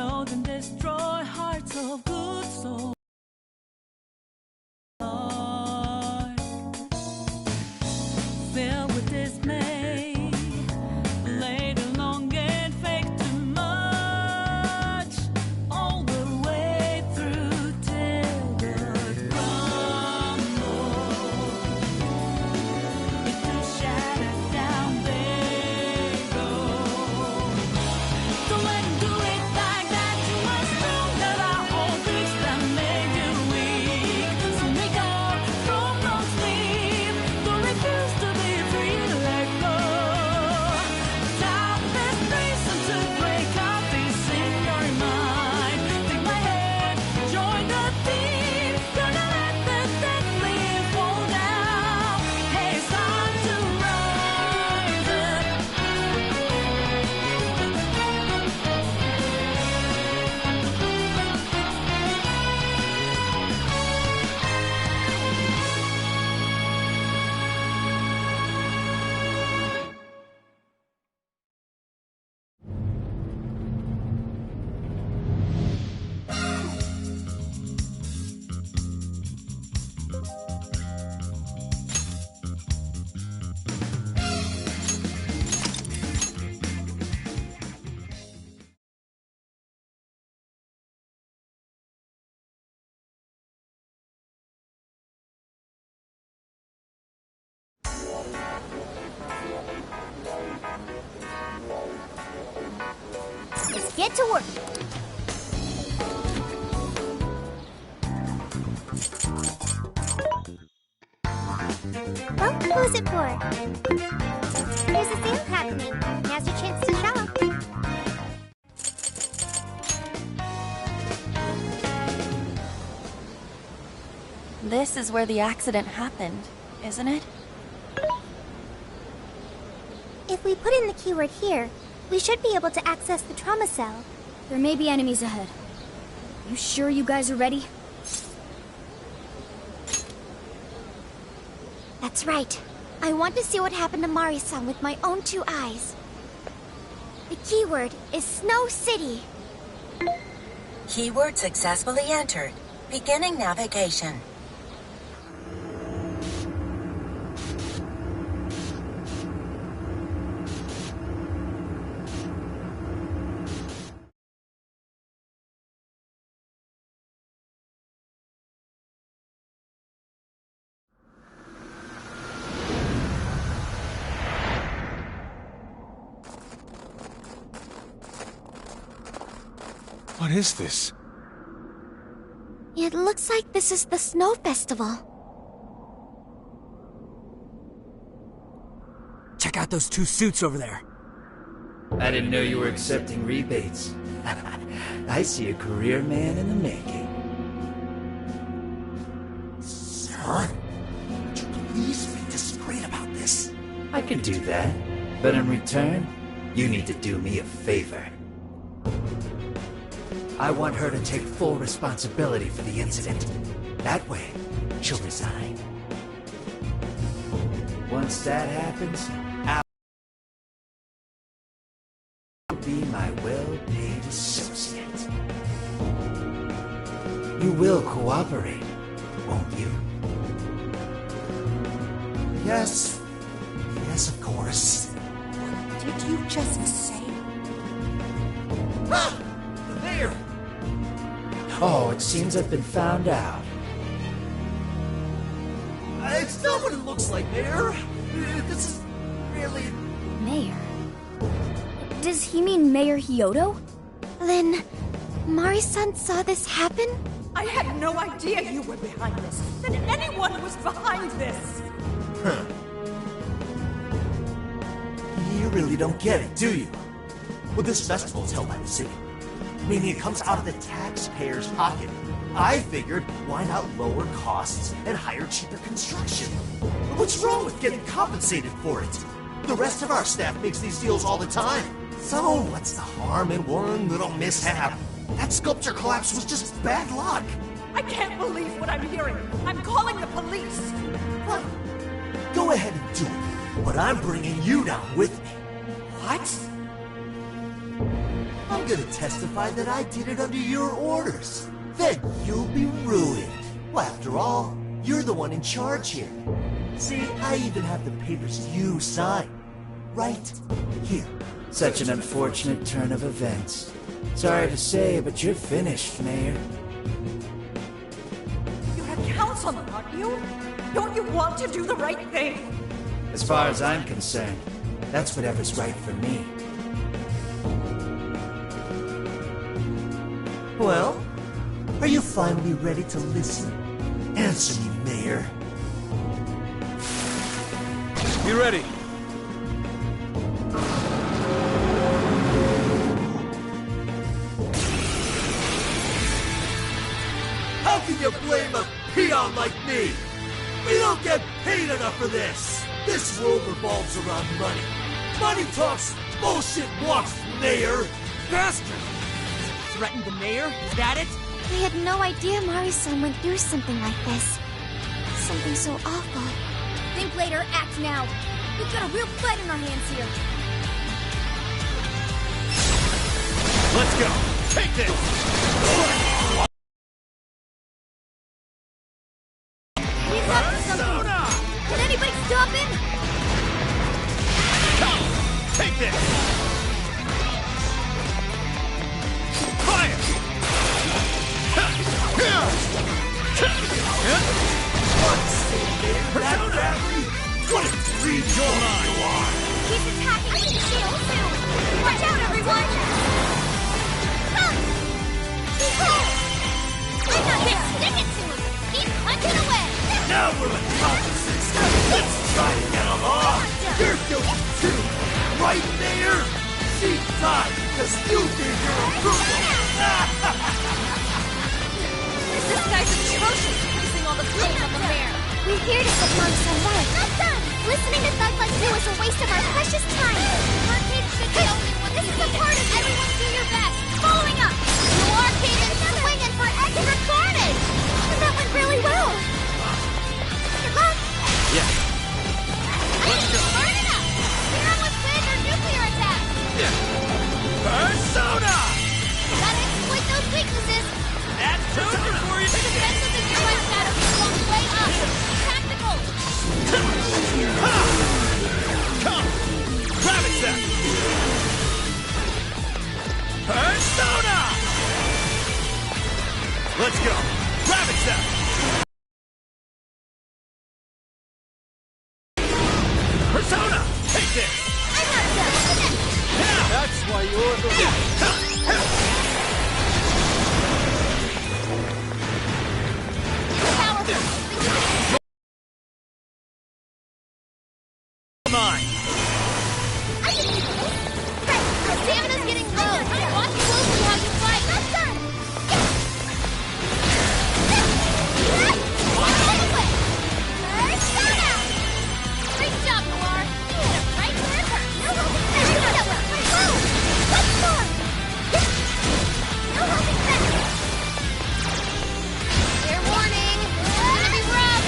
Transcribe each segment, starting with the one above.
corrode and destroy hearts of good souls. Filled with dismay, laid along and fake too much, all the way through till the crumble. Into shadows down they go. Don't let 'em do it like that to us. Don't let our old tricks that made you weak. So wake up from no sleep. Don't refuse to be free to let go. Time this reason to break out this in your mind. Take my hand, join the team. Gonna let the dead leaf fall down. Hey, it's time to rise up. Let's get to work. Well, who's it for? There's a sale happening. Now's your chance to shop. This is where the accident happened, isn't it? If we put in the keyword here, we should be able to access the trauma cell. There may be enemies ahead. You sure you guys are ready? That's right. I want to see what happened to Mari-san with my own two eyes. The keyword is Snow City. Keyword successfully entered. Beginning navigation. What is this? It looks like this is the Snow Festival. Check out those two suits over there. I didn't know you were accepting rebates. I see a career man in the making. Sir, would you please be discreet about this? I can do that, but in return, you need to do me a favor. I want her to take full responsibility for the incident. That way, she'll resign. Once that happens, I'll be my well-paid associate. You will cooperate, won't you? Yes. Yes, of course. What did you just say? Ah! There! Oh, it seems I've been found out. It's not what it looks like, Mayor. This is really... Mayor? Does he mean Mayor Hyodo? Then, Mari-san saw this happen? I had no idea you were behind this, that anyone was behind this. Huh. You really don't get it, do you? Well, this festival is held by the city, meaning it comes out of the taxpayer's pocket. I figured, why not lower costs and hire cheaper construction? What's wrong with getting compensated for it? The rest of our staff makes these deals all the time. So, what's the harm in one little mishap? That sculpture collapse was just bad luck. I can't believe what I'm hearing. I'm calling the police. What? Go ahead and do it, but I'm bringing you down with me. What? gonna testify that I did it under your orders. Then you'll be ruined. Well, after all, you're the one in charge here. See, I even have the papers you signed. Right here. Such an unfortunate turn of events. Sorry to say, but you're finished, Mayor. You have counsel, aren't you? Don't you want to do the right thing? As far as I'm concerned, that's whatever's right for me. Well, are you finally ready to listen? Answer me, Mayor. Be ready. How can you blame a peon like me? We don't get paid enough for this. This world revolves around money. Money talks, bullshit walks, Mayor. Bastard! Threatened the mayor? Is that it? I had no idea Mari-san went through something like this. Something so awful. Think later, act now. We've got a real fight in our hands here. Let's go. Take this. He's up to something. Can anybody stop him? Come. Take this. Fire. That badly? What a three-jaw you are! He's attacking the shield soon! Watch out, everyone! I'm not gonna stick it to him! Keep punching away! Now we're accomplices! Let's try to get along! You're guilty too! Right, Mayor? She died because you gave her approval! This guy's atrocious, placing all the blame on the mayor. We're here to set Mari-san right. Not done! Listening to thugs like you is a waste of our precious time! Arcade should be only what this is a part of everyone do your best! Following up! You arcade and swinging for extra carnage! And that went really well! Good luck! Yeah. Let's go. Burn it up! We're almost with our nuclear attack! Persona! Gotta exploit those weaknesses! That's Persona for you. The defense of the UI shadow is going way up! Tactical! Come! Grab it, Seth! Persona! Let's go! Grab it, Seth! Persona! Take this! I'm not done! What's next? That's why you're the... Powerful! Mine! I can do this! Right, our stamina's getting low! Watch closely how you fight! Not done! Watch all the way! Persona! Great job, Noir! You hit it right where it hurts! No holding back! Whoa! Let's go! No holding back! Fair warning! It's gonna be rough!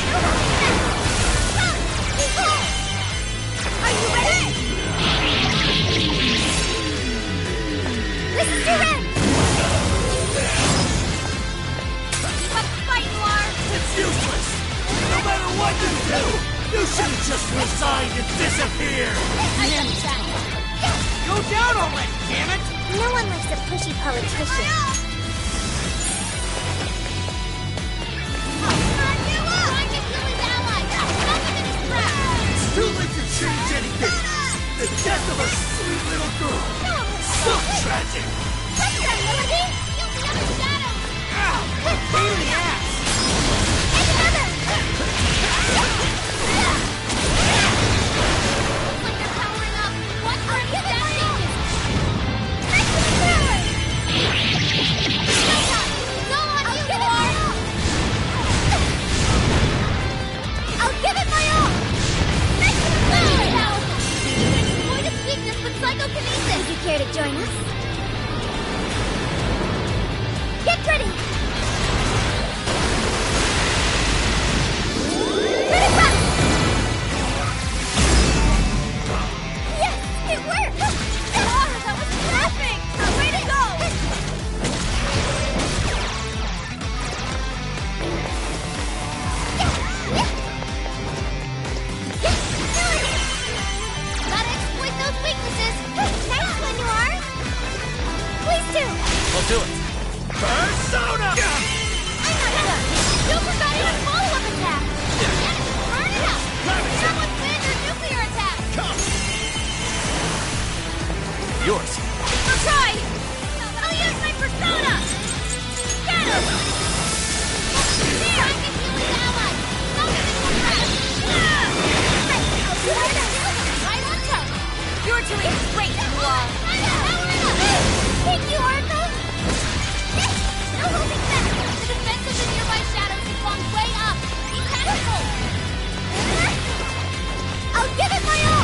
No holding back! Are you ready? This is your end! Keep up the fight, Noir! It's useless! No matter what you do, you should have just resigned and disappeared! I got that. Go down already, damn it! No one likes a pushy politician. It's too late to change anything! The death of a sweet little girl! So tragic! What's that, Melody? You'll be on the shadow! Pain in the ass! And another! Looks like they're powering up. Watch for a that changes. Maximum power! Showtime! It's all on you, Noir! I'll give it my all! Maximum power! You can exploit its weakness with psychokinesis! Would you care to join us? too! I'll do it. Persona! I'm not done! Super got in a follow-up attack! Enemy, burn it up! Someone plan your nuclear attack! Come! Yours. I'll try! I'll use my persona! Get him! Here! I can heal his ally! Something will crash! Right on target! You're doing great, Noir. Thank you, Artha! No holding back! The defense of the nearby shadows has gone way up! Be tactical! I'll give it my all!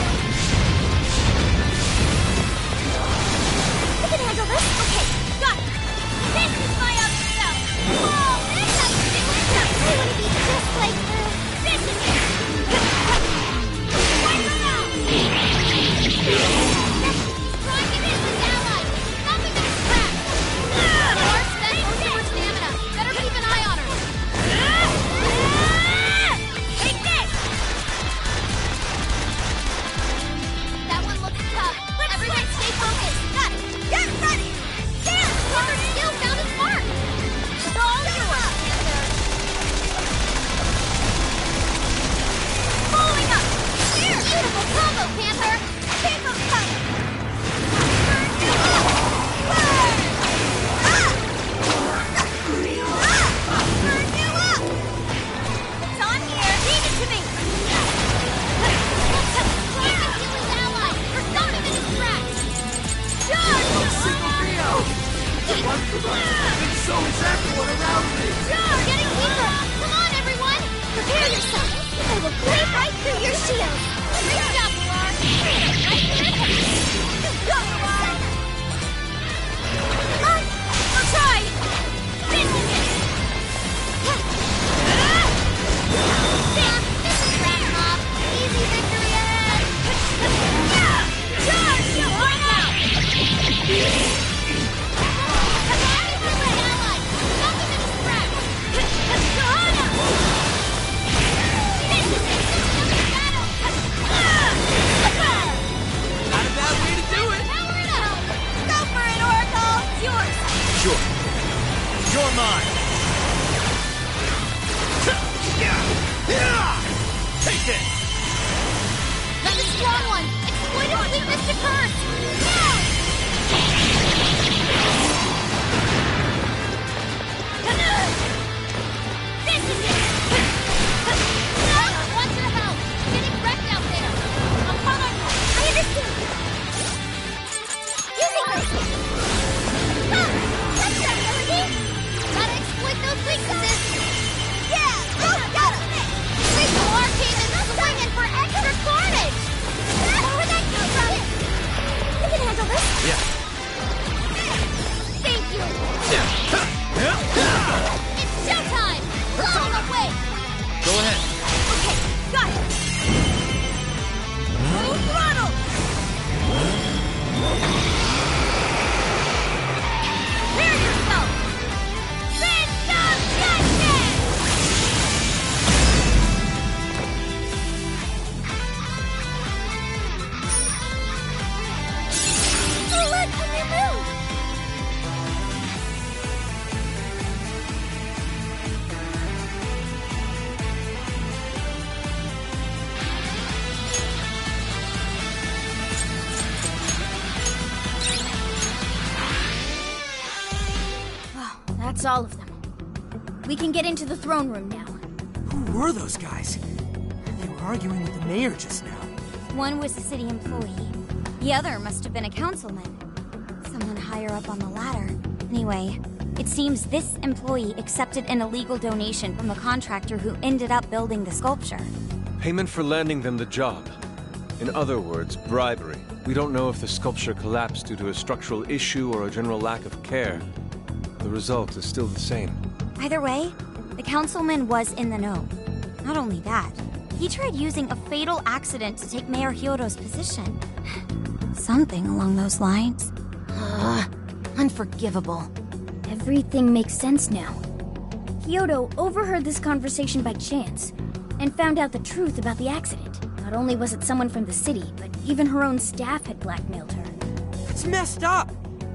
You can handle this? Okay, got it! This is my other self! Oh, this has to do with them! I want to be just like her! This is it! Wipe her out! Trying to hit his ally! Nothing to scrap! Or spend most of her stamina! Better keep an eye on her! Take this! That one looks tough. Everyone stay focused! Got it! Get ready! There! Pepper still found his mark! All yours! Following up! Here! Beautiful combo, Panther! Keep them coming! Burn you up! Burn! Ah! Burn you up! It's on here! Leave it to me! Try to kill his ally! Persona in his track! Charge! And so is everyone around me! Charge! Getting deeper! Come on, everyone! Prepare yourself! I will break right through your shield! Great job, Noir! Right through it! Go, Noir! I'll try! This is it! This is wrapping up! Easy victory ahead! Charge! Right out! Nothing in his track! Johanna! This is it! Battle! Not a bad way to do it! Power it up! Go for it, Oracle! It's yours! Sure. You're mine. Take this! That's a strong one! Exploit his weakness to curse! Now! This is it! I want your help! Getting wrecked out there! I'll call on you! I understand! Using those! That's that, Melody! Gotta exploit those weaknesses! Yeah! Go get him! Lethal Arcane is swinging for extra carnage! Where would that come from? You can handle this! Yeah. Thank you! It's showtime! Blow him away! Go ahead. Okay, got it! Full throttle! Prepare yourself! Fist of justice! Oh, look! A new move! That's all of them. We can get into the throne room now. Who were those guys? They were arguing with the mayor just now. One was a city employee. The other must have been a councilman. Someone higher up on the ladder. Anyway, it seems this employee accepted an illegal donation from a contractor who ended up building the sculpture. Payment for landing them the job. In other words, bribery. We don't know if the sculpture collapsed due to a structural issue or a general lack of care. The result is still the same. Either way, the councilman was in the know. Not only that, he tried using a fatal accident to take Mayor Hyodo's position. Something along those lines. Unforgivable. Everything makes sense now. Hyodo overheard this conversation by chance, and found out the truth about the accident. Not only was it someone from the city, but even her own staff had blackmailed her. It's messed up.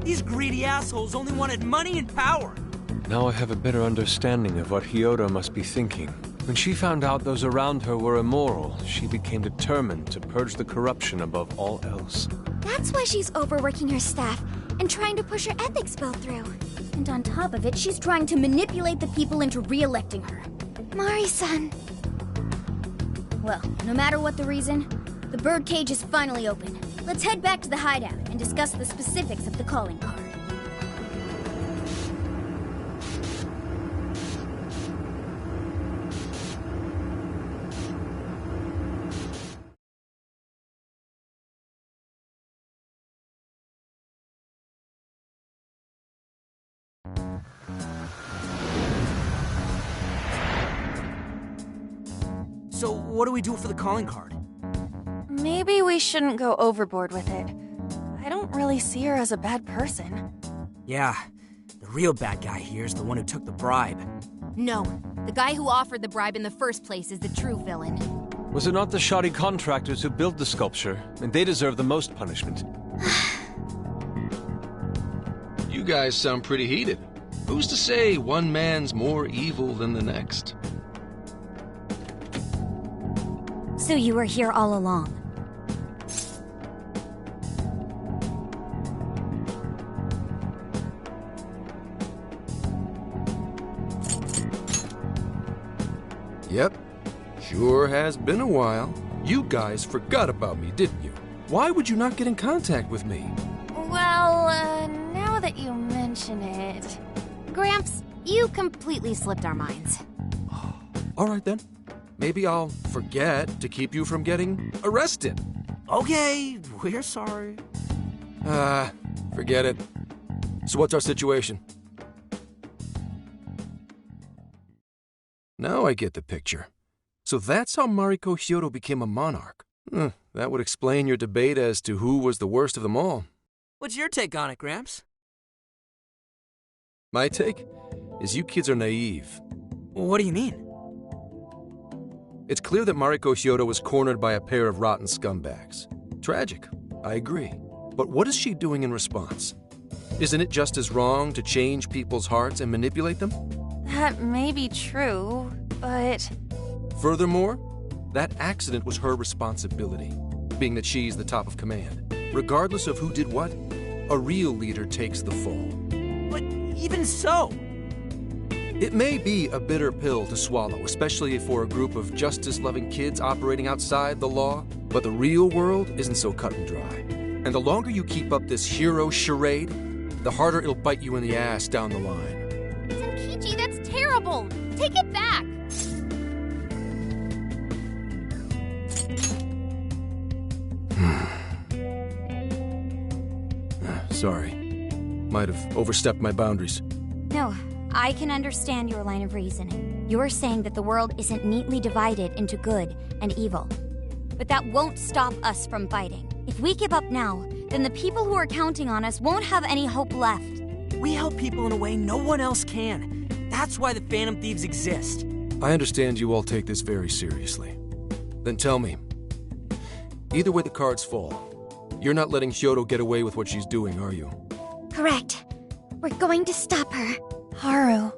These greedy assholes only wanted money and power. Now I have a better understanding of what Hyodo must be thinking. When she found out those around her were immoral, she became determined to purge the corruption above all else. That's why she's overworking her staff and trying to push her ethics bill through. And on top of it, she's trying to manipulate the people into re-electing her. Mari-san. Well, no matter what the reason, the birdcage is finally open. Let's head back to the hideout and discuss the specifics of the calling card. So, what do we do for the calling card? Maybe we shouldn't go overboard with it. I don't really see her as a bad person. Yeah, the real bad guy here is the one who took the bribe. No, the guy who offered the bribe in the first place is the true villain. Was it not the shoddy contractors who built the sculpture? And they deserve the most punishment. You guys sound pretty heated. Who's to say one man's more evil than the next? So you were here all along. Yep. Sure has been a while. You guys forgot about me, didn't you? Why would you not get in contact with me? Well, now that you mention it... Gramps, you completely slipped our minds. All right then. Maybe I'll forget to keep you from getting arrested. Okay, we're sorry. Forget it. So what's our situation? Now I get the picture. So that's how Mariko Hyodo became a monarch. That would explain your debate as to who was the worst of them all. What's your take on it, Gramps? My take is you kids are naive. What do you mean? It's clear that Mariko Hyodo was cornered by a pair of rotten scumbags. Tragic, I agree. But what is she doing in response? Isn't it just as wrong to change people's hearts and manipulate them? That may be true, but... Furthermore, that accident was her responsibility, being that she's the top of command. Regardless of who did what, a real leader takes the fall. But even so... It may be a bitter pill to swallow, especially for a group of justice-loving kids operating outside the law, but the real world isn't so cut and dry. And the longer you keep up this hero charade, the harder it'll bite you in the ass down the line. Tenkichi, that's terrible! Take it back! Sorry. Might have overstepped my boundaries. No, I can understand your line of reasoning. You're saying that the world isn't neatly divided into good and evil. But that won't stop us from fighting. If we give up now, then the people who are counting on us won't have any hope left. We help people in a way no one else can. That's why the Phantom Thieves exist. I understand you all take this very seriously. Then tell me, either way the cards fall, you're not letting Hyodo get away with what she's doing, are you? Correct. We're going to stop her. Haru.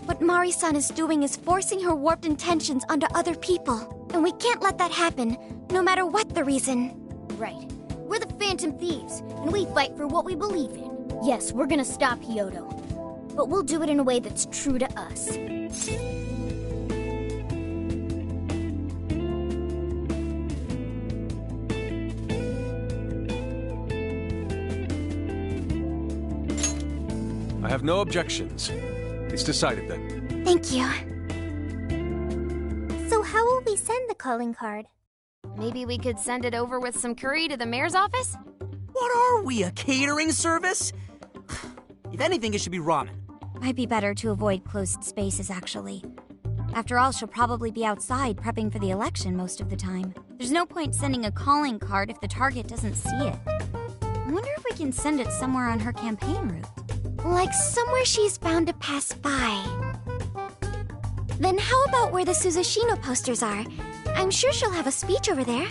What Mari-san is doing is forcing her warped intentions onto other people. And we can't let that happen, no matter what the reason. Right. We're the Phantom Thieves, and we fight for what we believe in. Yes, we're gonna stop Hyodo. But we'll do it in a way that's true to us. I have no objections. It's decided then. Thank you. So how will we send the calling card? Maybe we could send it over with some curry to the mayor's office? What are we, a catering service? If anything, it should be ramen. Might be better to avoid closed spaces, actually. After all, she'll probably be outside prepping for the election most of the time. There's no point sending a calling card if the target doesn't see it. I wonder if we can send it somewhere on her campaign route. Like somewhere she's bound to pass by. Then how about where the Suzushino posters are? I'm sure she'll have a speech over there.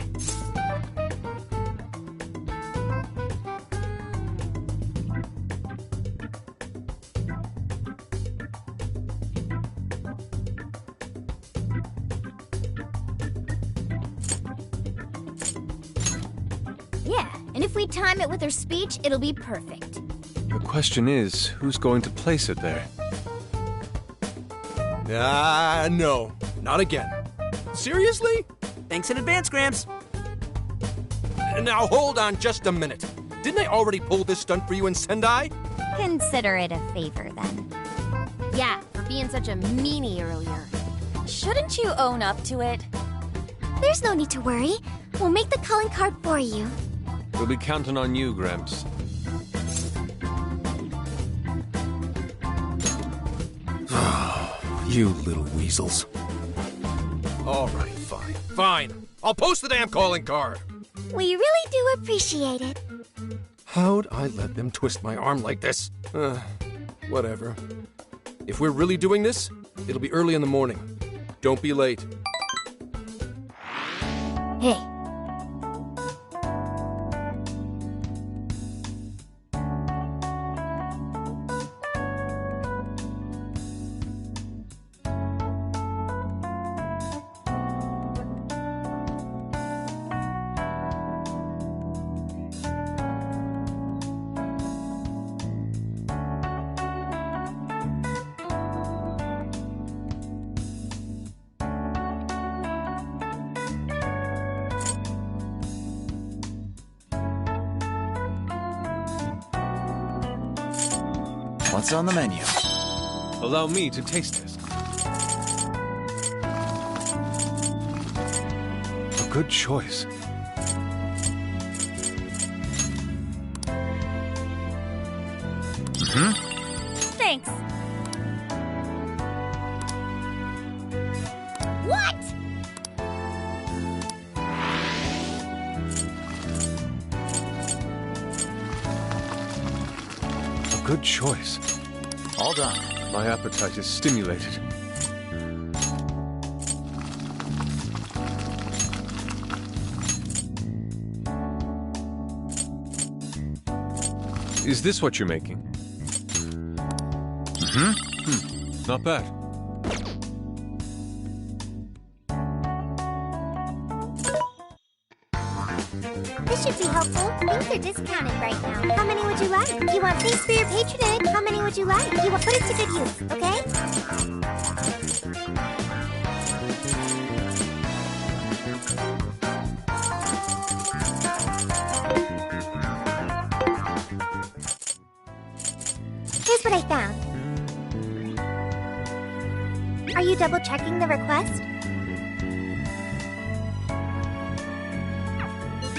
And if we time it with her speech, it'll be perfect. The question is, who's going to place it there? No. Not again. Seriously? Thanks in advance, Gramps. Now hold on just a minute. Didn't I already pull this stunt for you in Sendai? Consider it a favor, then. Yeah, for being such a meanie earlier. Shouldn't you own up to it? There's no need to worry. We'll make the calling card for you. We'll be counting on you, Gramps. You little weasels. All right, fine. Fine. I'll post the damn calling card. We really do appreciate it. How'd I let them twist my arm like this? Whatever. If we're really doing this, it'll be early in the morning. Don't be late. Hey. What's on the menu? Allow me to taste this. A good choice. Thanks. What? A good choice. All done. My appetite is stimulated. Is this what you're making? Not bad. This should be helpful. Things are discounted right now. How many would you like? You want thanks for your patronage? How many would you like? You want put it to good use, okay? Here's what I found. Are you double checking the request?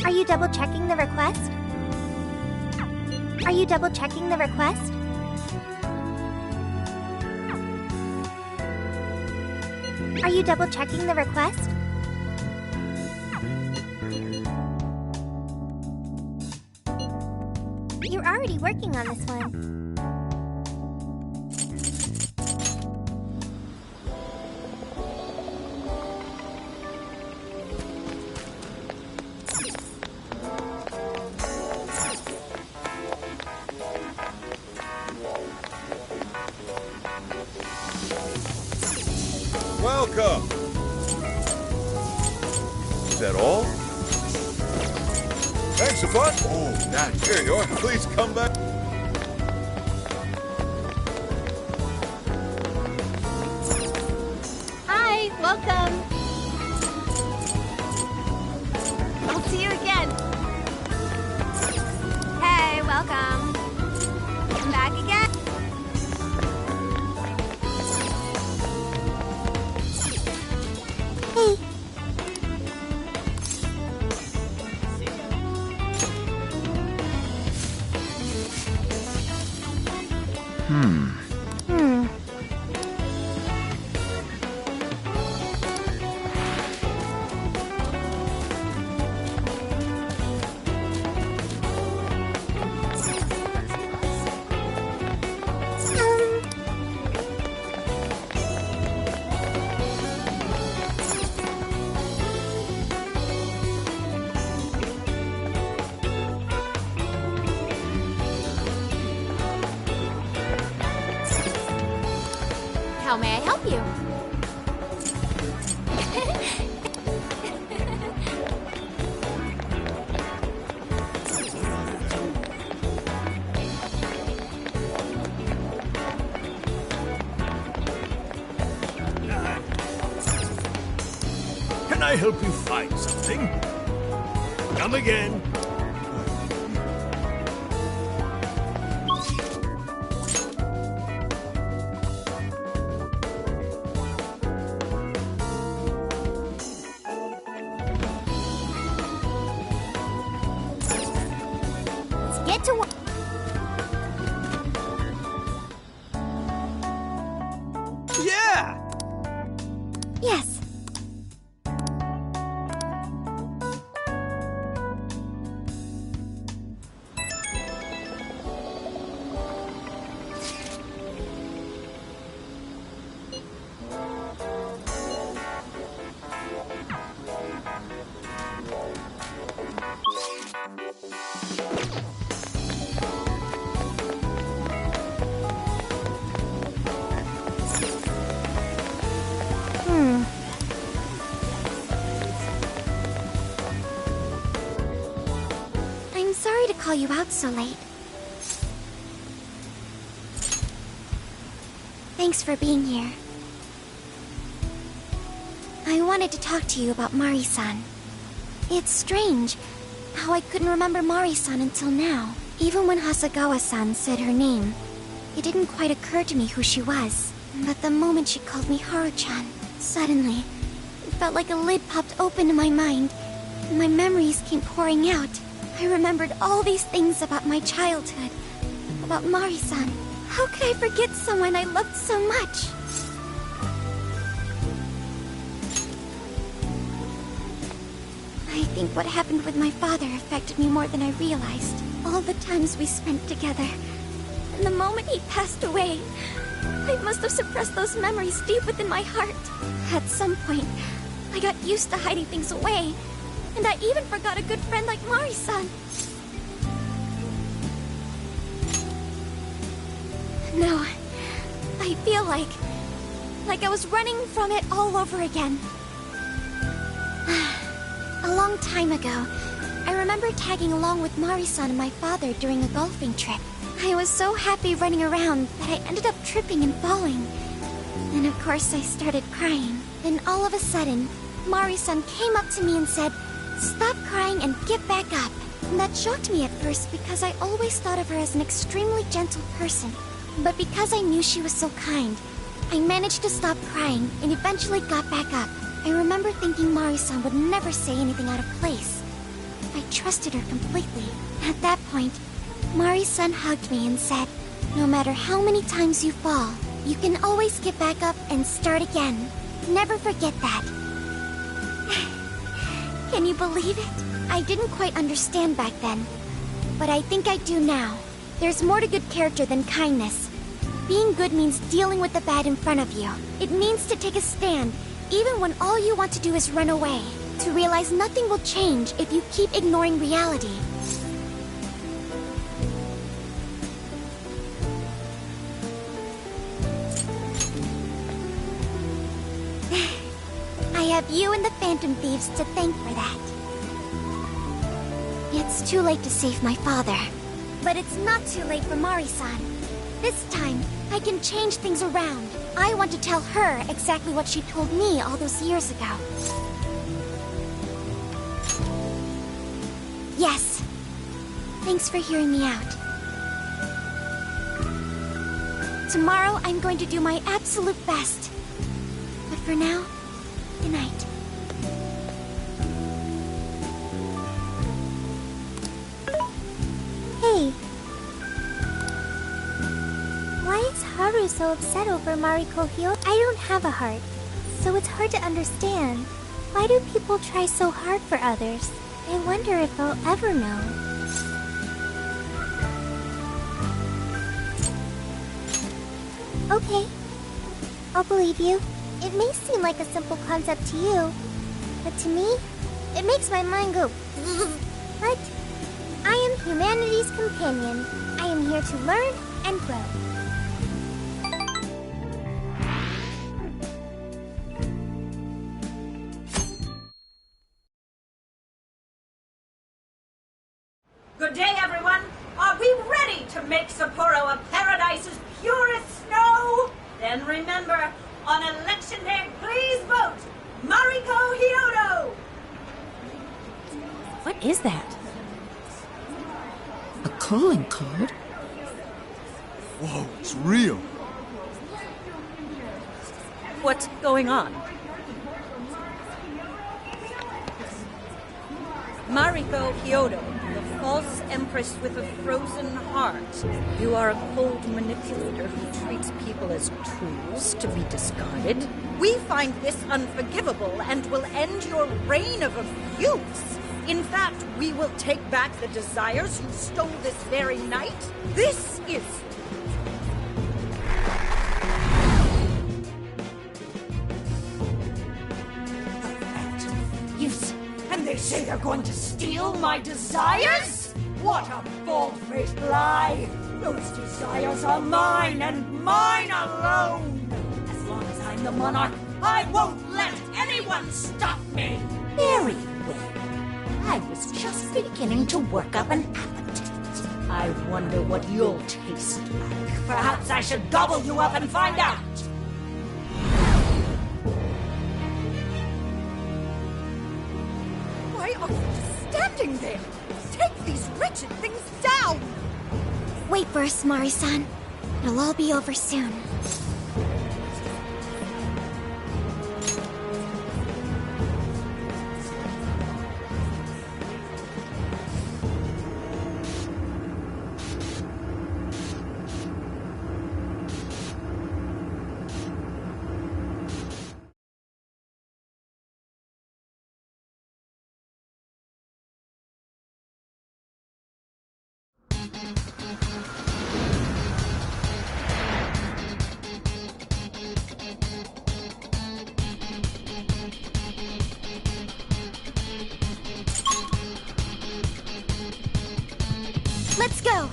Are you double checking the request? Are you double checking the request? Are you double checking the request? You're already working on this one. Welcome! Is that all? Thanks a bunch! Oh, nice. Here you are. Please come back. Hi, welcome. I'll see you again. Hey, welcome. I'm back again. Hey. How may I help you? I help you find something? Come again. Let's get to work. Yeah! Yes. I'm sorry to call you out so late. Thanks for being here. I wanted to talk to you about Mari-san. It's strange how I couldn't remember Mari-san until now. Even when Hasagawa-san said her name, it didn't quite occur to me who she was. But the moment she called me Haru-chan, suddenly, it felt like a lid popped open in my mind, and my memories came pouring out. I remembered all these things about my childhood, about Mari-san. How could I forget someone I loved so much? I think what happened with my father affected me more than I realized. All the times we spent together, and the moment he passed away, I must have suppressed those memories deep within my heart. At some point, I got used to hiding things away, and I even forgot a good friend like Mari-san. No, I feel like I was running from it all over again. A long time ago, I remember tagging along with Mari-san and my father during a golfing trip. I was so happy running around that I ended up tripping and falling. And of course I started crying. Then all of a sudden, Mari-san came up to me and said, "Stop crying and get back up." And that shocked me at first because I always thought of her as an extremely gentle person. But because I knew she was so kind, I managed to stop crying and eventually got back up. I remember thinking Mari-san would never say anything out of place. I trusted her completely. At that point, Mari-san hugged me and said, "No matter how many times you fall, you can always get back up and start again. Never forget that." Can you believe it? I didn't quite understand back then, but I think I do now. There's more to good character than kindness. Being good means dealing with the bad in front of you. It means to take a stand, even when all you want to do is run away. To realize nothing will change if you keep ignoring reality. I have you and the Phantom Thieves to thank for that. It's too late to save my father. But it's not too late for Mari-san. This time, I can change things around. I want to tell her exactly what she told me all those years ago. Yes. Thanks for hearing me out. Tomorrow, I'm going to do my absolute best. But for now, good night. Hey. Why is Haru so upset over Mariko Hyo? I don't have a heart, so it's hard to understand. Why do people try so hard for others? I wonder if I'll ever know. Okay. I'll believe you. It may seem like a simple concept to you, but to me, it makes my mind go But I am humanity's companion. I am here to learn and grow. Good day, everyone. Are we ready to make Sapporo a paradise as pure as snow? Then remember, on election day, please vote Mariko Hyodo! What is that? A calling card? Whoa, it's real. What's going on? Mariko Hyodo, the false empress with a frozen heart. You are a cold manipulator who treats people as tools to be discarded. We find this unforgivable and will end your reign of abuse. In fact, we will take back the desires you stole this very night. This is... Yes, and they say they're going to steal my desires? What a bald-faced lie! Those desires are mine and mine alone! As long as I'm the monarch, I won't let anyone stop me! Very well. I was just beginning to work up an appetite. I wonder what you'll taste like. Perhaps I should gobble you up and find out! Why are you just standing there? Take these wretched things down! Wait for us, Mari-san. It'll all be over soon. Let's go!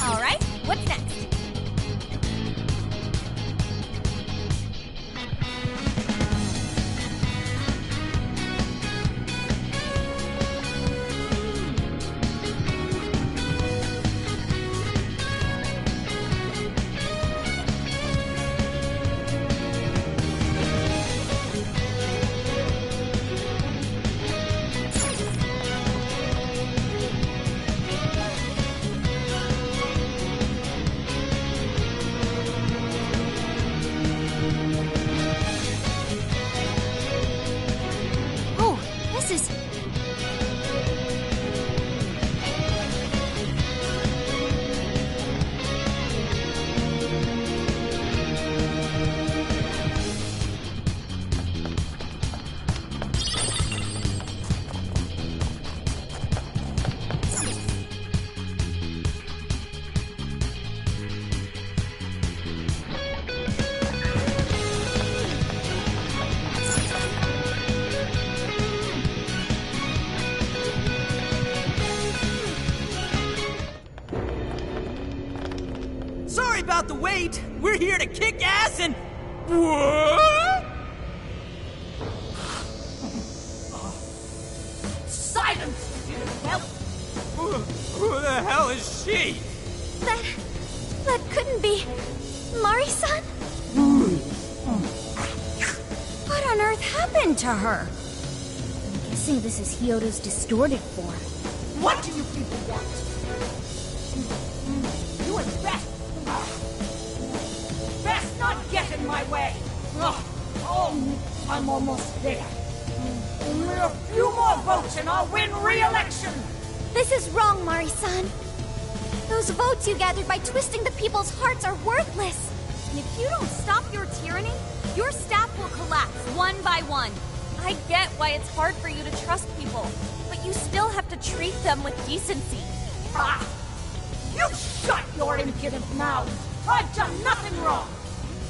All right, what's next? Sorry about the wait. We're here to kick ass and... What? Silence, you help! Who the hell is she? That couldn't be... Mari-san? What on earth happened to her? I'm guessing this is Hyodo's distorted form. What do you people want? You had best not get in my way. Oh, I'm almost there. Only a few more votes and I'll win re-election. This is wrong, Mari-san. Those votes you gathered by twisting the people's hearts are worthless. And if you don't stop your tyranny, your staff will collapse one by one. I get why it's hard for you to trust people, but you still have to treat them with decency. Ah! You shut your impudent mouth! I've done nothing wrong!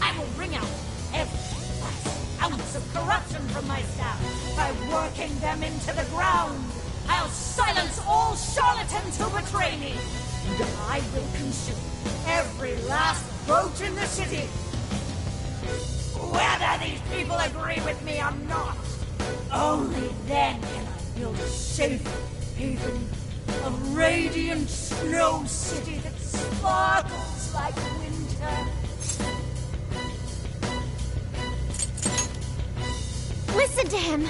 I will wring out every last ounce of corruption from my staff by working them into the ground! I'll silence all charlatans who betray me! And I will consume every last vote in the city! Whether these people agree with me or not! Only then can I build a safe haven, a radiant snow city that sparkles like winter. Listen to him.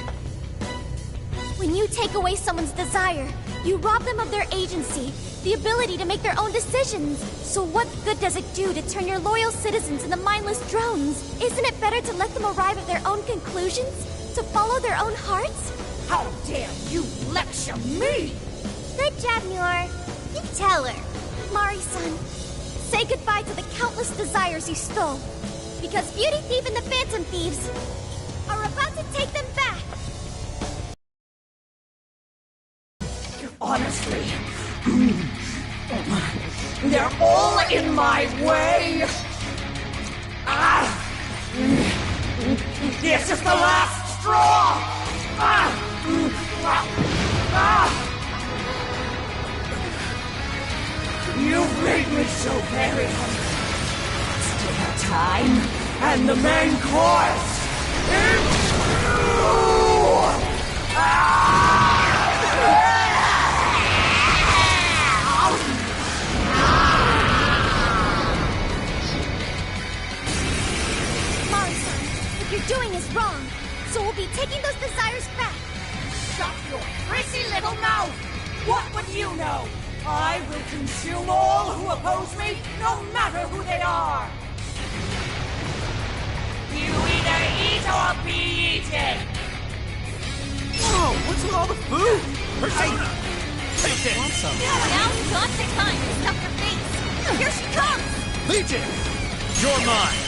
When you take away someone's desire, you rob them of their agency, the ability to make their own decisions. So what good does it do to turn your loyal citizens into mindless drones? Isn't it better to let them arrive at their own conclusions? To follow their own hearts? How dare you lecture me! Good job, Muir. You tell her. Mari-san, say goodbye to the countless desires you stole. Because Beauty Thief and the Phantom Thieves are about to take them back. Honestly, they're all in my way. This is the last straw. You've made me so very hungry. Still have time, and the main course is Mari-san, what you're doing is wrong. So we'll be taking those desires back. Shut your prissy little mouth! What would you know? I will consume all who oppose me, no matter who they are! You either eat or be eaten! Whoa, what's with all the food? Persona! Take it! Now's not the time to stuff your face! Here she comes! Legion! You're mine!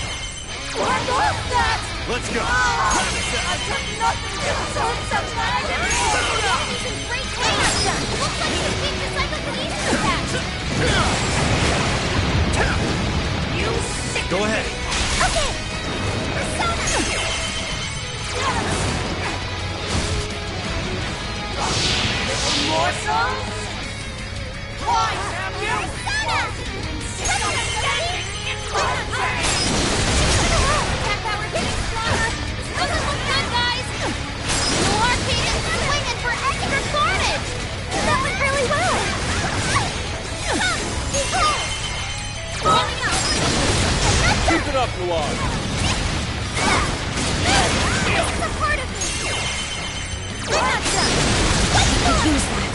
What was that? Let's go! I took nothing to deserve such anger! He's in great pain. Looks like he beat the psychokinesis attack. You sick! Go ahead! Okay! Persona! Little morsels? Why have you? Persona! Insist on standing in my way! Attack power getting stronger. Doesn't look good, guys. You are Kaden swinging for extra carnage. That went really well. Blowing up. Keep it up, Noir. This is a part of me. We're not done. Let's use that.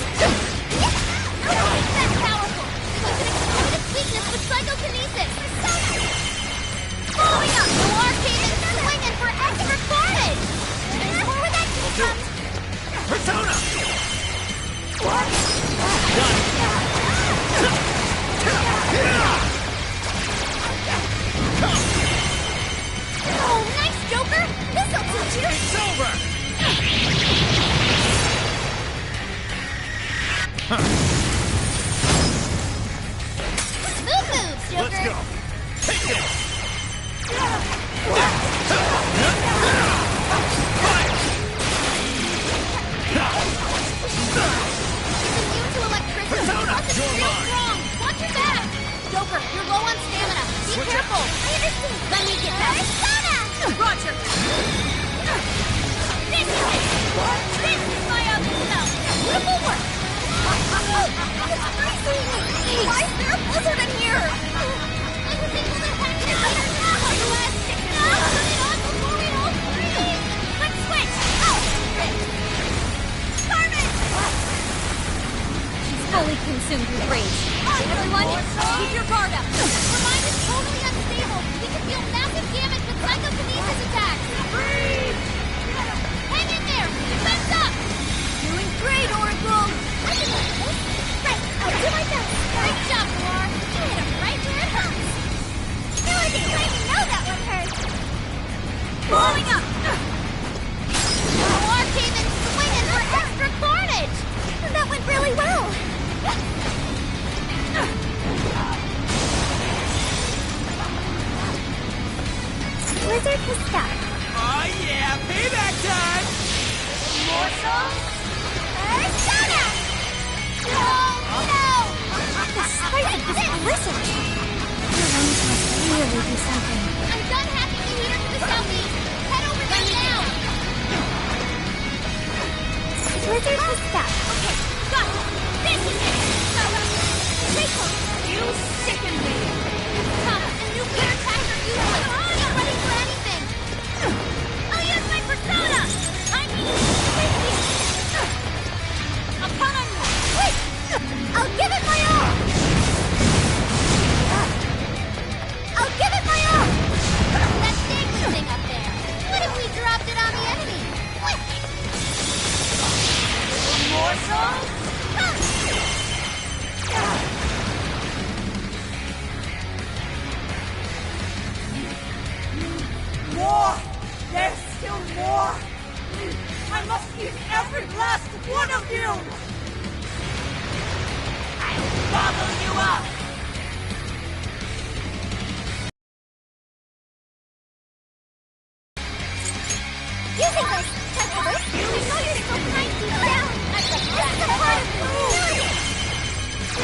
That's powerful. We can exploit its weakness with psychokinesis. Following up, Noir Kaden swinging for extra carnage. There's more where that came from. Persona! What? Oh, nice, Joker. This'll teach you. It's over! Smooth moves, Joker. Let's go! Take this! Immune to electricity. Persona, Plus it's you're real mine. strong. Watch your back. Joker, you're low on stamina. Be Switch careful. out. I understand. Let me get that. Persona! Roger! This is it! This is my other self! Beautiful work. It's freezing. Why is there a blizzard in here? I was able to hack it out. Let's stick this Now, turn it on before we all freeze. Let's switch! Carmen! She's fully consumed with rage. Everyone, keep your guard up! Her mind is totally unstable. We can feel massive damage with psychokinesis attacks. Breathe! Hang in there! Defense up! Doing great, Oracle! I can work this. Right, I'll do my best. Great job, Noir. You hit him right where it hurts. No, I didn't even know that one hurt. Blowing up! Noir came in swinging for extra carnage! That went really well. Blizzard has stopped. Oh yeah, payback time! Morsels? Persona! No! Despite this blizzard, your lungs must really do something. I'm done hacking the heater to the southeast. Head over there now. Blizzard has stopped. Okay, got it! This is it! Take one. You sick More! There's still more! I must eat every last one of you! I'll gobble you up! Using this! Time for this! I know you're so kind deep down! This is a part of you!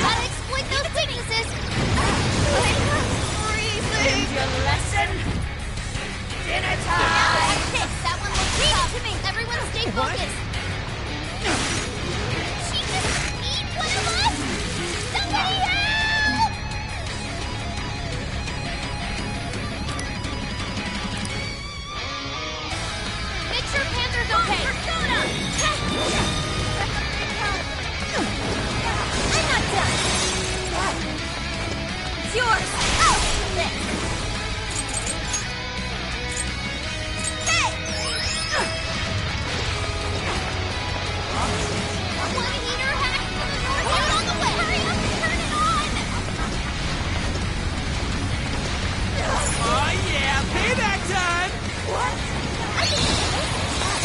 Gotta exploit those weaknesses! Learned your lesson? Dinner time! That one looks tough. To me. Everyone stay focused. She just eat one of us? Somebody help! Make sure Panther's okay. Persona! I'm not done. It's yours. Oh, this. Oh yeah, payback time! What? I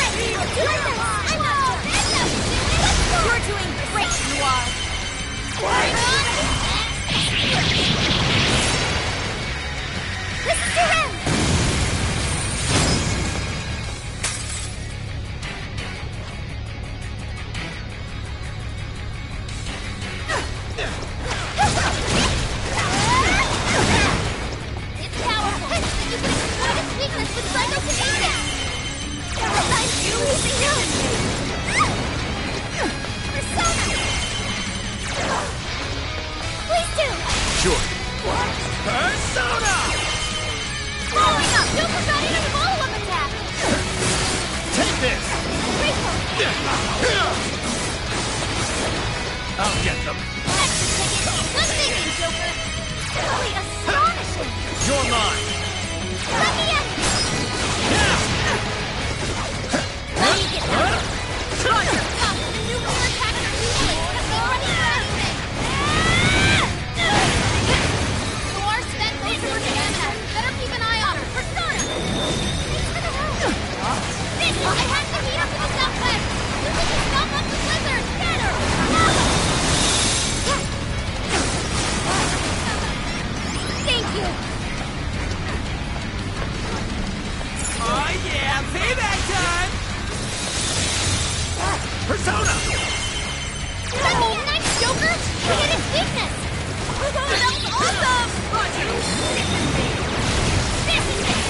can do this! I know! You're doing great, you are. Listen to him! It's powerful! You can exploit its weakness with psychokinesis! I'm using you! Persona! Please do! Sure. Persona! Following up! Don't forget any follow-up attack! Take this! I'll get them. That's the ticket! Good thinking, Joker! Really astonishing! You're mine. Let me in! Let me get them! Roger! Stop! The nuclear attacks are usually just be ready for anything! You are spent most of her stamina. Better keep an eye on her. Persona! Thanks for the help. This! I had to heat up to the southwest! You can just stop up the blizzard! Get her! Thank you! Oh yeah, payback time! Persona! Oh, nice, Joker! We hit its weakness! That was awesome! This is it!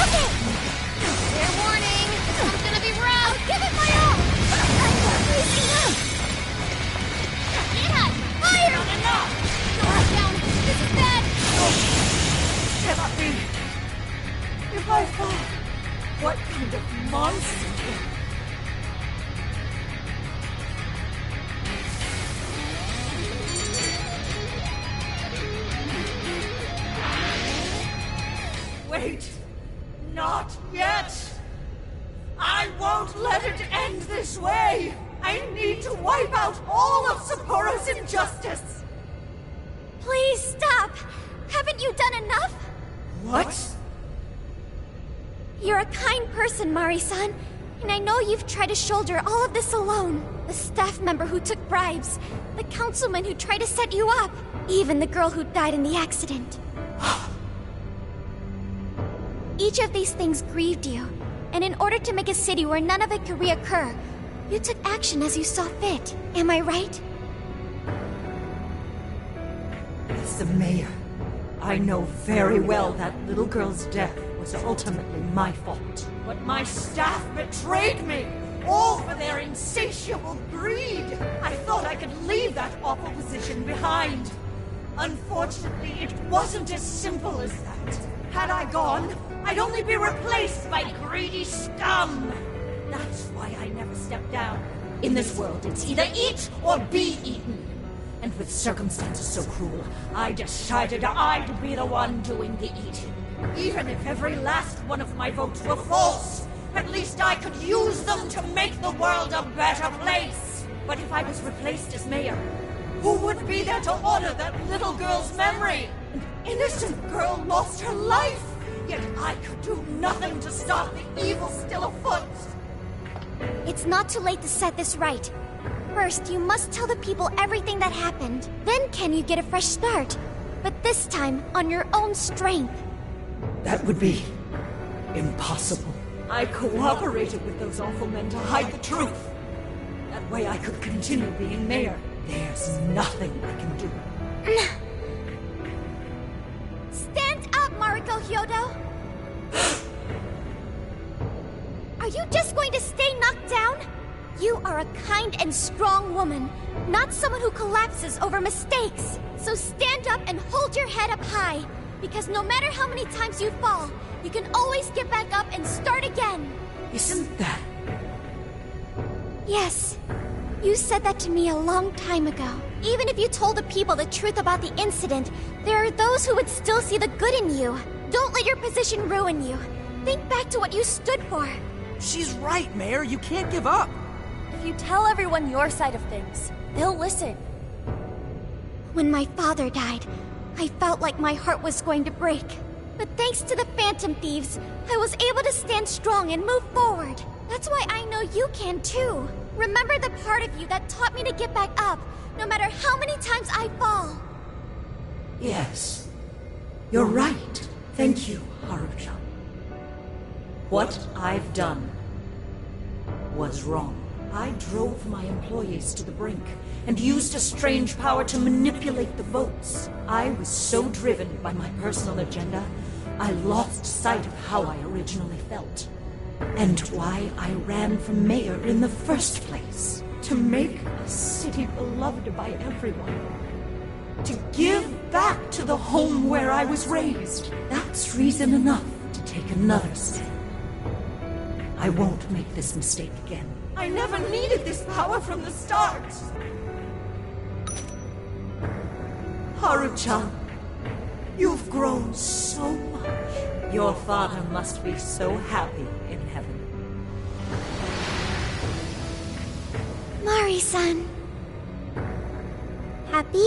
Okay! Fair warning! I'm gonna be rough! Give it my all! I'm freezing up! Get fire! Not enough! Door's down! This is bad! Cannot be! If I fall, what kind of monster? Wait! Not yet! I won't let it end this way! I need to wipe out all of Sapporo's injustice! Please stop! Haven't you done enough? What? You're a kind person, Mari-san, and I know you've tried to shoulder all of this alone. The staff member who took bribes, the councilman who tried to set you up, even the girl who died in the accident. Each of these things grieved you, and in order to make a city where none of it could reoccur, you took action as you saw fit. Am I right? As the mayor, I know very well that little girl's death was ultimately my fault. But my staff betrayed me, all for their insatiable greed. I thought I could leave that awful position behind. Unfortunately, it wasn't as simple as that. Had I gone, I'd only be replaced by greedy scum. That's why I never stepped down. In this world, it's either eat or be eaten. And with circumstances so cruel, I decided I'd be the one doing the eating. Even if every last one of my votes were false, at least I could use them to make make the world a better place. But if I was replaced as mayor, who would be there to honor that little girl's memory? An innocent girl lost her life, yet I could do nothing to stop the evil still afoot. It's not too late to set this right. First, you must tell the people everything that happened. Then can you get a fresh start? But this time, on your own strength. That would be impossible. I cooperated with those awful men to hide the truth. That way I could continue being mayor. There's nothing I can do. Stand up, Mariko Hyodo! Are you just going to stay knocked down? You are a kind and strong woman, not someone who collapses over mistakes. So stand up and hold your head up high, because no matter how many times you fall, you can always get back up and start again. Isn't that... Yes. You said that to me a long time ago. Even if you told the people the truth about the incident, there are those who would still see the good in you. Don't let your position ruin you. Think back to what you stood for. She's right, Mayor. You can't give up. If you tell everyone your side of things, they'll listen. When my father died, I felt like my heart was going to break. But thanks to the Phantom Thieves, I was able to stand strong and move forward. That's why I know you can too. Remember the part of you that taught me to get back up, no matter how many times I fall. Yes. You're right. Thank you, Haruka. What I've done was wrong. I drove my employees to the brink and used a strange power to manipulate the votes. I was so driven by my personal agenda, I lost sight of how I originally felt. And why I ran for mayor in the first place. To make a city beloved by everyone. To give back to the home where I was raised. That's reason enough to take another step. I won't make this mistake again. I never needed this power from the start. Haru-chan, you've grown so much. Your father must be so happy in heaven. Mari-san. Happy?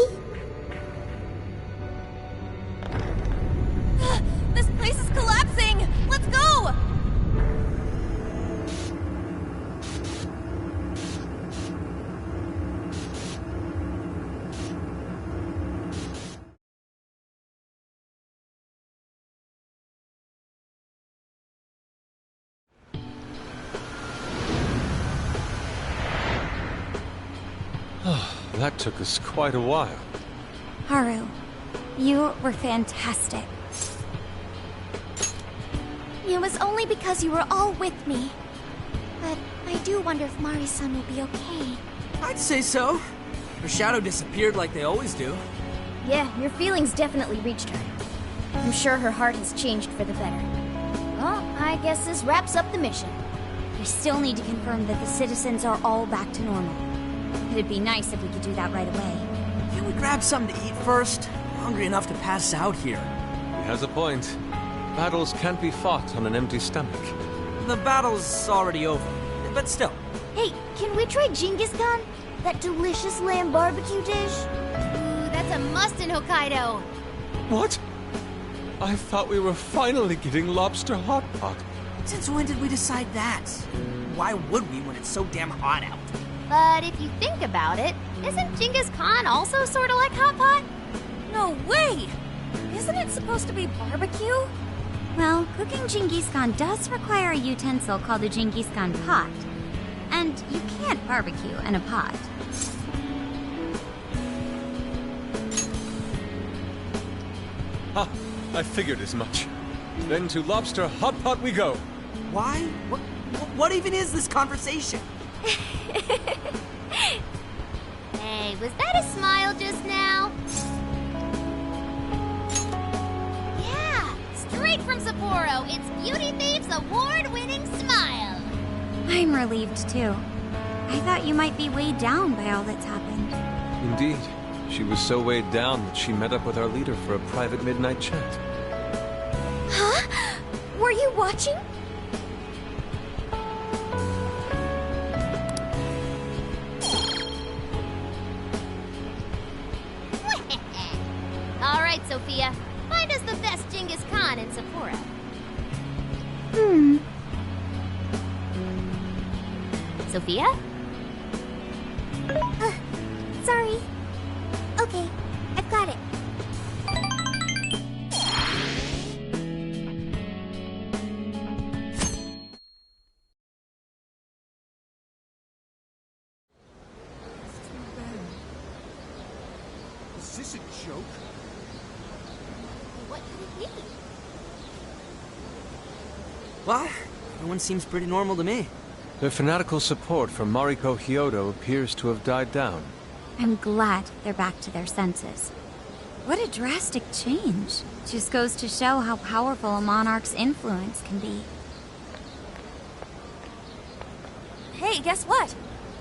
This place is collapsing! Let's go! That took us quite a while. Haru, you were fantastic. It was only because you were all with me. But I do wonder if Mari-san will be okay. I'd say so. Her shadow disappeared like they always do. Yeah, your feelings definitely reached her. I'm sure her heart has changed for the better. Well, I guess this wraps up the mission. We still need to confirm that the citizens are all back to normal. It'd be nice if we could do that right away. Can we grab something to eat first? I'm hungry enough to pass out here. He has a point. Battles can't be fought on an empty stomach. The battle's already over, but still. Hey, can we try Genghis Khan? That delicious lamb barbecue dish? Ooh, that's a must in Hokkaido. What? I thought we were finally getting lobster hot pot. Since when did we decide that? Why would we when it's so damn hot out? But if you think about it, isn't Genghis Khan also sort of like hot pot? No way! Isn't it supposed to be barbecue? Well, cooking Genghis Khan does require a utensil called a Genghis Khan pot. And you can't barbecue in a pot. Ha! I figured as much. Then to lobster hot pot we go. Why? What even is this conversation? Hey, was that a smile just now? Yeah, straight from Sapporo, it's Beauty Thief's award-winning smile. I'm relieved too. I thought you might be weighed down by all that's happened. Indeed. She was so weighed down that she met up with our leader for a private midnight chat. Huh? Were you watching? Sophia. Find us the best Genghis Khan in Sapporo. Sophia? Sorry. Okay, I've got it. Is this a joke? What could it be? Well, everyone seems pretty normal to me. Their fanatical support for Mariko Hyodo appears to have died down. I'm glad they're back to their senses. What a drastic change. Just goes to show how powerful a monarch's influence can be. Hey, guess what?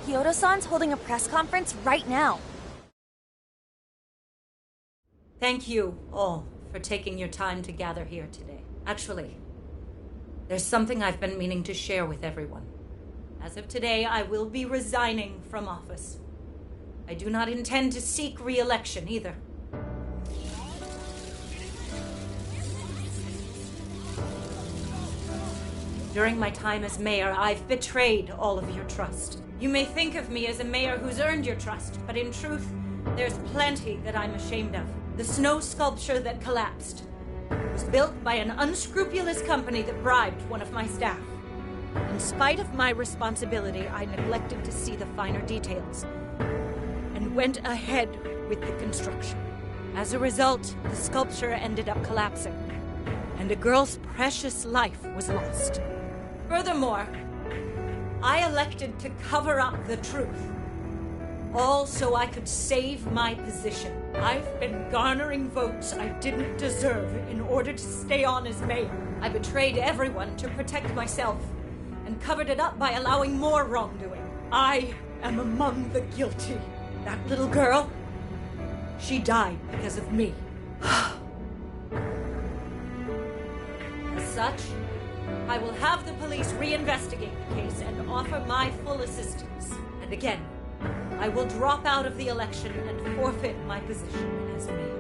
Kyoto-san's holding a press conference right now. Thank you all for taking your time to gather here today. Actually, there's something I've been meaning to share with everyone. As of today, I will be resigning from office. I do not intend to seek re-election either. During my time as mayor, I've betrayed all of your trust. You may think of me as a mayor who's earned your trust, but in truth, there's plenty that I'm ashamed of. The snow sculpture that collapsed was built by an unscrupulous company that bribed one of my staff. In spite of my responsibility, I neglected to see the finer details and went ahead with the construction. As a result, the sculpture ended up collapsing, and a girl's precious life was lost. Furthermore, I elected to cover up the truth, all so I could save my position. I've been garnering votes I didn't deserve in order to stay on as mayor. I betrayed everyone to protect myself and covered it up by allowing more wrongdoing. I am among the guilty. That little girl, she died because of me. As such, I will have the police reinvestigate the case and offer my full assistance. And again, I will drop out of the election and forfeit my position as mayor.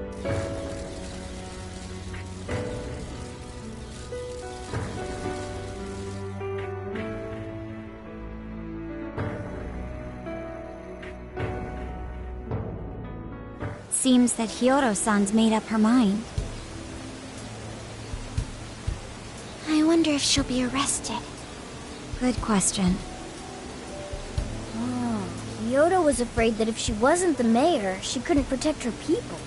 Seems that Hyodo-san's made up her mind. I wonder if she'll be arrested. Good question. Kyoto was afraid that if she wasn't the mayor, she couldn't protect her people.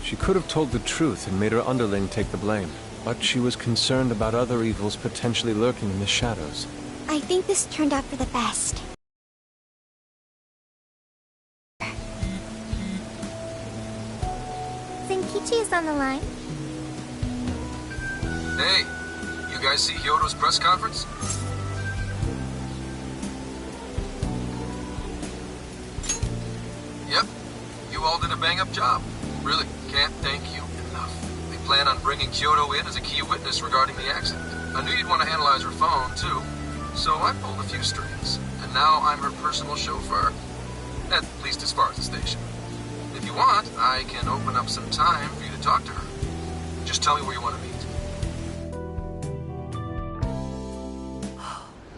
She could have told the truth and made her underling take the blame, but she was concerned about other evils potentially lurking in the shadows. I think this turned out for the best. Zenkichi is on the line. Hey, you guys see Hyodo's press conference? Yep, you all did a bang-up job. Really, can't thank you enough. They plan on bringing Kyoto in as a key witness regarding the accident. I knew you'd want to analyze her phone, too, so I pulled a few strings. And now I'm her personal chauffeur, at least as far as the station. If you want, I can open up some time for you to talk to her. Just tell me where you want to meet.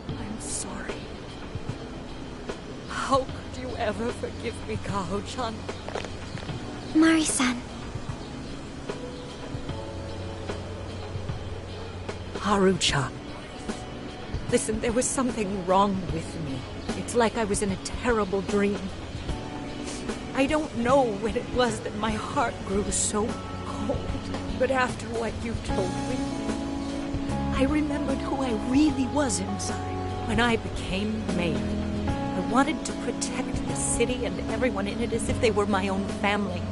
I'm sorry. How could you ever forgive me, Kaho-chan? Mari-san. Haru-chan. Listen, there was something wrong with me. It's like I was in a terrible dream. I don't know when it was that my heart grew so cold, but after what you told me, I remembered who I really was inside. When I became mayor, I wanted to protect the city and everyone in it as if they were my own family.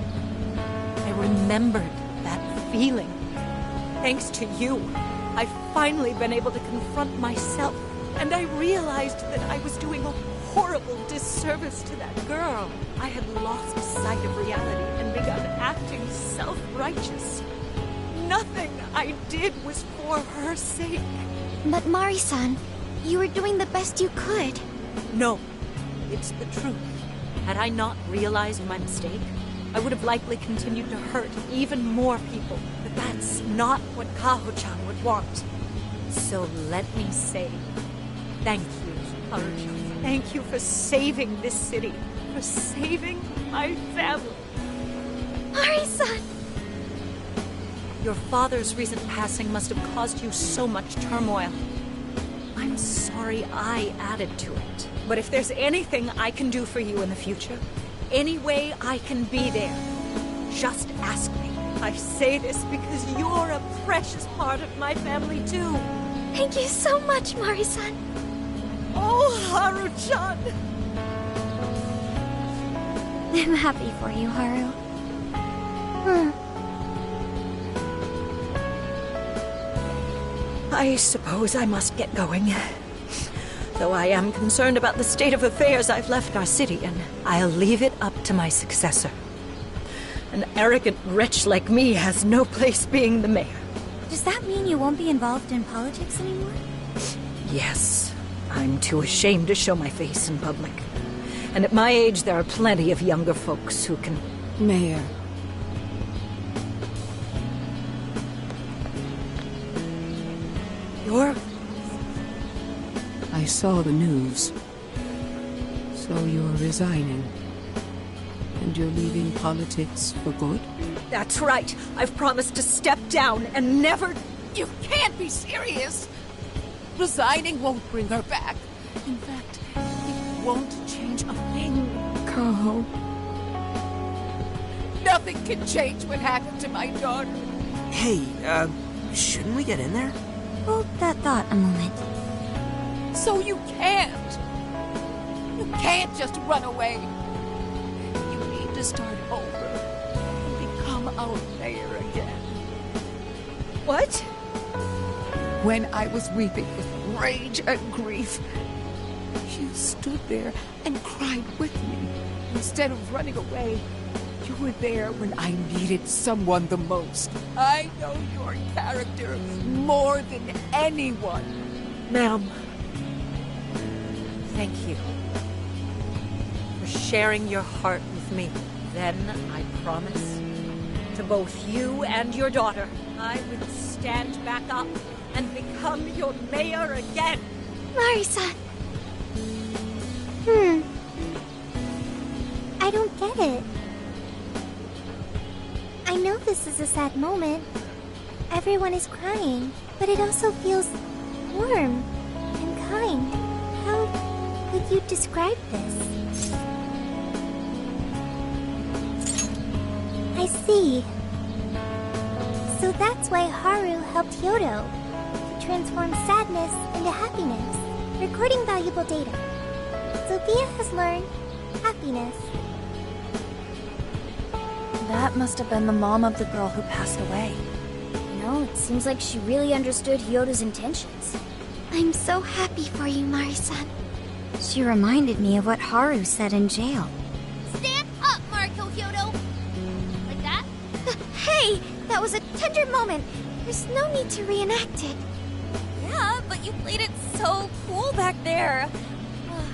I remembered that feeling. Thanks to you, I've finally been able to confront myself, and I realized that I was doing a horrible disservice to that girl. I had lost sight of reality and begun acting self-righteous. Nothing I did was for her sake. But Mari-san, you were doing the best you could. No, it's the truth. Had I not realized my mistake, I would have likely continued to hurt even more people. But that's not what Kaho-chan would want. So let me say, thank you, Haru-chan. Thank you for saving this city. For saving my family. Mari-san! Your father's recent passing must have caused you so much turmoil. I'm sorry I added to it. But if there's anything I can do for you in the future, any way I can be there, just ask me. I say this because you're a precious part of my family, too. Thank you so much, Mari-san. Oh, Haru-chan! I'm happy for you, Haru. I suppose I must get going. Though I am concerned about the state of affairs I've left our city, and I'll leave it up to my successor. An arrogant wretch like me has no place being the mayor. Does that mean you won't be involved in politics anymore? Yes. I'm too ashamed to show my face in public. And at my age, there are plenty of younger folks who can... Mayor. You're... I saw the news. So you're resigning. And you're leaving politics for good? That's right. I've promised to step down and never... You can't be serious! Resigning won't bring her back. In fact, it won't change a thing. Kaho. Nothing can change what happened to my daughter. Hey, shouldn't we get in there? Hold that thought a moment. So you can't. You can't just run away. You need to start over and become our mayor again. What? When I was weeping with rage and grief, you stood there and cried with me. Instead of running away, you were there when I needed someone the most. I know your character more than anyone. Ma'am, thank you for sharing your heart with me. Then I promise to both you and your daughter, I would stand back up and become your mayor again. Mari-san. I don't get it. I know this is a sad moment. Everyone is crying, but it also feels warm and kind. How would you describe this? I see. So that's why Haru helped Hyodo to transform sadness into happiness, recording valuable data. Sophia has learned happiness. That must have been the mom of the girl who passed away. No, it seems like she really understood Hyodo's intentions. I'm so happy for you, Mari-san. She reminded me of what Haru said in jail. Stand up, Mariko Hyodo! Like that? Hey! That was a tender moment. There's no need to reenact it. Yeah, but you played it so cool back there.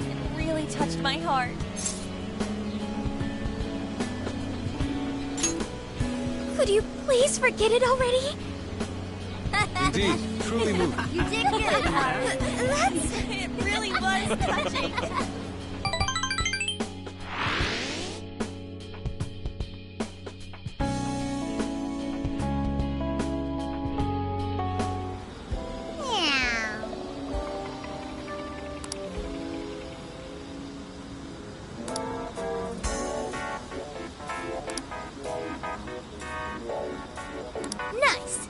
It really touched my heart. Could you please forget it already? Indeed, truly moving. You did get it, Haru. It really was touching. Nice.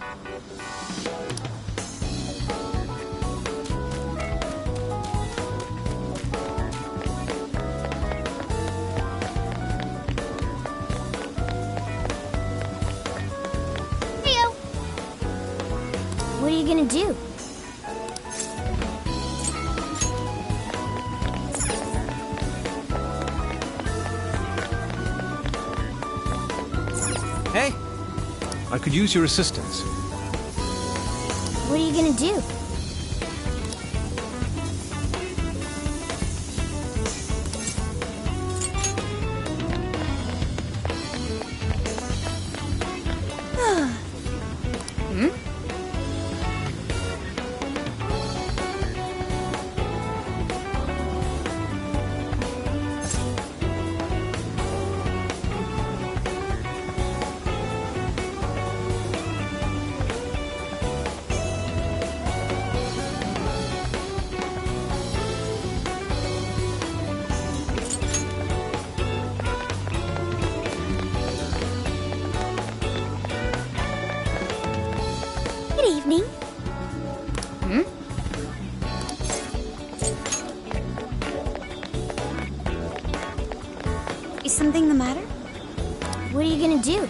Theo. What are you gonna do? Hey! I could use your assistance. What are you gonna do? Is something the matter? What are you gonna do?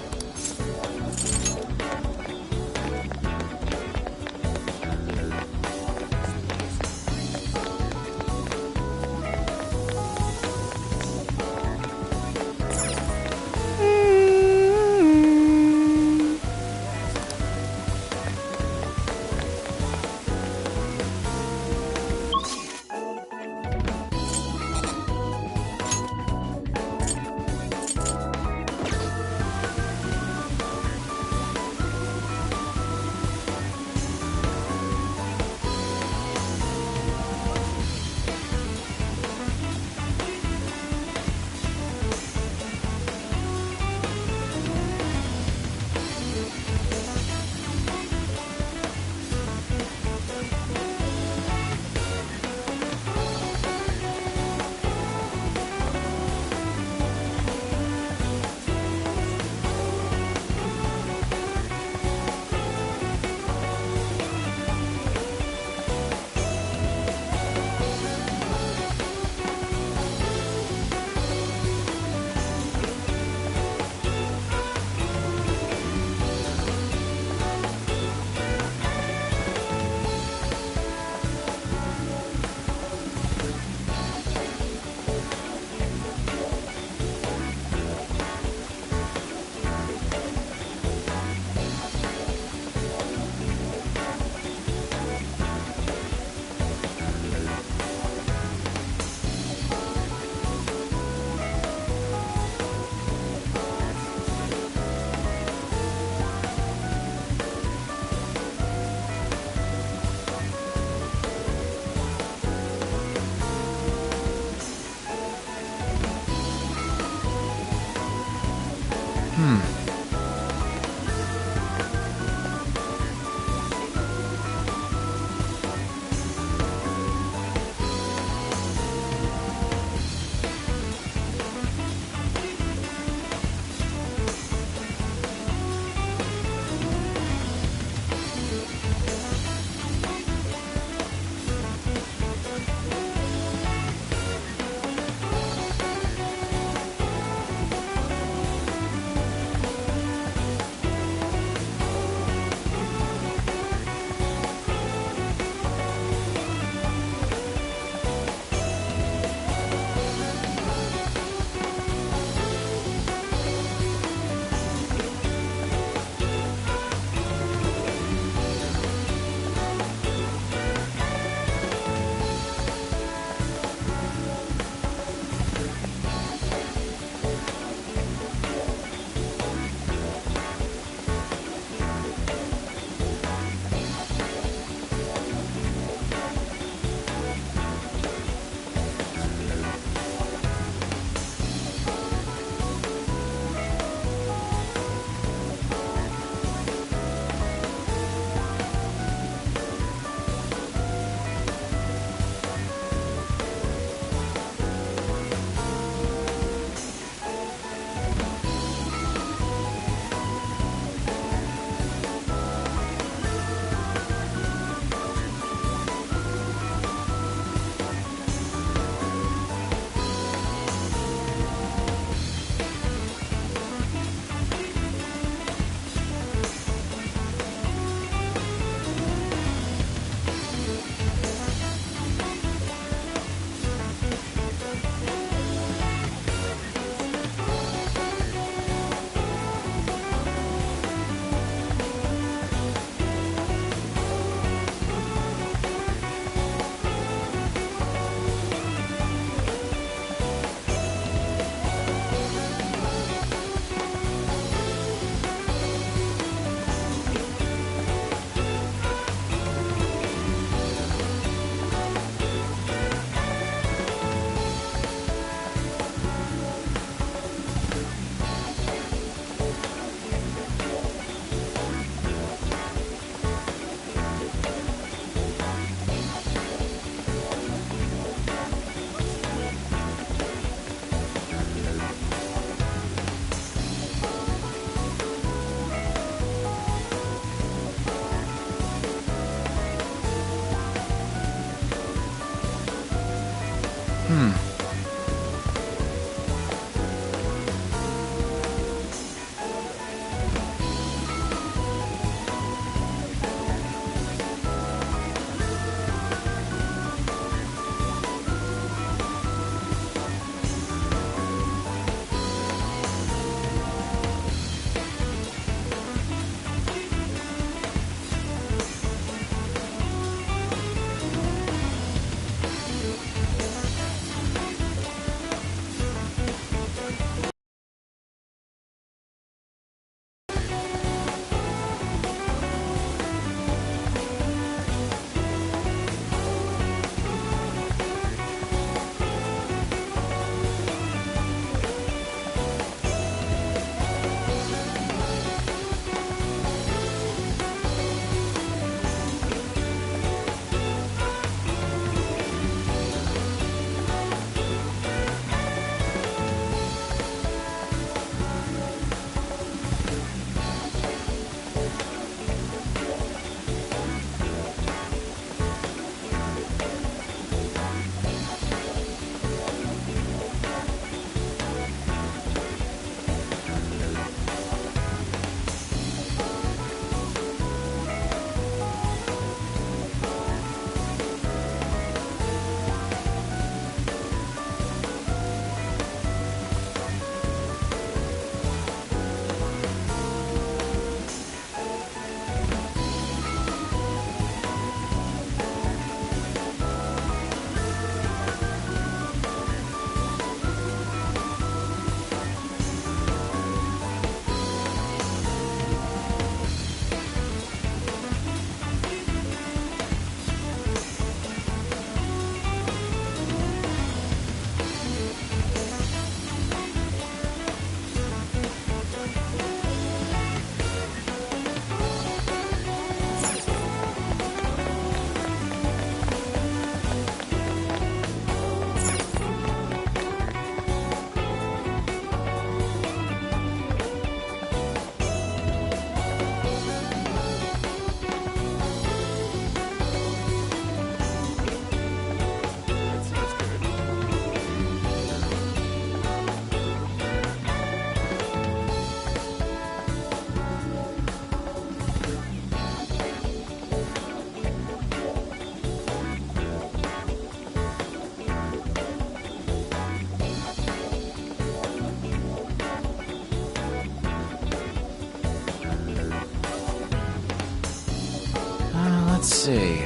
Let's see.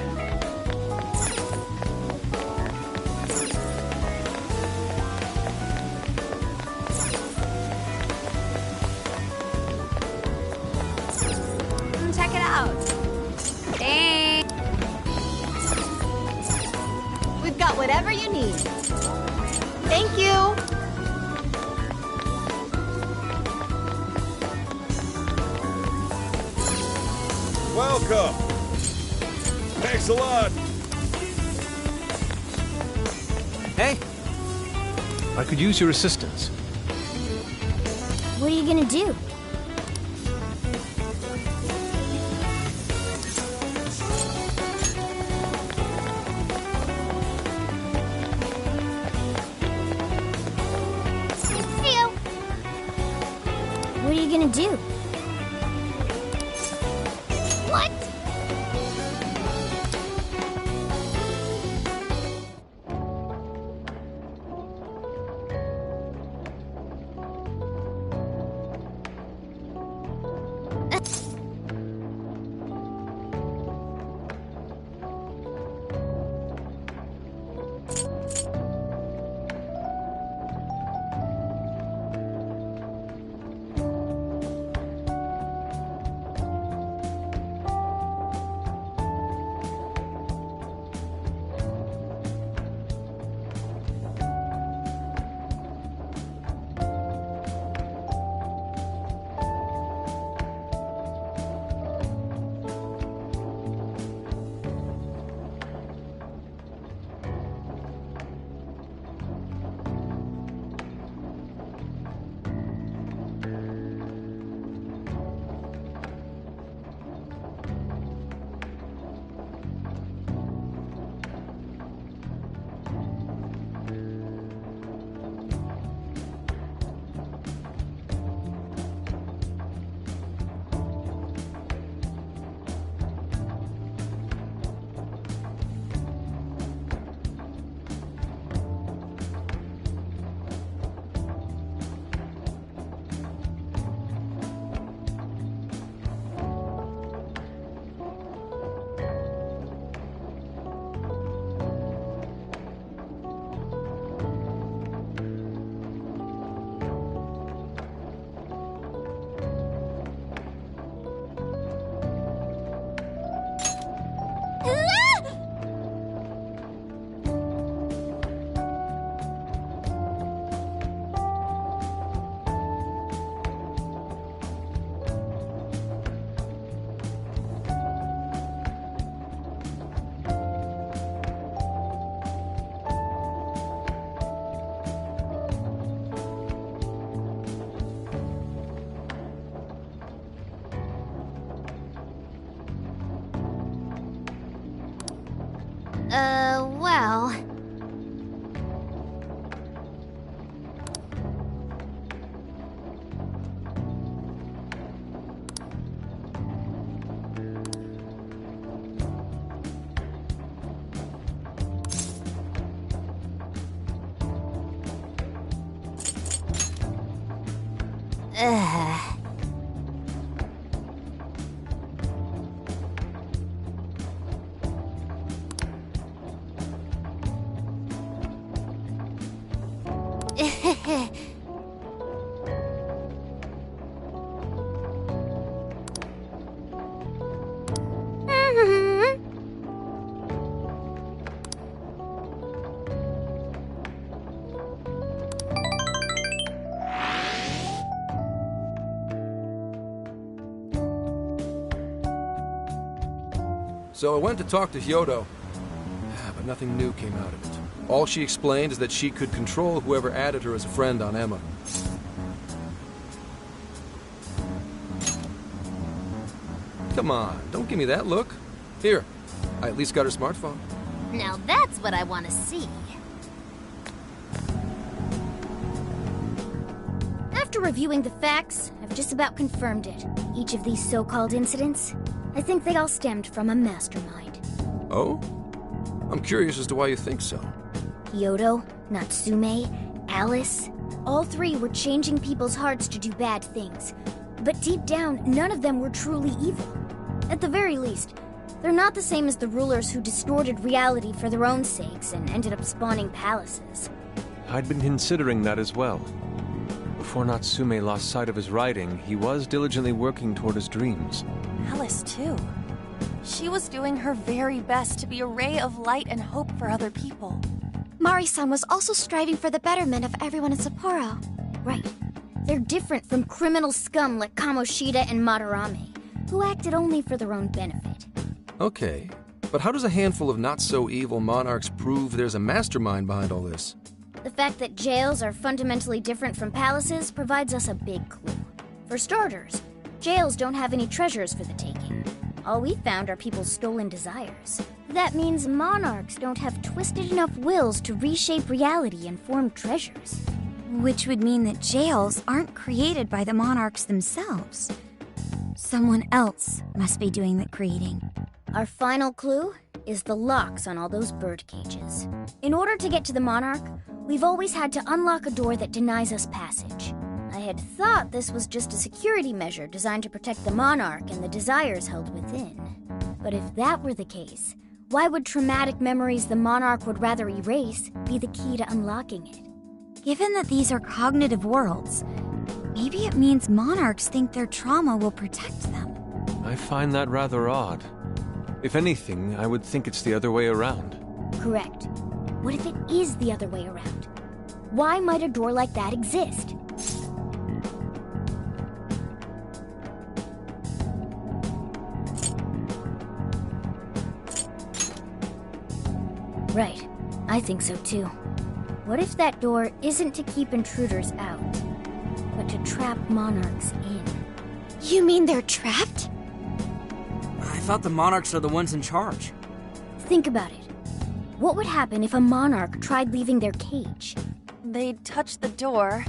Check it out. Dang. We've got whatever you need. Thank you. Welcome. Thanks a lot. Hey. I could use your assistance. What are you gonna do? Heyo. What are you gonna do? What? Well... So I went to talk to Hyodo, but nothing new came out of it. All she explained is that she could control whoever added her as a friend on Emma. Come on, don't give me that look. Here, I at least got her smartphone. Now that's what I want to see. After reviewing the facts, I've just about confirmed it. Each of these so-called incidents, I think they all stemmed from a mastermind. Oh? I'm curious as to why you think so. Hyodo, Natsume, Alice, all three were changing people's hearts to do bad things. But deep down, none of them were truly evil. At the very least, They're not the same as the rulers who distorted reality for their own sakes and ended up spawning palaces. I'd been considering that as well. Before Natsume lost sight of his writing, he was diligently working toward his dreams. Alice, too. She was doing her very best to be a ray of light and hope for other people. Mari-san was also striving for the betterment of everyone in Sapporo. Right. They're different from criminal scum like Kamoshida and Madarame, who acted only for their own benefit. Okay, but how does a handful of not-so-evil monarchs prove there's a mastermind behind all this? The fact that jails are fundamentally different from palaces provides us a big clue. For starters, jails don't have any treasures for the taking. All we found are people's stolen desires. That means monarchs don't have twisted enough wills to reshape reality and form treasures. Which would mean that jails aren't created by the monarchs themselves. Someone else must be doing the creating. Our final clue is the locks on all those bird cages. In order to get to the monarch, we've always had to unlock a door that denies us passage. I had thought this was just a security measure designed to protect the monarch and the desires held within. But if that were the case, why would traumatic memories the monarch would rather erase be the key to unlocking it? Given that these are cognitive worlds, maybe it means monarchs think their trauma will protect them. I find that rather odd. If anything, I would think it's the other way around. Correct. What if it is the other way around? Why might a door like that exist? Right. I think so too. What if that door isn't to keep intruders out, but to trap monarchs in? You mean they're trapped? I thought the monarchs are the ones in charge. Think about it. What would happen if a monarch tried leaving their cage? They'd touch the door,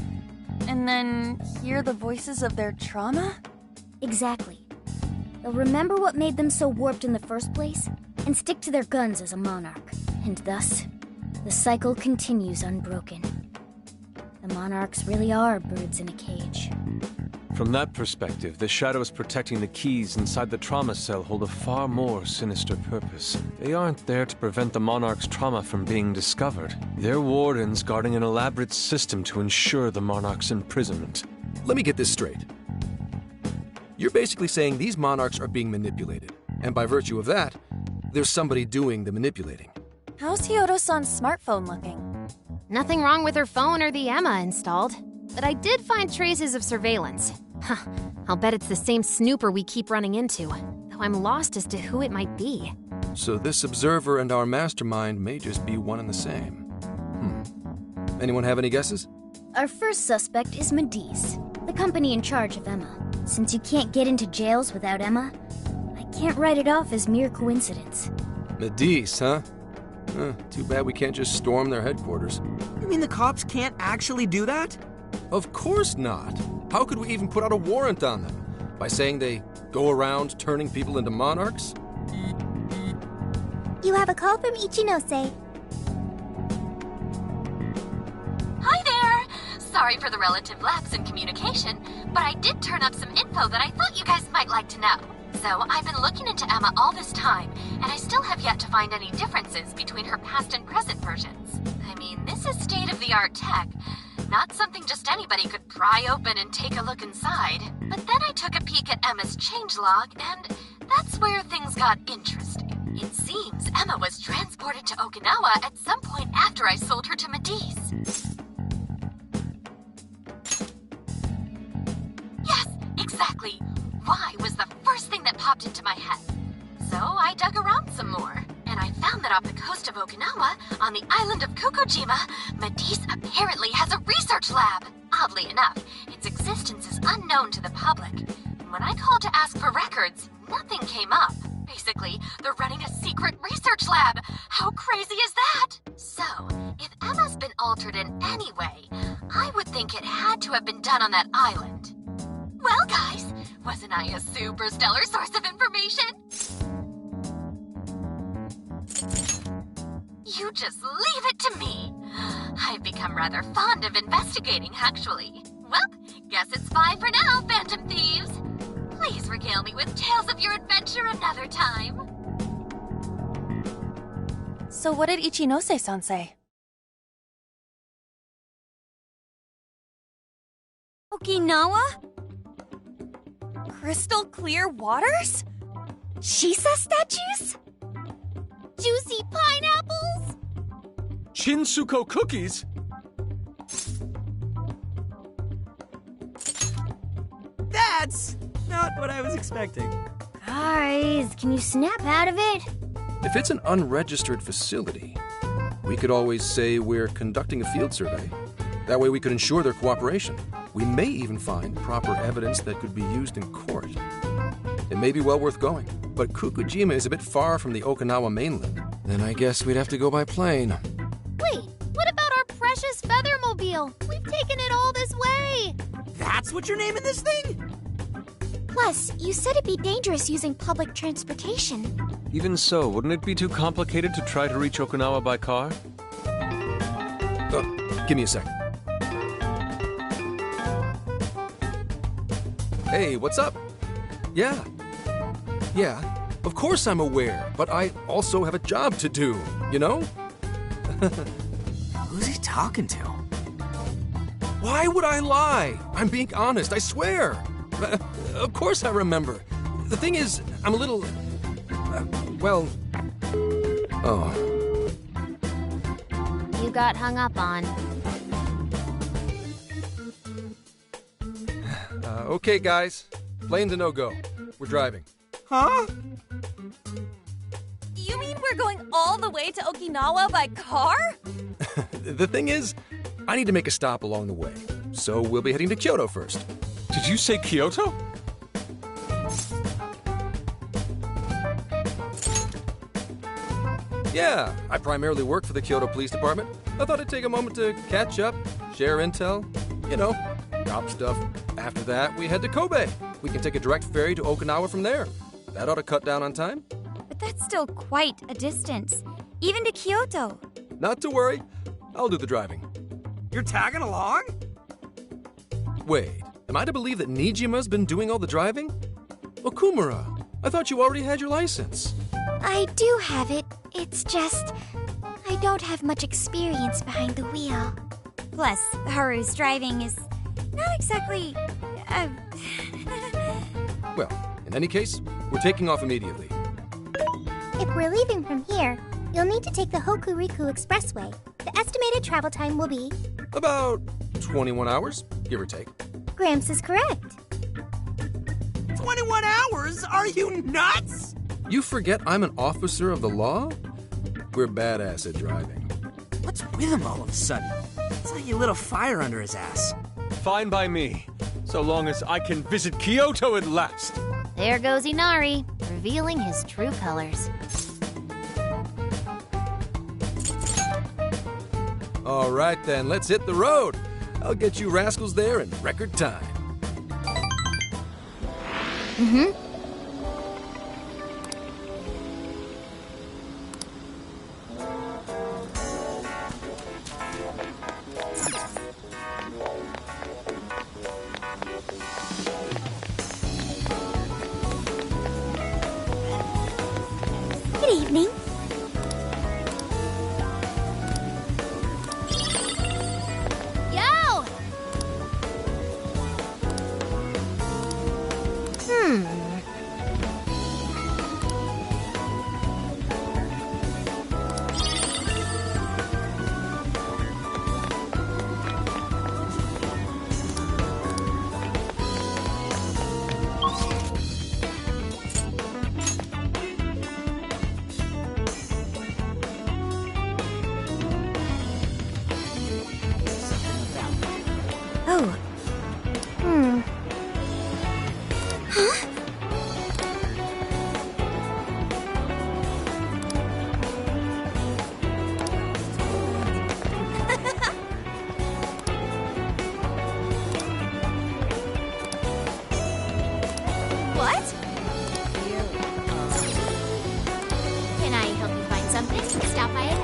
and then hear the voices of their trauma? Exactly. They'll remember what made them so warped in the first place, and stick to their guns as a monarch. And thus, the cycle continues unbroken. The monarchs really are birds in a cage. From that perspective, the shadows protecting the keys inside the trauma cell hold a far more sinister purpose. They aren't there to prevent the monarch's trauma from being discovered. They're wardens guarding an elaborate system to ensure the monarch's imprisonment. Let me get this straight. You're basically saying these monarchs are being manipulated, and by virtue of that, there's somebody doing the manipulating. How's Hyodo-san's smartphone looking? Nothing wrong with her phone or the Emma installed. But I did find traces of surveillance. Huh, I'll bet it's the same snooper we keep running into, though I'm lost as to who it might be. So this observer and our mastermind may just be one and the same. Anyone have any guesses? Our first suspect is Medice, the company in charge of Emma. Since you can't get into jails without Emma, I can't write it off as mere coincidence. Medice, huh? Too bad we can't just storm their headquarters. You mean the cops can't actually do that? Of course not. How could we even put out a warrant on them? By saying they go around turning people into monarchs? You have a call from Ichinose. Hi there! Sorry for the relative lapse in communication, but I did turn up some info that I thought you guys might like to know. So, I've been looking into Emma all this time, and I still have yet to find any differences between her past and present versions. I mean, this is state-of-the-art tech. Not something just anybody could pry open and take a look inside. But then I took a peek at Emma's changelog, and that's where things got interesting. It seems Emma was transported to Okinawa at some point after I sold her to Medice. Yes, exactly. Why was the first thing that popped into my head. So I dug around some more, and I found that off the coast of Okinawa, on the island of Kokojima, Medice apparently has a research lab. Oddly enough, its existence is unknown to the public. And when I called to ask for records, nothing came up. Basically, they're running a secret research lab. How crazy is that? So, if Emma's been altered in any way, I would think it had to have been done on that island. Well, guys, wasn't I a super stellar source of information? You just leave it to me. I've become rather fond of investigating, actually. Well, guess it's bye for now, Phantom Thieves. Please regale me with tales of your adventure another time. So what did Ichinose-san say? Okinawa? Crystal clear waters? Shisa statues? Juicy pineapples? Shinsuko cookies? That's not what I was expecting. Guys, can you snap out of it? If it's an unregistered facility, we could always say we're conducting a field survey. That way we could ensure their cooperation. We may even find proper evidence that could be used in court. It may be well worth going, but Kokujima is a bit far from the Okinawa mainland. Then I guess we'd have to go by plane. Wait, what about our precious Feathermobile? We've taken it all this way. That's what you're naming this thing? Plus, you said it'd be dangerous using public transportation. Even so, wouldn't it be too complicated to try to reach Okinawa by car? Give me a sec. Hey, what's up? Yeah, of course I'm aware, but I also have a job to do, you know? Who's he talking to? Why would I lie? I'm being honest, I swear. Of course I remember. The thing is, I'm a little... You got hung up on. Okay, guys. Plane's a no-go. We're driving. Huh? You mean we're going all the way to Okinawa by car? The thing is, I need to make a stop along the way. So we'll be heading to Kyoto first. Did you say Kyoto? Yeah, I primarily work for the Kyoto Police Department. I thought I'd take a moment to catch up, share intel, you know, cop stuff. After that, we head to Kobe. We can take a direct ferry to Okinawa from there. That ought to cut down on time. But that's still quite a distance, even to Kyoto. Not to worry, I'll do the driving. You're tagging along? Wait, am I to believe that Nijima's been doing all the driving? Okumura, I thought you already had your license. I do have it. It's just... I don't have much experience behind the wheel. Plus, Haru's driving is not exactly... Well, in any case, we're taking off immediately. If we're leaving from here, you'll need to take the Hokuriku Expressway. The estimated travel time will be... About 21 hours, give or take. Gramps is correct. 21 hours? Are you nuts? You forget I'm an officer of the law? We're badass at driving. What's with him all of a sudden? It's like he lit a fire under his ass. Fine by me, so long as I can visit Kyoto at last. There goes Inari, revealing his true colors. All right then, let's hit the road. I'll get you rascals there in record time. Mm-hmm. Good evening. Yo! Oh. Huh? What? Can I help you find something? Stop by it.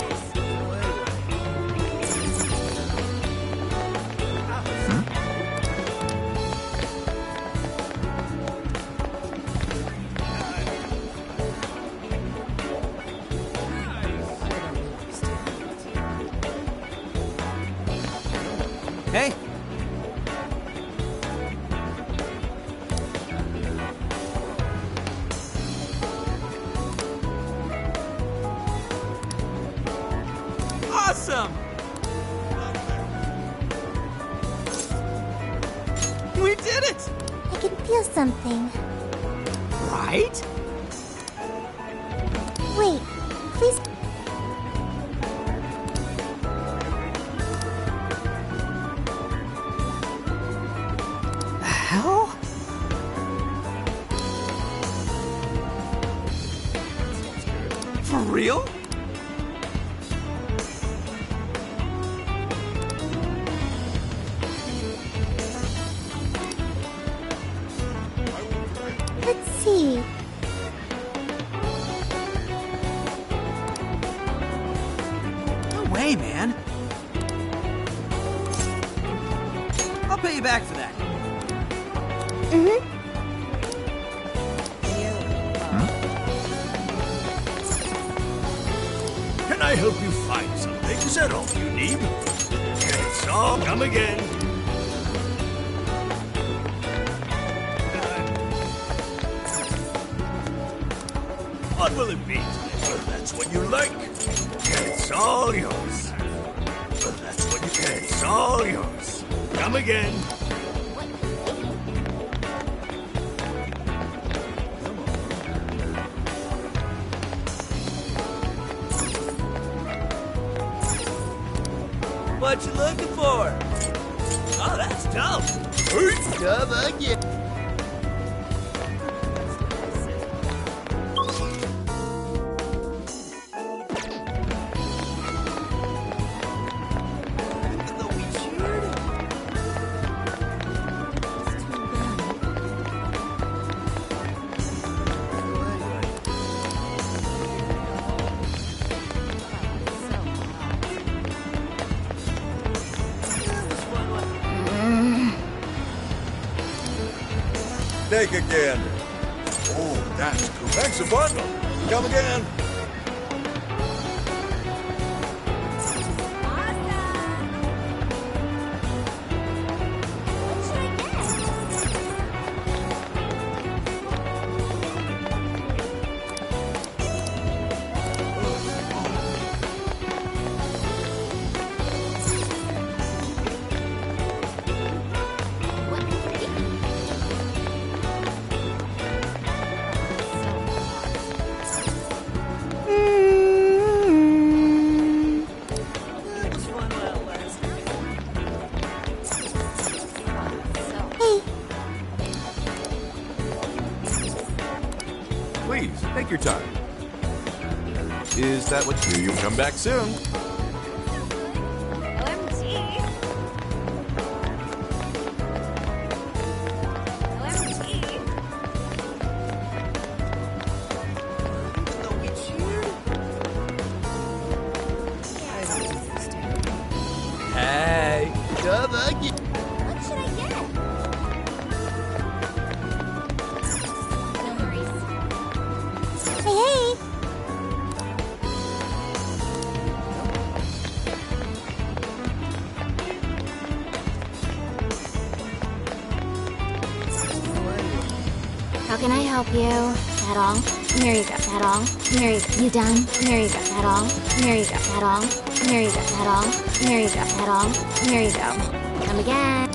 Hey. Awesome! We did it! I can feel something. Right? Wait, please. Hell? For real? Let's see. No way, man. I'll pay you back for that. Mm-hmm. Can I help you find something? Is that all you need? It's all. Come again. What will it be? Well, that's what you like. It's all yours. Well, that's what you can. It's all yours. Come again. What you looking for? Oh, that's dope. Come again. Take a gander. Oh, that's cool. Thanks a bundle. Come again. Please, take your time. Is that what you come back soon? Hey, come again. What should I get? Hey, hey! How can I help you? That all? Here you go. That all? Here you go. You done? Here you go. That all? Here you go. That all? Here you go. That all? Here you go. That all? Here you go. Come again.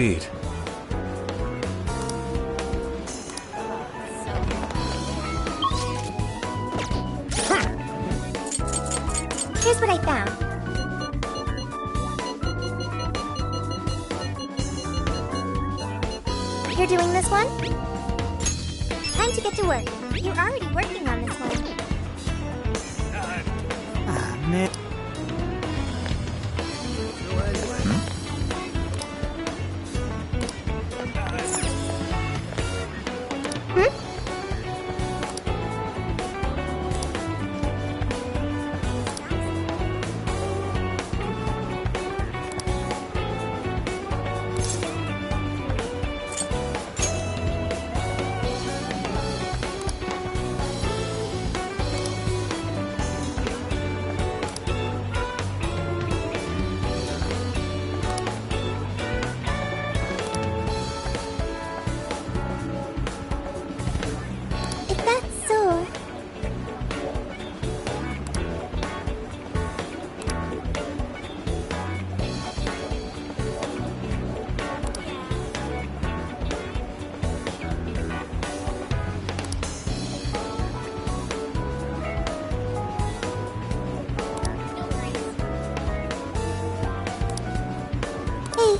indeed. Here's what I found. You're doing this one? Time to get to work. You're already working on this one. Man. If that's so... Hey.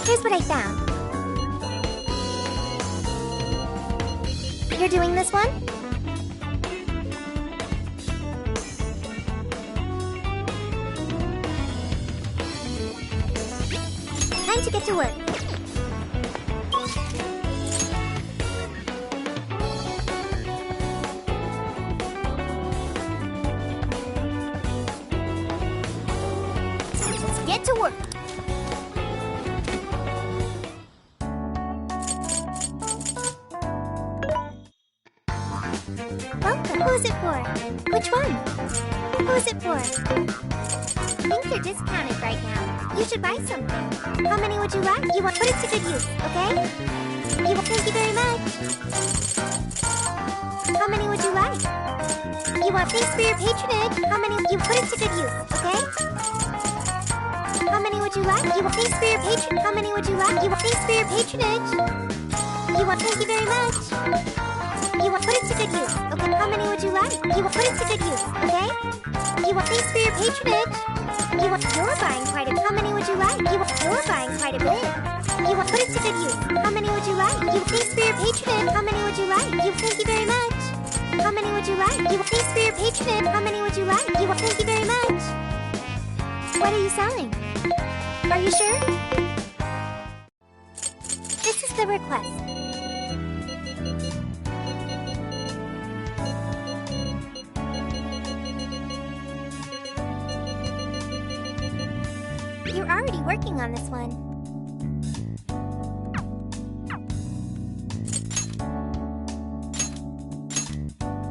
Here's what I found. You're doing this one? Time to get to work. Let's get to work. Welcome. Who's it for? Which one? Who's it for? Things are discounted right now. You should buy something. How many would you like? You want put it to good use, okay? You will thank you very much. How many would you like? You want thanks for your patronage. How many you put it to good use, okay? How many would you like? You want thanks for your patron. How many would you like? You want thanks for your patronage. You want thank you very much. You want put it to good use, okay? How many would you like? You will put it to good use, okay? You want thanks for your patronage. You want you're buying quite a. How many would you like? You want you're buying quite a bit. You want put it to good use. How many would you like? You thanks for your patronage. How many would you like? You thank you very much. How many would you like? You thanks for your patronage. How many would you like? You want thank you very much. What are you selling? Are you sure? This is the request. You're already working on this one.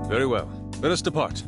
Very well. Let us depart.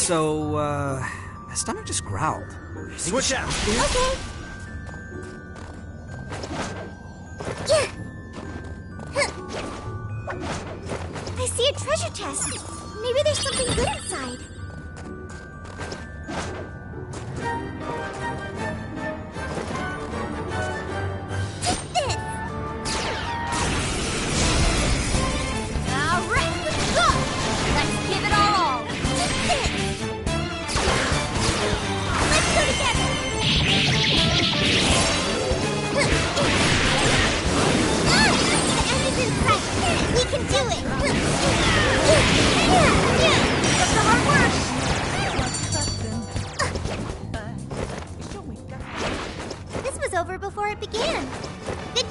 So, my stomach just growled. Switch out. Okay. Yeah. I see a treasure chest. Maybe there's something good inside.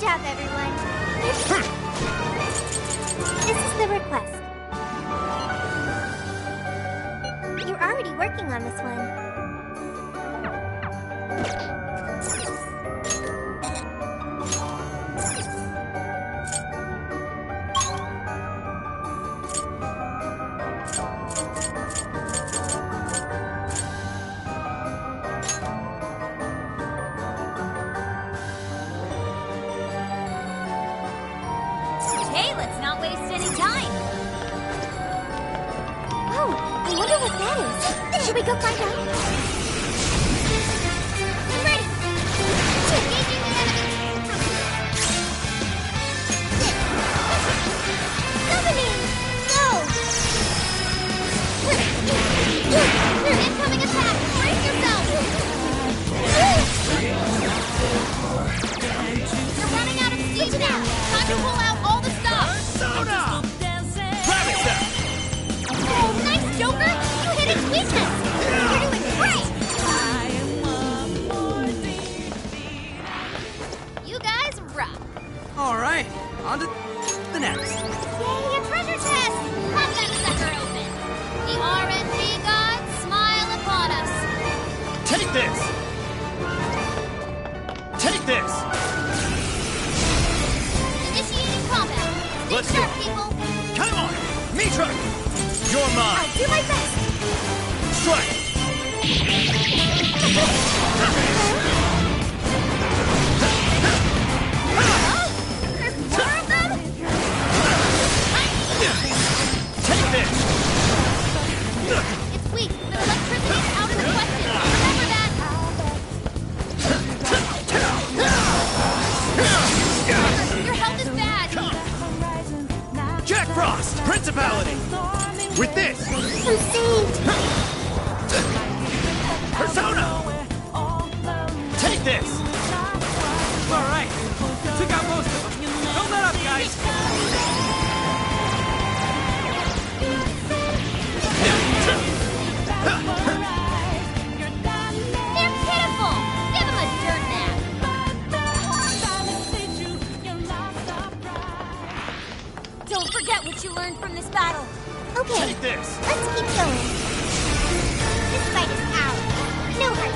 job, everyone. This is the request. You're already working on this one. Okay, let's not waste any time. Oh, I wonder what that is. Should we go find out? I'm ready. Engaging the enemy. Summoning. Go. Incoming attack. Brace yourself. You're running out of steam now. Time to pull out all the stops. Persona! Grab it, Seth! Oh, nice, Joker! You hit its weakness! You're doing great! You guys rock! Alright, on to the next. Yay, a treasure chest! Pop that sucker open! The RNG gods smile upon us! Take this! Take this! Initiating combat! Stay Let's sharp, go. people! Come on! Mitra! You're mine! I'll do my best! Strike! There's more of them? Take this! It's weak, but electricity is out of the question. Remember that! Your health is bad! Jack Frost! Principality! With this! Received! Persona! Take this! Alright, took out most of them. Don't let up, guys! They're pitiful! Give them a dirt nap! Don't forget what you learned from this battle. Okay, Take this! let's keep going. This fight is ours. No hurt.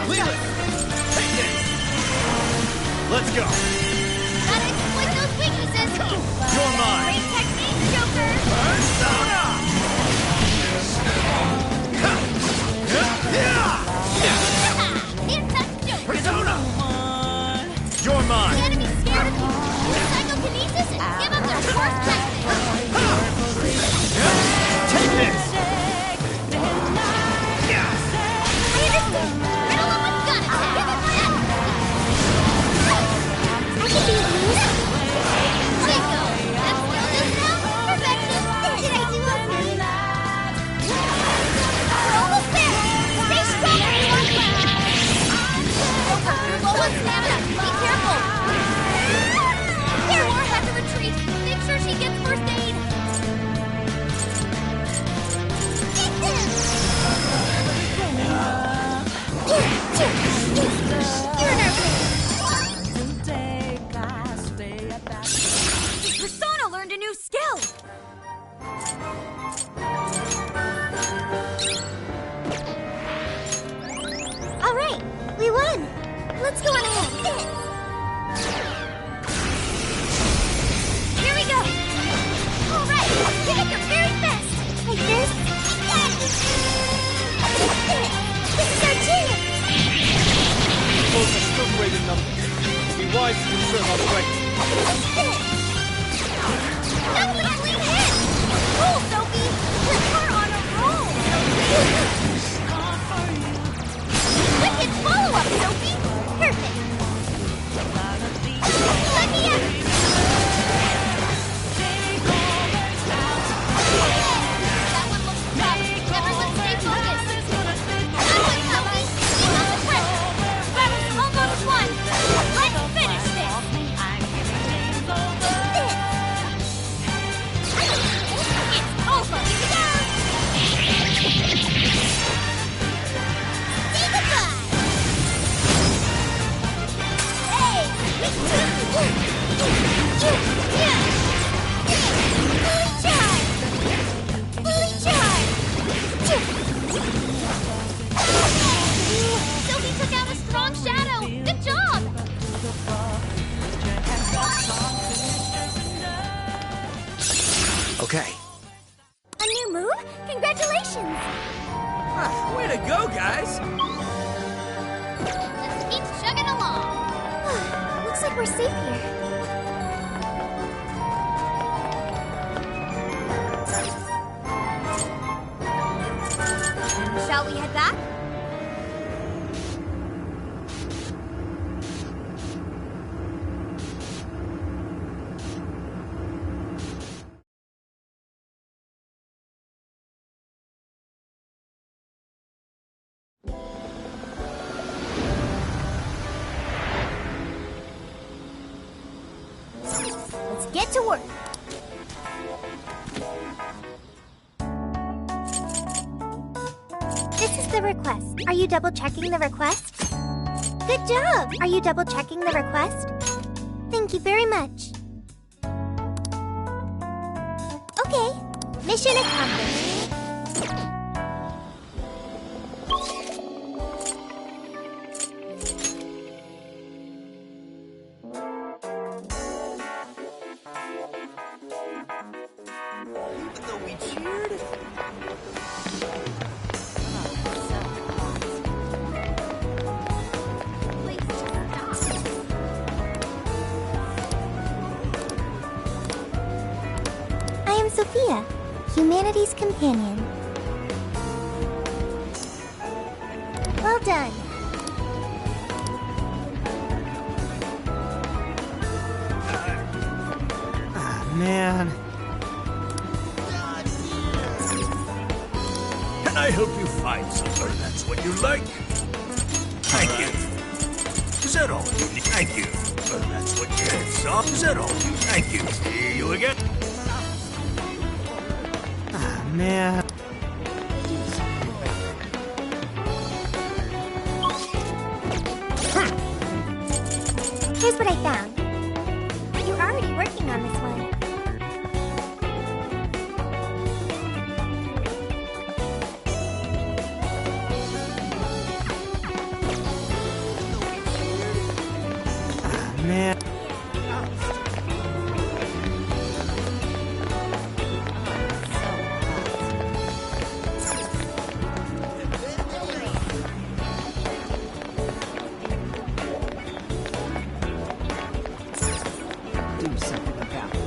Leave it! Take this! Let's go! Gotta exploit those weaknesses. You're mine! Great technique, Joker. Persona! It's a joke. Persona! You're The mine! enemy's scared of you. Use psychokinesis and give them their worst tactic. Take this! I understand. Riddle them with gun attack. Give it my I can be used. Bingo. That skill just now? Perfection. Did I do okay? We're almost there. Stay strong, everyone. Joker, you're low on stamina. Be careful. Here, Laura has to retreat. Make sure she gets first aid. You're in our Persona learned a new skill. All right, we won. Let's go on ahead. Here we go. All right, give it your very best. Like this. This is our chance. Both are still great in numbers. Be wise to conserve our strength. That was a clean hit. Cool, Sophie. We're on a roll. Wicked follow-up, Sophie. Perfect. Let me in. That one looks tough. Everyone stay focused. That one, Sophie. Keep up the pressure. Battle's almost won. Let's finish this. Sophie took out a strong shadow! Good job! Okay. A new move? Congratulations! Way to go, guys! Let's keep chugging along. Looks like we're safe here. Shall we head back? Let's get to work. This is the request. Are you double checking the request? Good job! Are you double checking the request? Thank you very much. Okay, mission accomplished. Though we cheered. I am Sophia, humanity's companion. Well done. Man. Can I help you find somewhere that's what you like? Thank you. Is that all you need? Thank you. That's what you had, so is that all you? Thank you. See you again. Man. Here's what I found. You're already working on this one. Man. Do something about it.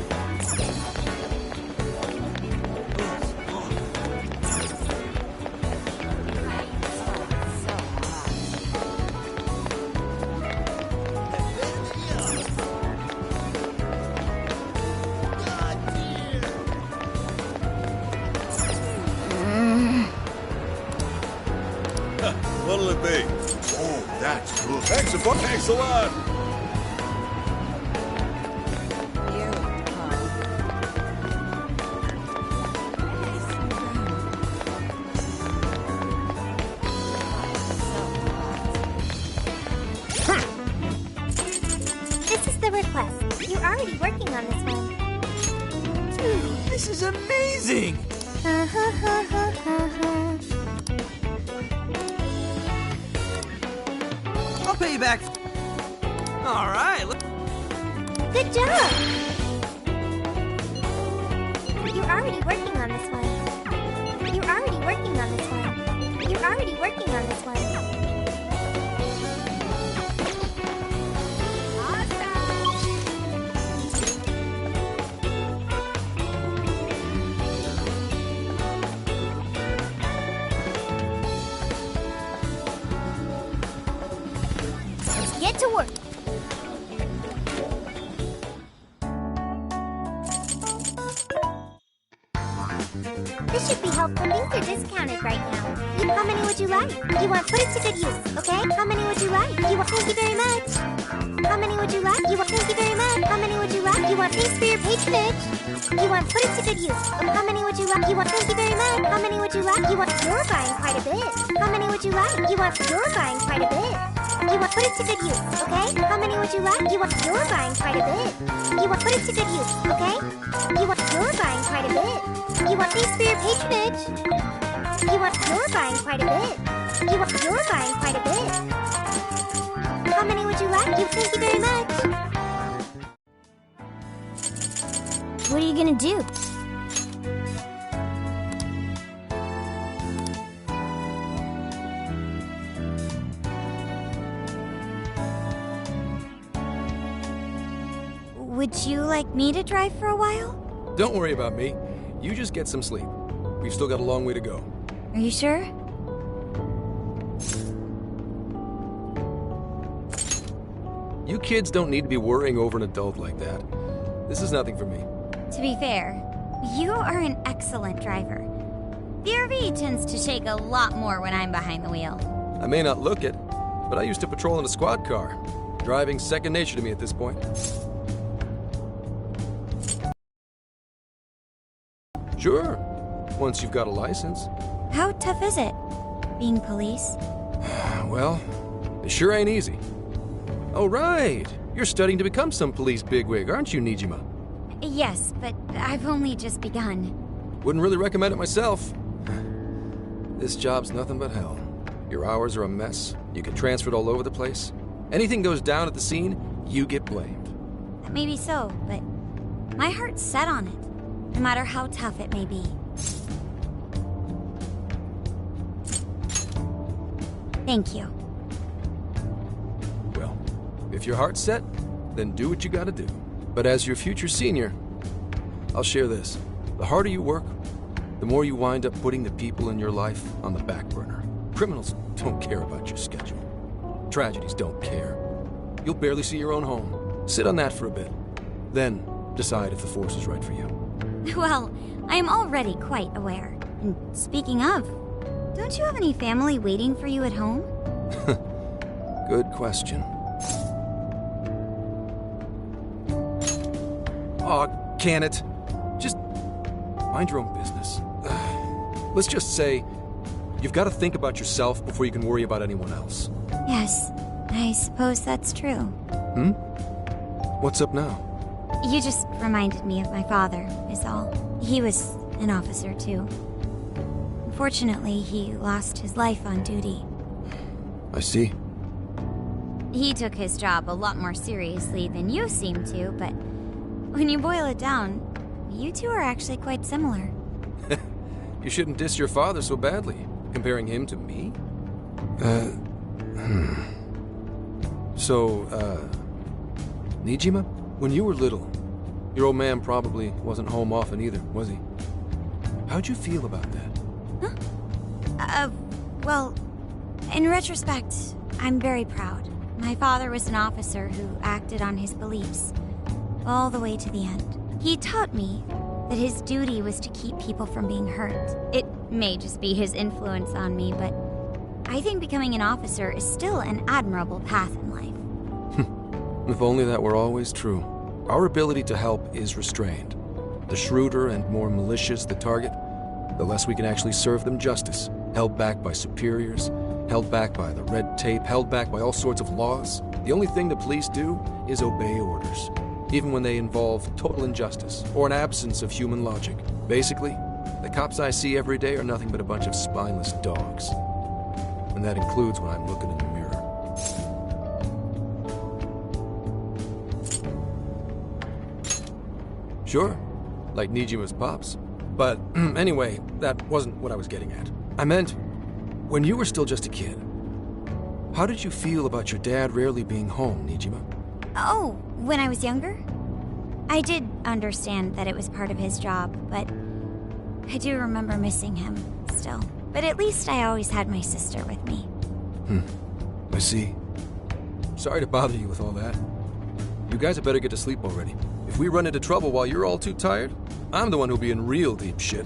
What'll it be? Oh, that's good. Thanks a bunch. Thanks a lot. This is the request. You're already working on this one. Dude, this is amazing! I'll pay you back. All right. Good job! You're already working on this one. You're already working on this one. You're already working on this one. Let's get to work. This should be helpful. Things are discounted right now. How many would you like? You want put it to good use, okay? How many would you like? You want thank you very much. How many would you like? You want thank you very much. How many would you like? You want thanks for your patronage. You want put it to good use. How many would you like? You want thank you very much. How many would you like? You want you're buying quite a bit. How many would you like? You want you're buying quite a bit. You want put it to good use, okay? How many would you like? You're buying quite a bit. You want put it to good use, okay? You're buying quite a bit. Thanks for your patronage. You're buying quite a bit. You're buying quite a bit. How many would you like? Thank you very much. What are you gonna do? Would you like me to drive for a while? Don't worry about me. You just get some sleep. We've still got a long way to go. Are you sure? You kids don't need to be worrying over an adult like that. This is nothing for me. To be fair, you are an excellent driver. The RV tends to shake a lot more when I'm behind the wheel. I may not look it, but I used to patrol in a squad car. Driving's second nature to me at this point. Sure, once you've got a license. How tough is it, being police? Well, it sure ain't easy. Oh, right. You're studying to become some police bigwig, aren't you, Nijima? Yes, but I've only just begun. Wouldn't really recommend it myself. This job's nothing but hell. Your hours are a mess. You get transferred all over the place. Anything goes down at the scene, you get blamed. Maybe so, but my heart's set on it. No matter how tough it may be. Thank you. Well, if your heart's set, then do what you gotta do. But as your future senior, I'll share this. The harder you work, the more you wind up putting the people in your life on the back burner. Criminals don't care about your schedule. Tragedies don't care. You'll barely see your own home. Sit on that for a bit. Then decide if the force is right for you. Well, I am already quite aware. And speaking of, don't you have any family waiting for you at home? Good question. Aw, can it? Just mind your own business. Let's just say you've got to think about yourself before you can worry about anyone else. Yes, I suppose that's true. What's up now? You just reminded me of my father, is all. He was an officer, too. Unfortunately, he lost his life on duty. I see. He took his job a lot more seriously than you seem to, but when you boil it down, you two are actually quite similar. You shouldn't diss your father so badly, comparing him to me. So, Nijima? When you were little, your old man probably wasn't home often either, was he? How'd you feel about that? Huh? Well, in retrospect, I'm very proud. My father was an officer who acted on his beliefs, all the way to the end. He taught me that his duty was to keep people from being hurt. It may just be his influence on me, but I think becoming an officer is still an admirable path in life. If only that were always true. Our ability to help is restrained. The shrewder and more malicious the target, the less we can actually serve them justice. Held back by superiors, held back by the red tape, held back by all sorts of laws. The only thing the police do is obey orders, even when they involve total injustice or an absence of human logic. Basically, the cops I see every day are nothing but a bunch of spineless dogs. And that includes when I'm looking in the mirror. Sure, like Nijima's pops. But anyway, that wasn't what I was getting at. I meant, when you were still just a kid, how did you feel about your dad rarely being home, Nijima? Oh, when I was younger? I did understand that it was part of his job, but I do remember missing him still. But at least I always had my sister with me. I see. Sorry to bother you with all that. You guys had better get to sleep already. If we run into trouble while you're all too tired, I'm the one who'll be in real deep shit.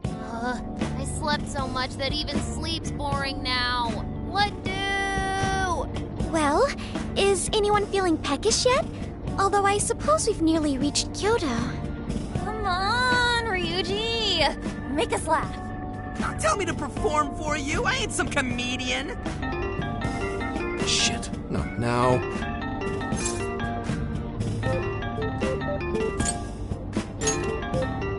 I slept so much that even sleep's boring now. What do? Well, is anyone feeling peckish yet? Although I suppose we've nearly reached Kyoto. Come on, Ryuji! Make us laugh. Don't tell me to perform for you. I ain't some comedian. Shit, not now.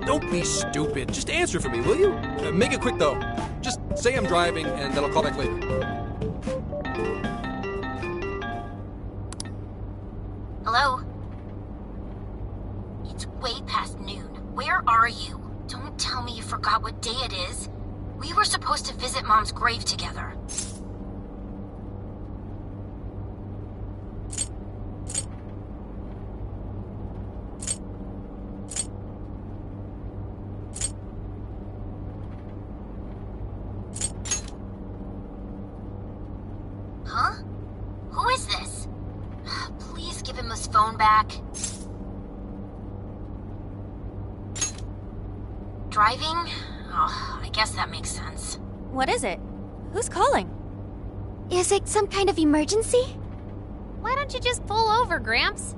Don't be stupid. Just answer for me, will you? Make it quick, though. Just say I'm driving, and then I'll call back later. Hello? It's way past noon. Where are you? Don't tell me you forgot what day it is. We were supposed to visit Mom's grave together. Huh? Who is this? Please give him his phone back. Driving? Oh, I guess that makes sense. What is it? Who's calling? Is it some kind of emergency? Why don't you just pull over, Gramps?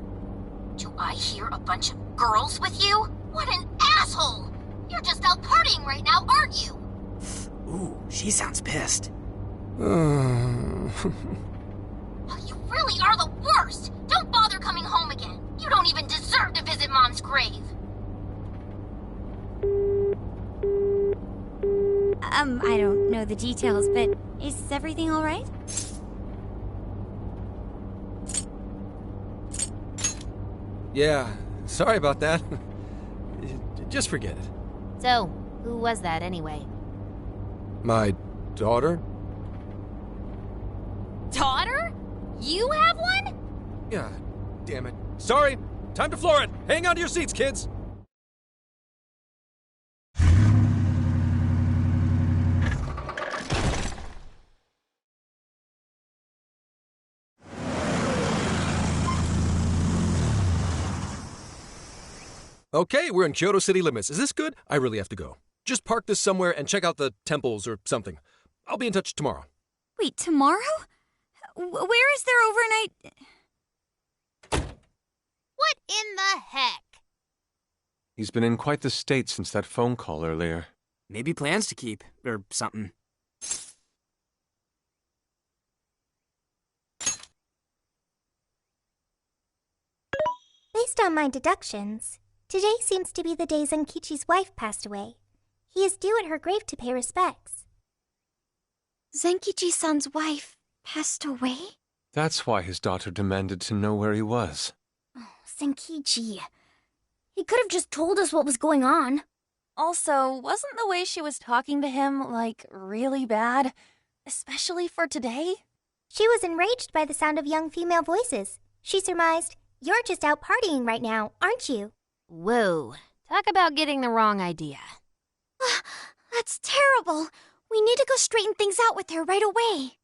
Do I hear a bunch of girls with you? What an asshole! You're just out partying right now, aren't you? Ooh, she sounds pissed. You really are the worst! Don't bother coming home again. You don't even deserve to visit Mom's grave. I don't know the details, but is everything all right? Yeah, sorry about that. Just forget it. So, who was that anyway? My daughter? Daughter? You have one? Yeah, damn it. Sorry, time to floor it. Hang on to your seats, kids. Okay, we're in Kyoto city limits. Is this good? I really have to go. Just park this somewhere and check out the temples or something. I'll be in touch tomorrow. Wait, tomorrow? Where is there overnight? What in the heck? He's been in quite the state since that phone call earlier. Maybe plans to keep, or something. Based on my deductions, today seems to be the day Zenkichi's wife passed away. He is due at her grave to pay respects. Zenkichi-san's wife passed away? That's why his daughter demanded to know where he was. Zenkichi. He could have just told us what was going on. Also, wasn't the way she was talking to him, like, really bad? Especially for today? She was enraged by the sound of young female voices. She surmised, "You're just out partying right now, aren't you?" Whoa. Talk about getting the wrong idea. That's terrible. We need to go straighten things out with her right away.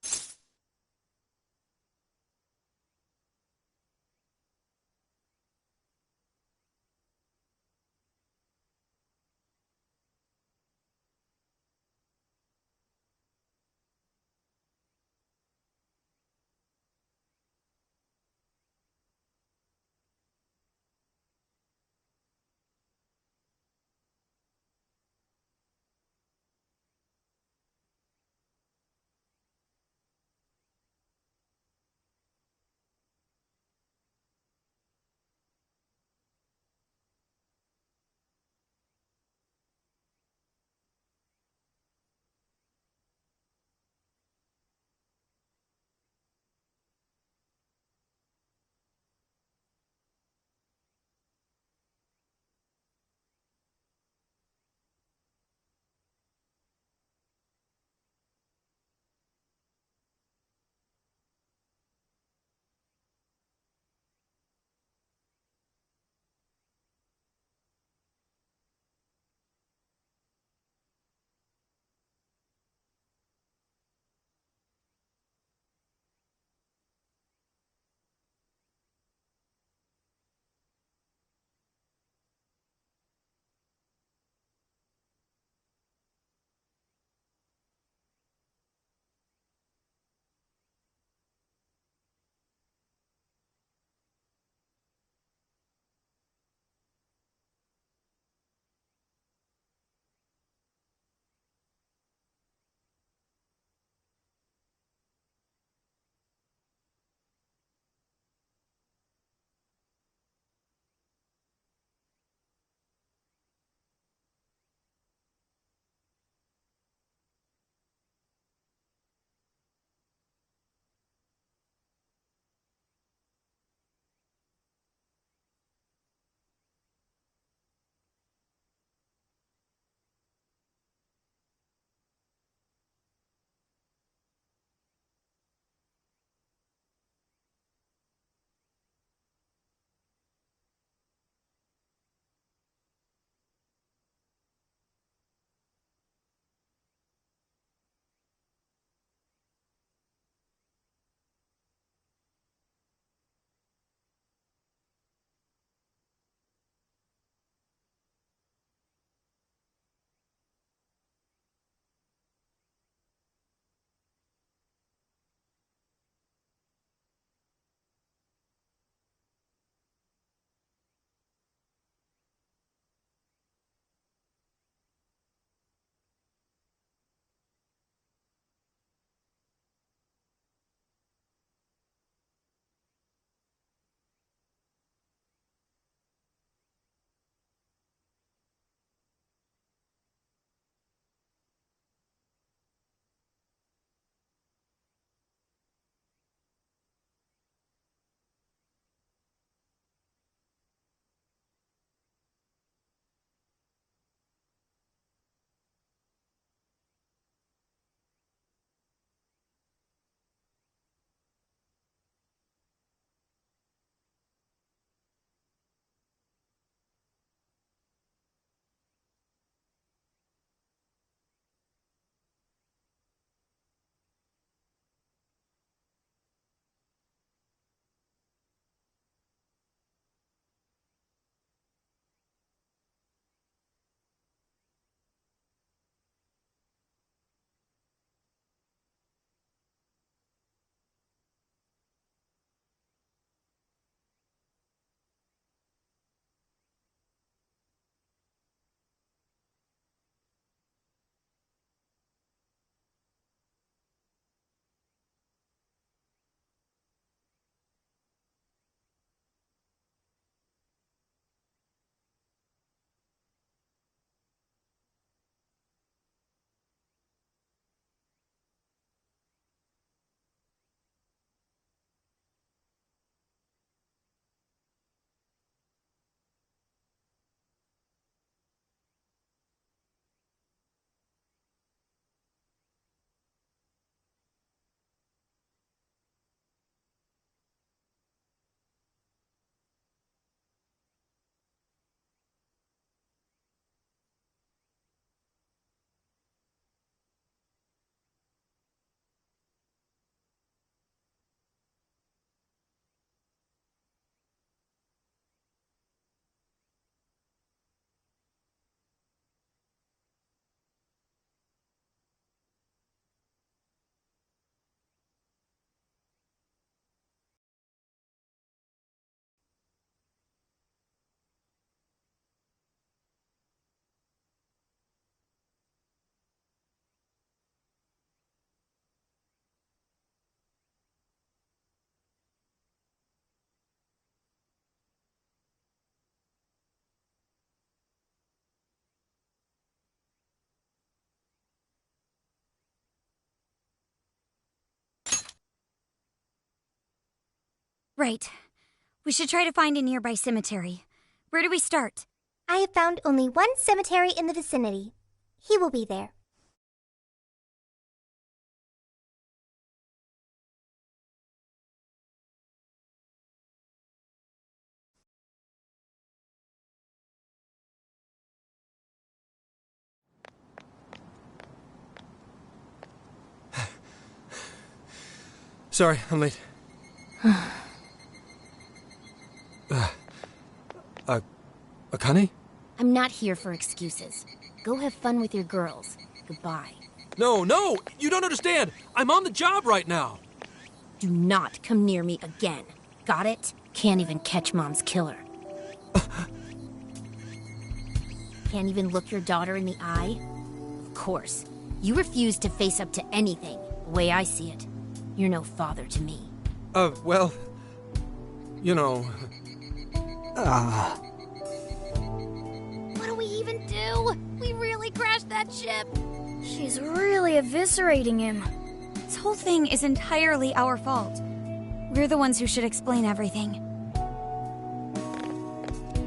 Right. We should try to find a nearby cemetery. Where do we start? I have found only one cemetery in the vicinity. He will be there. Sorry, I'm late. Akane? I'm not here for excuses. Go have fun with your girls. Goodbye. No, you don't understand. I'm on the job right now. Do not come near me again. Got it? Can't even catch Mom's killer. Can't even look your daughter in the eye? Of course. You refuse to face up to anything, the way I see it. You're no father to me. Well... You know... What do we even do? We really crashed that ship. She's really eviscerating him. This whole thing is entirely our fault. We're the ones who should explain everything.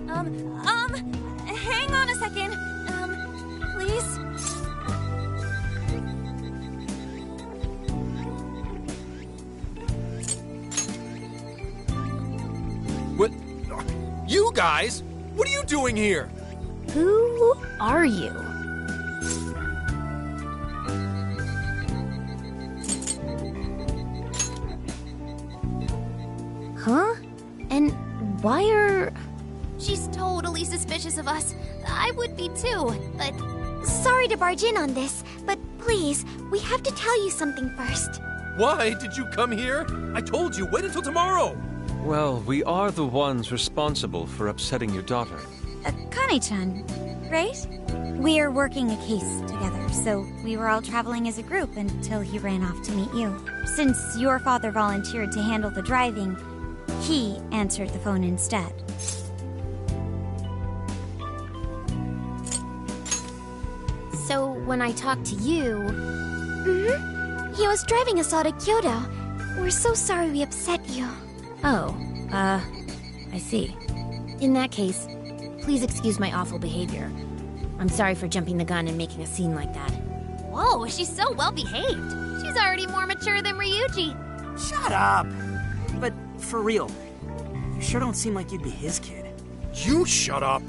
Hang on a second. Please? What? You guys? What are you doing here? Who are you? Huh? And why are... She's totally suspicious of us. I would be too, but... Sorry to barge in on this, but please, we have to tell you something first. Why did you come here? I told you, wait until tomorrow. Well, we are the ones responsible for upsetting your daughter. Akane-chan, right? We are working a case together, so we were all traveling as a group until he ran off to meet you. Since your father volunteered to handle the driving, he answered the phone instead. So, when I talked to you... Mm-hmm. He was driving us all to Kyoto. We're so sorry we upset you. Oh, I see. In that case, please excuse my awful behavior. I'm sorry for jumping the gun and making a scene like that. Whoa, she's so well behaved. She's already more mature than Ryuji. Shut up! But for real, you sure don't seem like you'd be his kid. You shut up!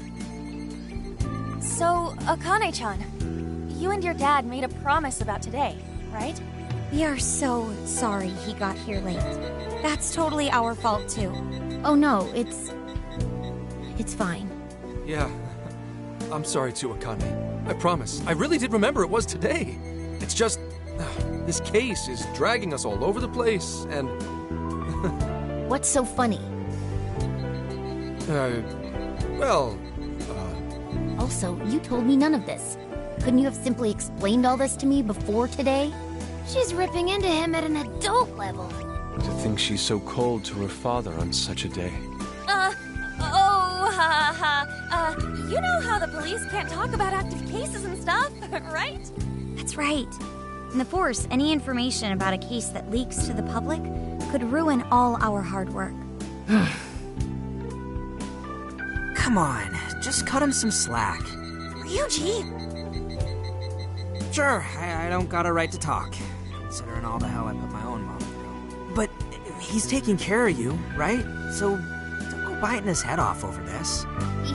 So, Akane-chan, you and your dad made a promise about today, right? We are so sorry he got here late. That's totally our fault, too. Oh no, it's fine. Yeah, I'm sorry too, Akane. I promise. I really did remember it was today. It's just... this case is dragging us all over the place, and... What's so funny? Also, you told me none of this. Couldn't you have simply explained all this to me before today? She's ripping into him at an adult level. To think she's so cold to her father on such a day. You know how the police can't talk about active cases and stuff, right? That's right. In the Force, any information about a case that leaks to the public could ruin all our hard work. Come on, just cut him some slack. Ryuji! Sure, I don't got a right to talk, considering all the hell I put my own mom through. But he's taking care of you, right? So don't go biting his head off over this.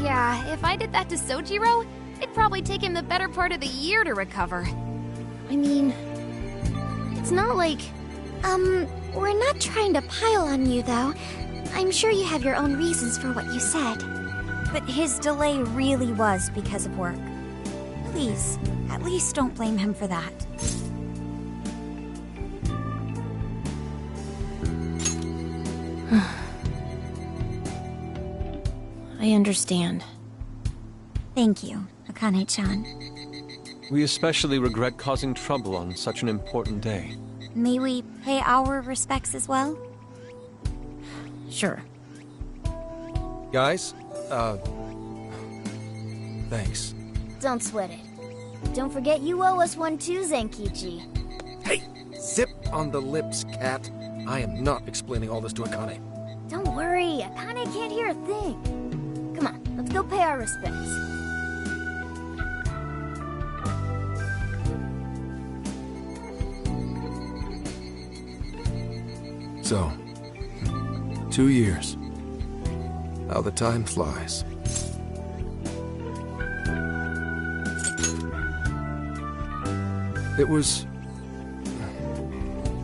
Yeah, if I did that to Sojiro, it'd probably take him the better part of the year to recover. I mean, it's not like... We're not trying to pile on you, though. I'm sure you have your own reasons for what you said. But his delay really was because of work. Please, at least don't blame him for that. I understand. Thank you, Akane-chan. We especially regret causing trouble on such an important day. May we pay our respects as well? Sure. Guys, thanks. Don't sweat it. Don't forget you owe us one too, Zenkichi. Hey, zip on the lips, cat. I am not explaining all this to Akane. Don't worry, Akane can't hear a thing. Come on, let's go pay our respects. So, 2 years. How the time flies. It was...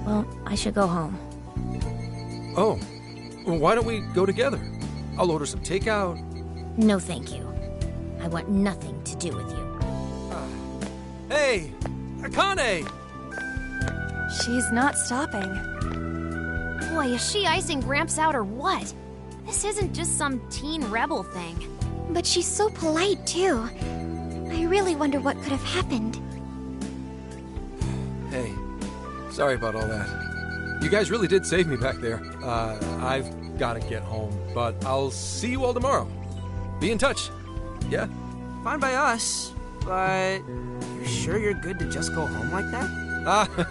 Well, I should go home. Oh, well, why don't we go together? I'll order some takeout. No, thank you. I want nothing to do with you. Hey, Akane! She's not stopping. Boy, is she icing Gramps out or what? This isn't just some teen rebel thing. But she's so polite, too. I really wonder what could have happened. Hey, sorry about all that. You guys really did save me back there. I've got to get home, but I'll see you all tomorrow. Be in touch. Yeah? Fine by us, but you sure you're good to just go home like that?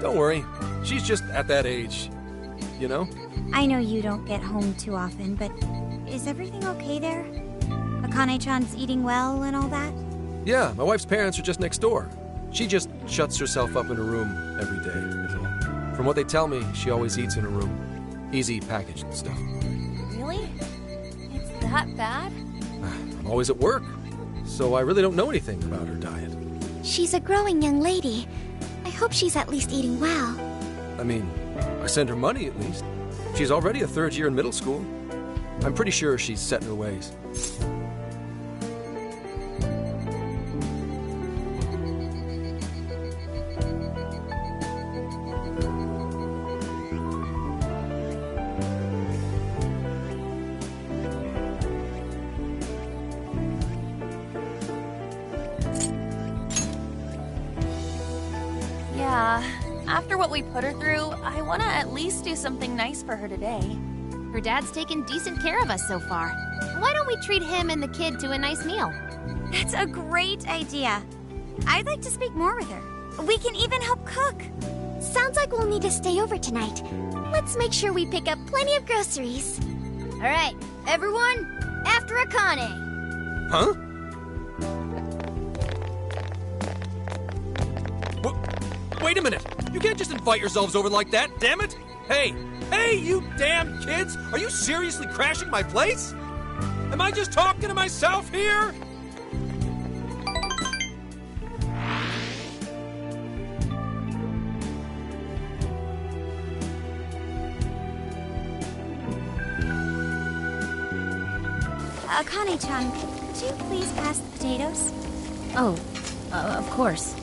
Don't worry. She's just at that age. You know? I know you don't get home too often, but is everything okay there? Akane-chan's eating well and all that? Yeah, my wife's parents are just next door. She just shuts herself up in her room every day. From what they tell me, she always eats in her room. Easy packaged stuff. Really? It's that bad? I'm always at work, so I really don't know anything about her diet. She's a growing young lady. I hope she's at least eating well. I mean, I send her money at least. She's already a third year in middle school. I'm pretty sure she's set in her ways. Yeah, after what we put her through, I want to at least do something nice for her today. Her dad's taken decent care of us so far. Why don't we treat him and the kid to a nice meal? That's a great idea. I'd like to speak more with her. We can even help cook. Sounds like we'll need to stay over tonight. Let's make sure we pick up plenty of groceries. All right, everyone, after Akane. Huh? Wait a minute! You can't just invite yourselves over like that, damn it! Hey! Hey, you damn kids! Are you seriously crashing my place? Am I just talking to myself here? Akane-chan, could you please pass the potatoes? Oh, of course.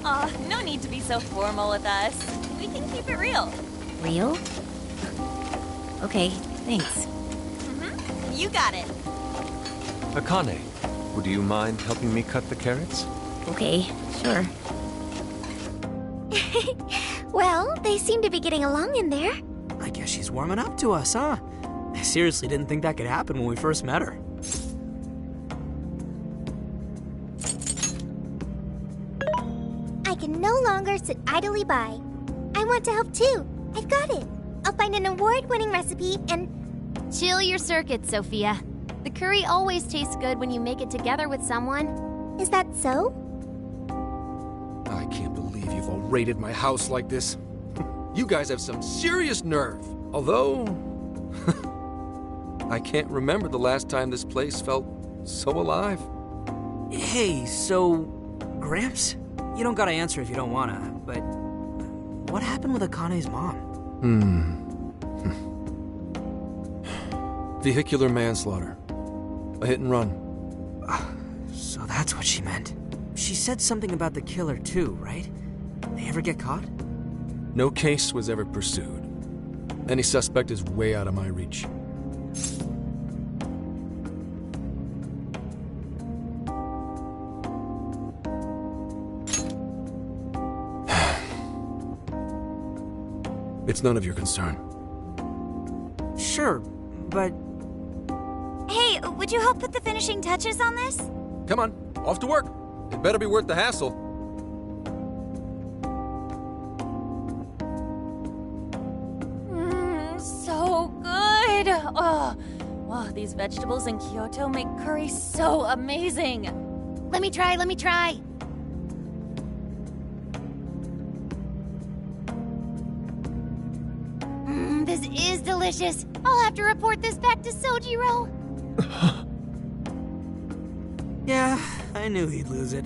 Aw, no need to be so formal with us. We can keep it real. Real? Okay, thanks. You got it. Akane, would you mind helping me cut the carrots? Okay, sure. Well, they seem to be getting along in there. I guess she's warming up to us, huh? I seriously didn't think that could happen when we first met her. I can no longer sit idly by. I want to help too. I've got it. I'll find an award-winning recipe and... Chill your circuits, Sophia. The curry always tastes good when you make it together with someone. Is that so? I can't believe you've all raided my house like this. You guys have some serious nerve. Although... I can't remember the last time this place felt so alive. Hey, so... Gramps? You don't gotta answer if you don't wanna, but... What happened with Akane's mom? Vehicular manslaughter. A hit and run. So that's what she meant. She said something about the killer too, right? They ever get caught? No case was ever pursued. Any suspect is way out of my reach. It's none of your concern. Sure, but... Hey, would you help put the finishing touches on this? Come on, off to work. It better be worth the hassle. tried. Oh, these vegetables in Kyoto make curry so amazing. Let me try. This is delicious. I'll have to report this back to Sojiro. Yeah, I knew he'd lose it.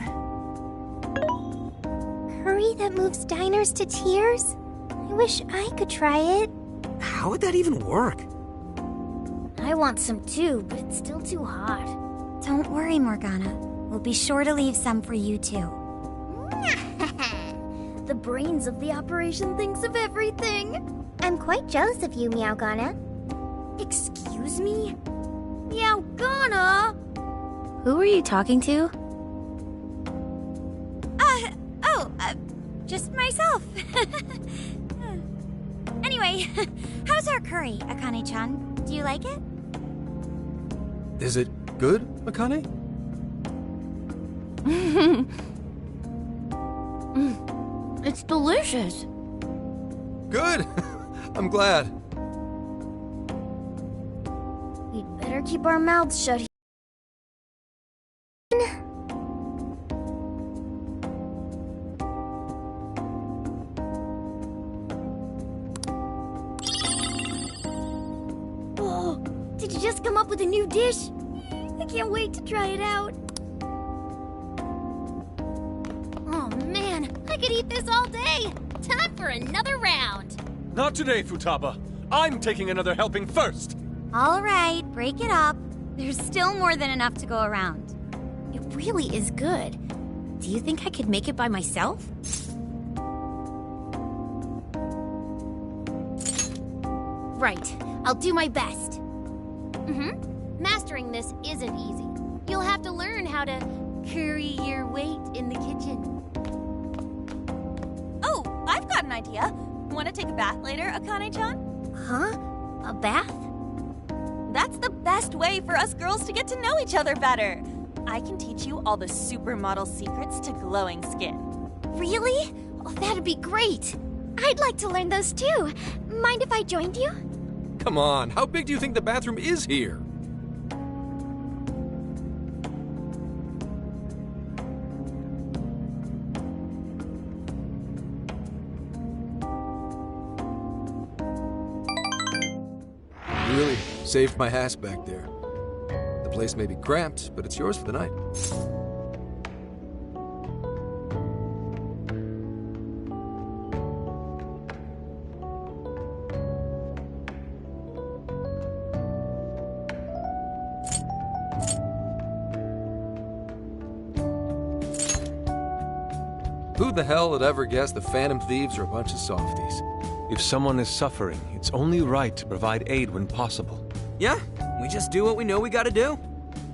Curry that moves diners to tears? I wish I could try it. How would that even work? I want some too, but it's still too hot. Don't worry, Morgana. We'll be sure to leave some for you too. The brains of the operation thinks of everything. I'm quite jealous of you, Meowgana. Excuse me? Meowgana? Who were you talking to? Just myself. Anyway, how's our curry, Akane-chan? Do you like it? Is it good, Akane? It's delicious. Good! I'm glad. We'd better keep our mouths shut. Oh, did you just come up with a new dish? I can't wait to try it out. Oh man, I could eat this all day. Time for another round. Not today, Futaba. I'm taking another helping first. All right, break it up. There's still more than enough to go around. It really is good. Do you think I could make it by myself? Right, I'll do my best. Mastering this isn't easy. You'll have to learn how to carry your weight in the kitchen. Oh, I've got an idea. Want to take a bath later, Akane-chan? Huh? A bath? That's the best way for us girls to get to know each other better. I can teach you all the supermodel secrets to glowing skin. Really? Oh, that'd be great. I'd like to learn those too. Mind if I joined you? Come on, how big do you think the bathroom is here? You really saved my ass back there. The place may be cramped, but it's yours for the night. Who the hell would ever guess the Phantom Thieves are a bunch of softies? If someone is suffering, it's only right to provide aid when possible. Yeah, we just do what we know we gotta do.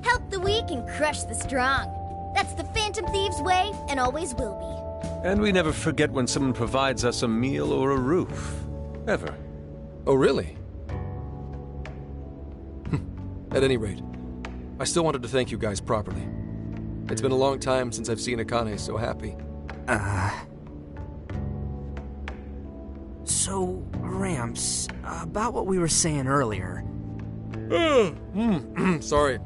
Help the weak and crush the strong. That's the Phantom Thieves' way, and always will be. And we never forget when someone provides us a meal or a roof. Ever. Oh, really? At any rate, I still wanted to thank you guys properly. It's been a long time since I've seen Akane so happy. So, Ramps, about what we were saying earlier. Sorry.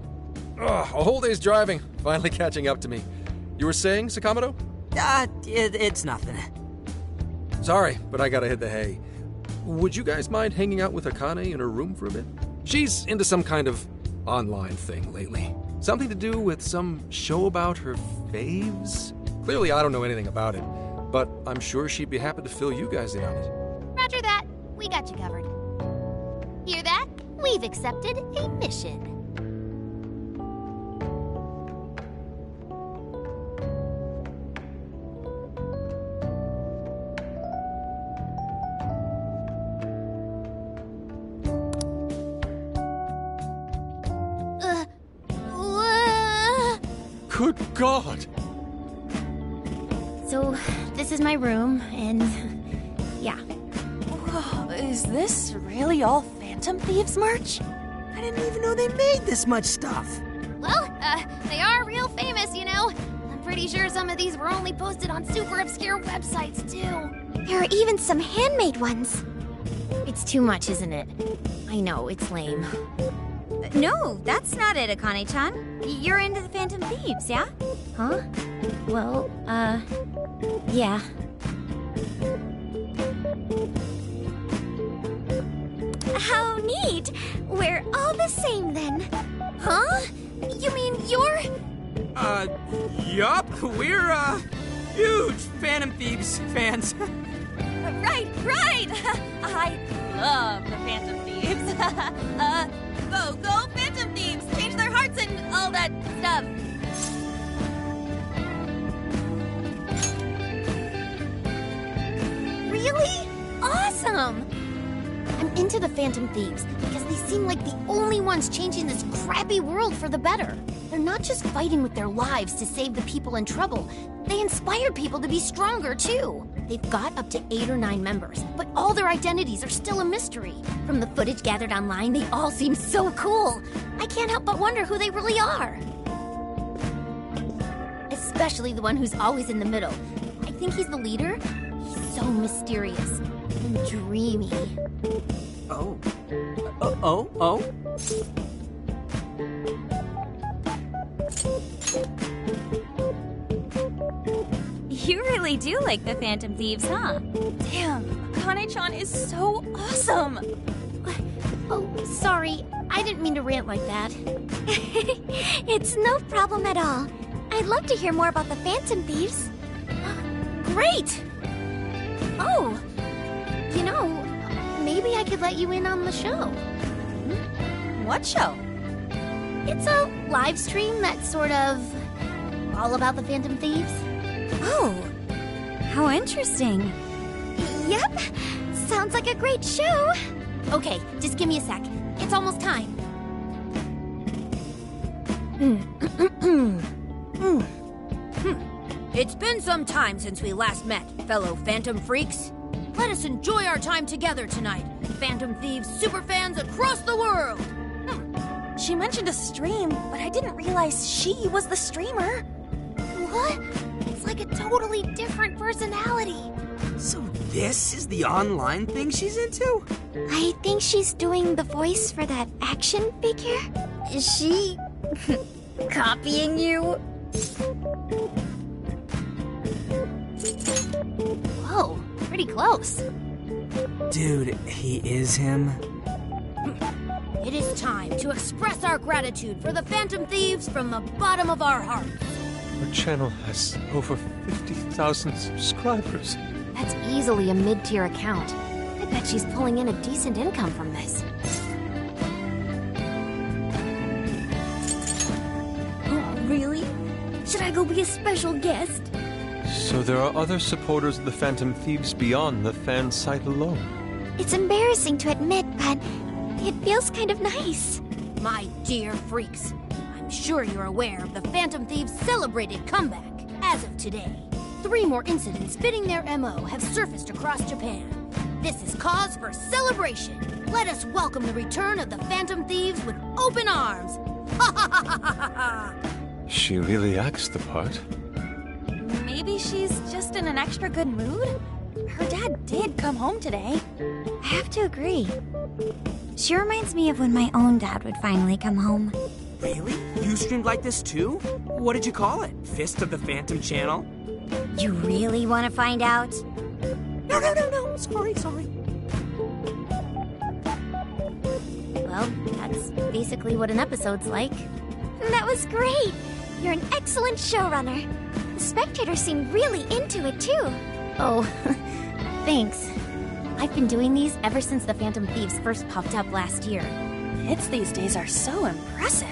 A whole day's driving, finally catching up to me. You were saying, Sakamoto? It's nothing. Sorry, but I gotta hit the hay. Would you guys mind hanging out with Akane in her room for a bit? She's into some kind of online thing lately. Something to do with some show about her faves? Clearly, I don't know anything about it, but I'm sure she'd be happy to fill you guys in on it. Roger that. We got you covered. Hear that? We've accepted a mission. Good God! So, this is my room, and yeah. Whoa, is this really all Phantom Thieves merch? I didn't even know they made this much stuff. Well, they are real famous, you know. I'm pretty sure some of these were only posted on super obscure websites, too. There are even some handmade ones. It's too much, isn't it? I know, it's lame. No, that's not it, Akane-chan. You're into the Phantom Thieves, yeah? Huh? Well, yeah. How neat! We're all the same then. Huh? You mean you're... Yup. We're, huge Phantom Thieves fans. Right! I love the Phantom Thieves. Go Phantom Thieves! Change their hearts and all that stuff. Really? Awesome! I'm into the Phantom Thieves because they seem like the only ones changing this crappy world for the better. They're not just fighting with their lives to save the people in trouble. They inspire people to be stronger, too. They've got up to 8 or 9 members, but all their identities are still a mystery. From the footage gathered online, they all seem so cool. I can't help but wonder who they really are. Especially the one who's always in the middle. I think he's the leader. He's so mysterious and dreamy. Oh. You really do like the Phantom Thieves, huh? Damn, Akane-chan is so awesome. Oh, sorry. I didn't mean to rant like that. It's no problem at all. I'd love to hear more about the Phantom Thieves. Great! Oh, you know, maybe I could let you in on the show. What show? It's a live stream that's sort of all about the Phantom Thieves. Oh, how interesting. Yep, sounds like a great show. Okay, just give me a sec. It's almost time. It's been some time since we last met, fellow Phantom Freaks. Let us enjoy our time together tonight, Phantom Thieves superfans across the world. She mentioned a stream, but I didn't realize she was the streamer. What? It's like a totally different personality. So this is the online thing she's into? I think she's doing the voice for that action figure. Is she copying you? Whoa, pretty close. Dude, he is him. It is time to express our gratitude for the Phantom Thieves from the bottom of our hearts. Our channel has over 50,000 subscribers. That's easily a mid-tier account. I bet she's pulling in a decent income from this. Oh, really? Should I go be a special guest? So there are other supporters of the Phantom Thieves beyond the fan site alone. It's embarrassing to admit, but it feels kind of nice. My dear freaks, I'm sure you're aware of the Phantom Thieves' celebrated comeback. As of today, 3 more incidents fitting their MO have surfaced across Japan. This is cause for celebration. Let us welcome the return of the Phantom Thieves with open arms. Ha ha ha ha ha ha! She really acts the part. Maybe she's just in an extra good mood? Her dad did come home today. I have to agree. She reminds me of when my own dad would finally come home. Really? You streamed like this too? What did you call it? Fist of the Phantom channel? You really want to find out? No. Sorry. Well, that's basically what an episode's like. That was great. You're an excellent showrunner. The spectators seem really into it, too. Oh, thanks. I've been doing these ever since the Phantom Thieves first popped up last year. Hits these days are so impressive.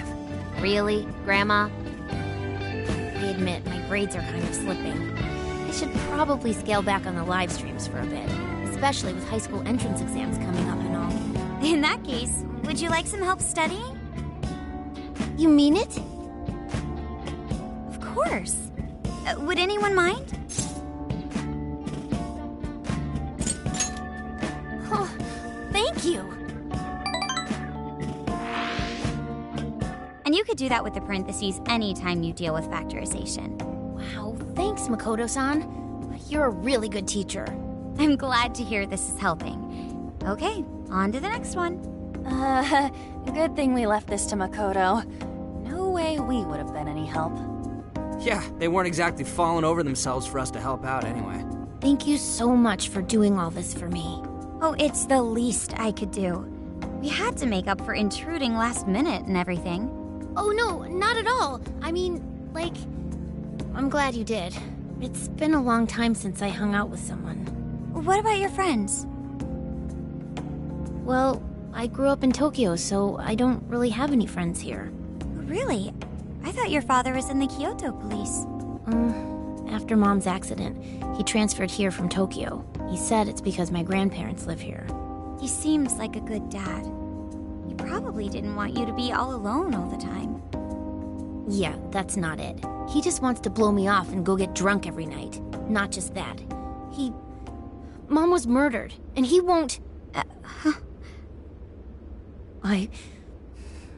Really, Grandma? I admit, my grades are kind of slipping. I should probably scale back on the live streams for a bit, especially with high school entrance exams coming up and all. In that case, would you like some help studying? You mean it? Of course. Would anyone mind? Oh, thank you. And you could do that with the parentheses anytime you deal with factorization. Wow, thanks, Makoto-san. You're a really good teacher. I'm glad to hear this is helping. Okay, on to the next one. Good thing we left this to Makoto. No way we would have been any help. Yeah, they weren't exactly falling over themselves for us to help out anyway. Thank you so much for doing all this for me. Oh, it's the least I could do. We had to make up for intruding last minute and everything. Oh no, not at all. I mean, like, I'm glad you did. It's been a long time since I hung out with someone. What about your friends? Well, I grew up in Tokyo, so I don't really have any friends here. Really? I thought your father was in the Kyoto police. After Mom's accident, he transferred here from Tokyo. He said it's because my grandparents live here. He seems like a good dad. He probably didn't want you to be all alone all the time. Yeah, that's not it. He just wants to blow me off and go get drunk every night. Not just that. Mom was murdered, and he won't...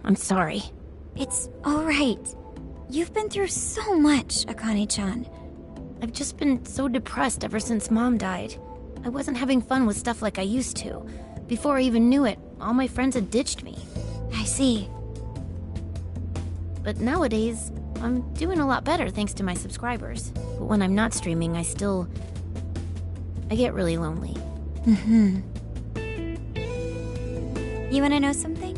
I'm sorry. It's alright. You've been through so much, Akane-chan. I've just been so depressed ever since Mom died. I wasn't having fun with stuff like I used to. Before I even knew it, all my friends had ditched me. I see. But nowadays, I'm doing a lot better thanks to my subscribers. But when I'm not streaming, I get really lonely. You wanna know something?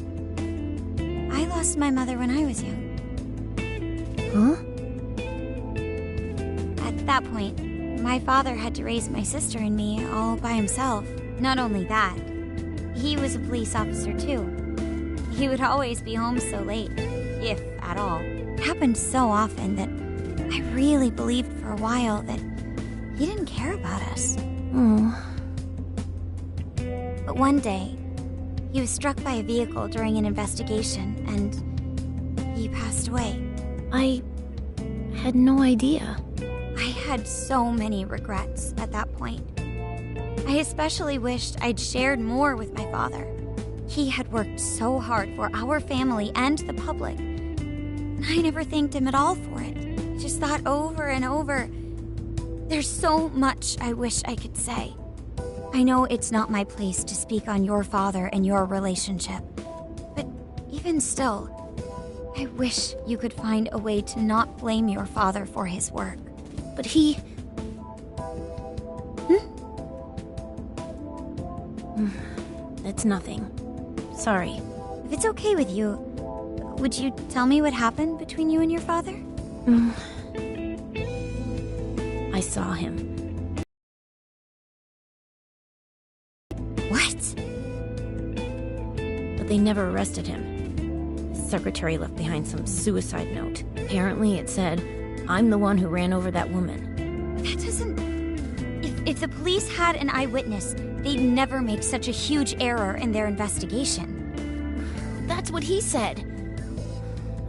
I lost my mother when I was young. Huh? At that point, my father had to raise my sister and me all by himself. Not only that, he was a police officer too. He would always be home so late, if at all. It happened so often that I really believed for a while that he didn't care about us. But one day, he was struck by a vehicle during an investigation, and he passed away. I had no idea. I had so many regrets at that point. I especially wished I'd shared more with my father. He had worked so hard for our family and the public, and I never thanked him at all for it. I just thought over and over, there's so much I wish I could say. I know it's not my place to speak on your father and your relationship, but even still, I wish you could find a way to not blame your father for his work. But he... It's nothing. Sorry. If it's okay with you, would you tell me what happened between you and your father? I saw him. What? But they never arrested him. His secretary left behind some suicide note. Apparently it said, "I'm the one who ran over that woman." That doesn't... If the police had an eyewitness, they'd never make such a huge error in their investigation. That's what he said.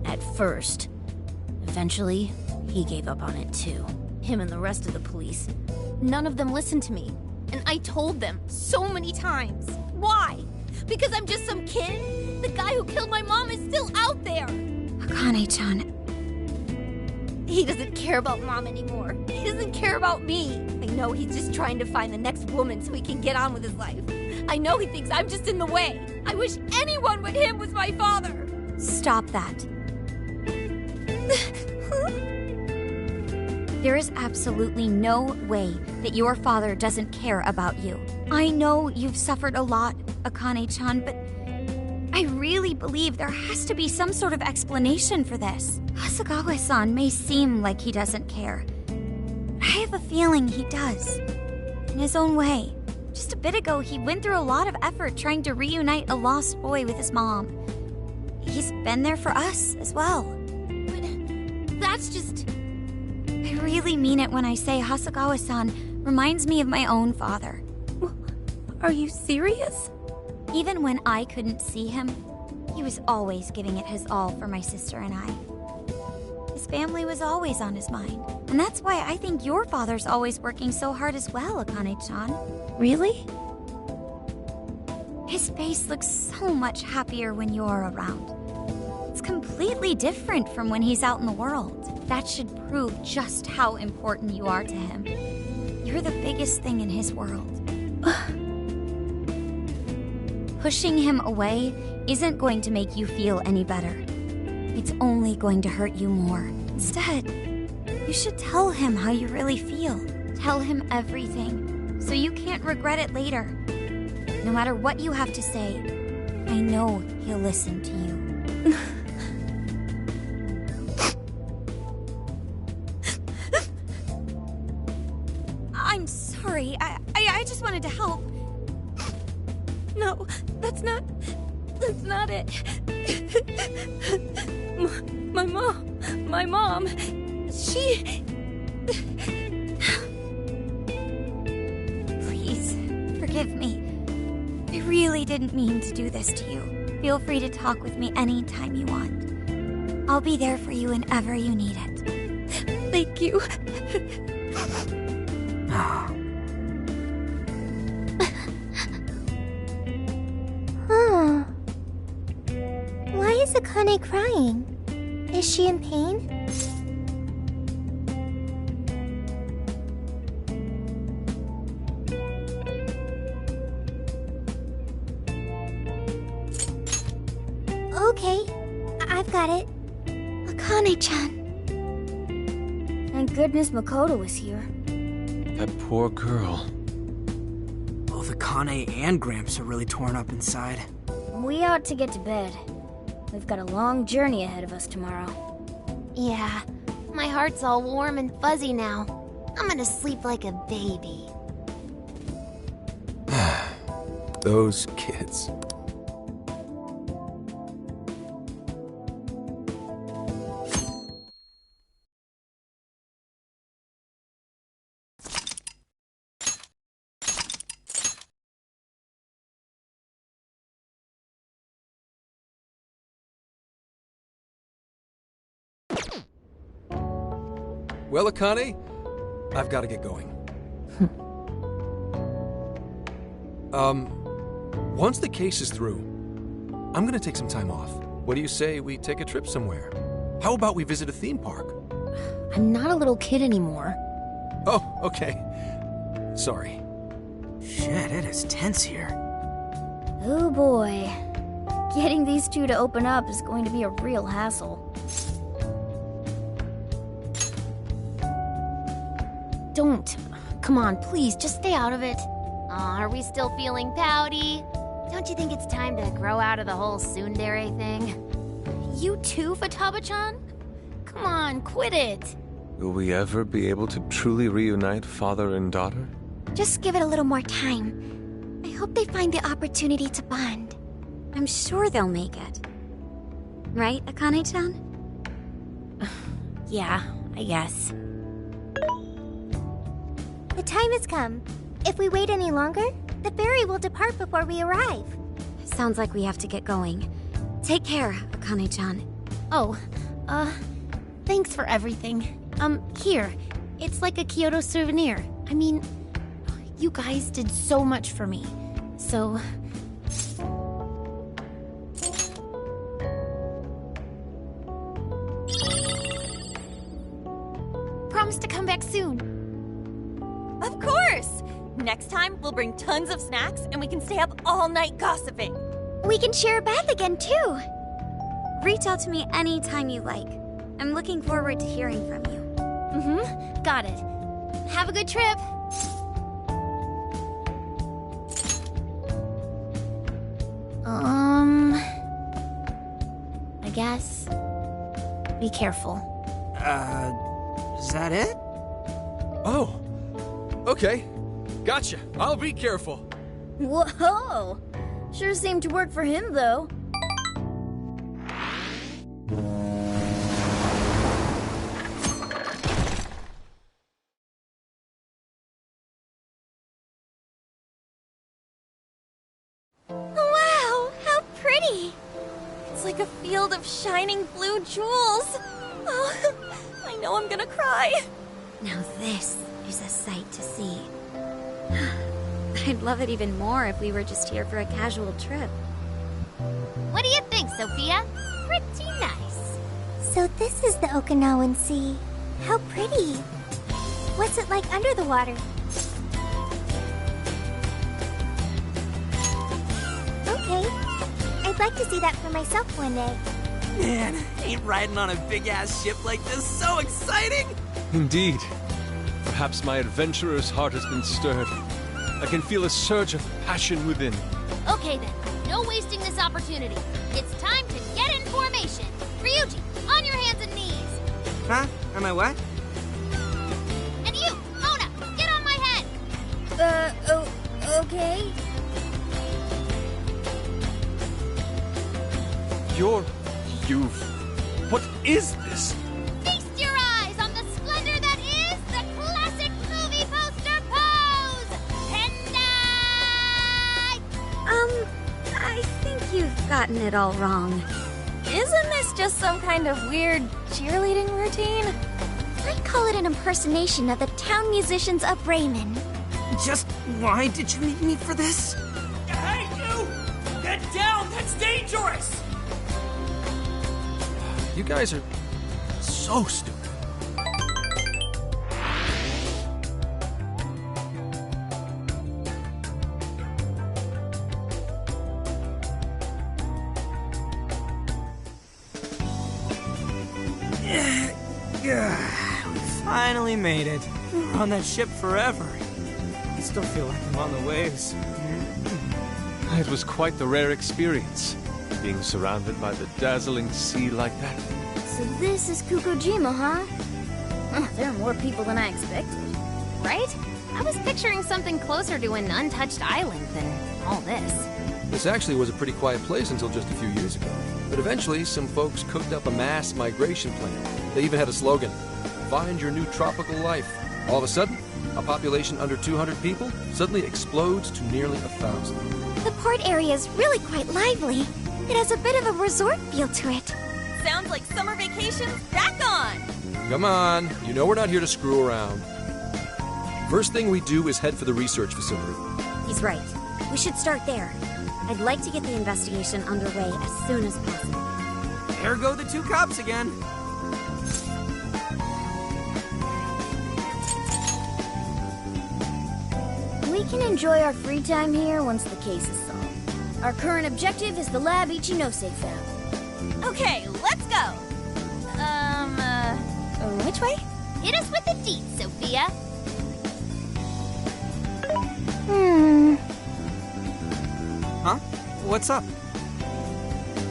At first. Eventually, he gave up on it too. Him and the rest of the police. None of them listened to me. And I told them so many times. Why? Because I'm just some kid? The guy who killed my mom is still out there! Akane-chan... He doesn't care about Mom anymore. He doesn't care about me. I know he's just trying to find the next woman so he can get on with his life. I know he thinks I'm just in the way. I wish anyone but him was my father. Stop that. There is absolutely no way that your father doesn't care about you. I know you've suffered a lot, Akane-chan, but I really believe there has to be some sort of explanation for this. Hasegawa-san may seem like he doesn't care. I have a feeling he does. In his own way. Just a bit ago, he went through a lot of effort trying to reunite a lost boy with his mom. He's been there for us as well. But that's just... I really mean it when I say Hasegawa-san reminds me of my own father. Are you serious? Even when I couldn't see him, he was always giving it his all for my sister and I. His family was always on his mind. And that's why I think your father's always working so hard as well, Akane-chan. Really? His face looks so much happier when you're around. It's completely different from when he's out in the world. That should prove just how important you are to him. You're the biggest thing in his world. Pushing him away isn't going to make you feel any better. It's only going to hurt you more. Instead, you should tell him how you really feel. Tell him everything, so you can't regret it later. No matter what you have to say, I know he'll listen to you. I'm sorry. I just wanted to help. No, that's not it. My mom, she... Please, forgive me. I really didn't mean to do this to you. Feel free to talk with me anytime you want. I'll be there for you whenever you need it. Thank you. Huh. Why is Akane crying? Is she in pain? Okay, I've got it. Akane-chan. Thank goodness Makoto was here. That poor girl. Both Akane and Gramps are really torn up inside. We ought to get to bed. We've got a long journey ahead of us tomorrow. Yeah, my heart's all warm and fuzzy now. I'm gonna sleep like a baby. Those kids. Well, Akane, I've got to get going. Once the case is through, I'm gonna take some time off. What do you say we take a trip somewhere? How about we visit a theme park? I'm not a little kid anymore. Oh, okay. Sorry. Shit, it is tense here. Oh boy. Getting these two to open up is going to be a real hassle. Don't. Come on, please, just stay out of it. Aw, are we still feeling pouty? Don't you think it's time to grow out of the whole tsundere thing? You too, Futaba-chan? Come on, quit it. Will we ever be able to truly reunite father and daughter? Just give it a little more time. I hope they find the opportunity to bond. I'm sure they'll make it. Right, Akane-chan? Yeah, I guess. The time has come. If we wait any longer, the ferry will depart before we arrive. Sounds like we have to get going. Take care, Akane-chan. Oh, thanks for everything. Here. It's like a Kyoto souvenir. I mean, you guys did so much for me. So... Promise to come back soon. Of course! Next time, we'll bring tons of snacks and we can stay up all night gossiping. We can share a bath again, too. Reach out to me anytime you like. I'm looking forward to hearing from you. Mm-hmm. Got it. Have a good trip. I guess. Be careful. Is that it? Oh, okay. Gotcha. I'll be careful. Whoa! Sure seemed to work for him, though. Wow, how pretty! It's like a field of shining blue jewels. Oh, I know I'm gonna cry. Now this is a sight to see. I'd love it even more if we were just here for a casual trip. What do you think, Sophia? Pretty nice. So this is the Okinawan Sea. How pretty. What's it like under the water? Okay, I'd like to see that for myself one day. Man, ain't riding on a big-ass ship like this so exciting? Indeed. Perhaps my adventurer's heart has been stirred. I can feel a surge of passion within. Okay then, no wasting this opportunity. It's time to get in formation. Ryuji, on your hands and knees. Huh? Am I what? And you, Mona, get on my head. Okay. What is this? Feast your eyes on the splendor that is the classic movie poster pose! Tendai! I think you've gotten it all wrong. Isn't this just some kind of weird cheerleading routine? I call it an impersonation of the town musicians of Raymond. Just why did you need me for this? Hey, you! Get down! That's dangerous! You guys are so stupid. We finally made it. We were on that ship forever. I still feel like I'm on the waves. It was quite the rare experience, being surrounded by the dazzling sea like that. So this is Kukujima, huh? There are more people than I expected. Right? I was picturing something closer to an untouched island than all this. This actually was a pretty quiet place until just a few years ago. But eventually, some folks cooked up a mass migration plan. They even had a slogan, "Find your new tropical life." All of a sudden, a population under 200 people suddenly explodes to nearly 1,000. The port area is really quite lively. It has a bit of a resort feel to it. Sounds like summer vacation's back on! Come on, you know we're not here to screw around. First thing we do is head for the research facility. He's right. We should start there. I'd like to get the investigation underway as soon as possible. There go the two cops again. We can enjoy our free time here once the case is solved. Our current objective is the lab Ichinose found. Okay, let's go! Which way? Hit us with the deets, Sophia. Huh? What's up?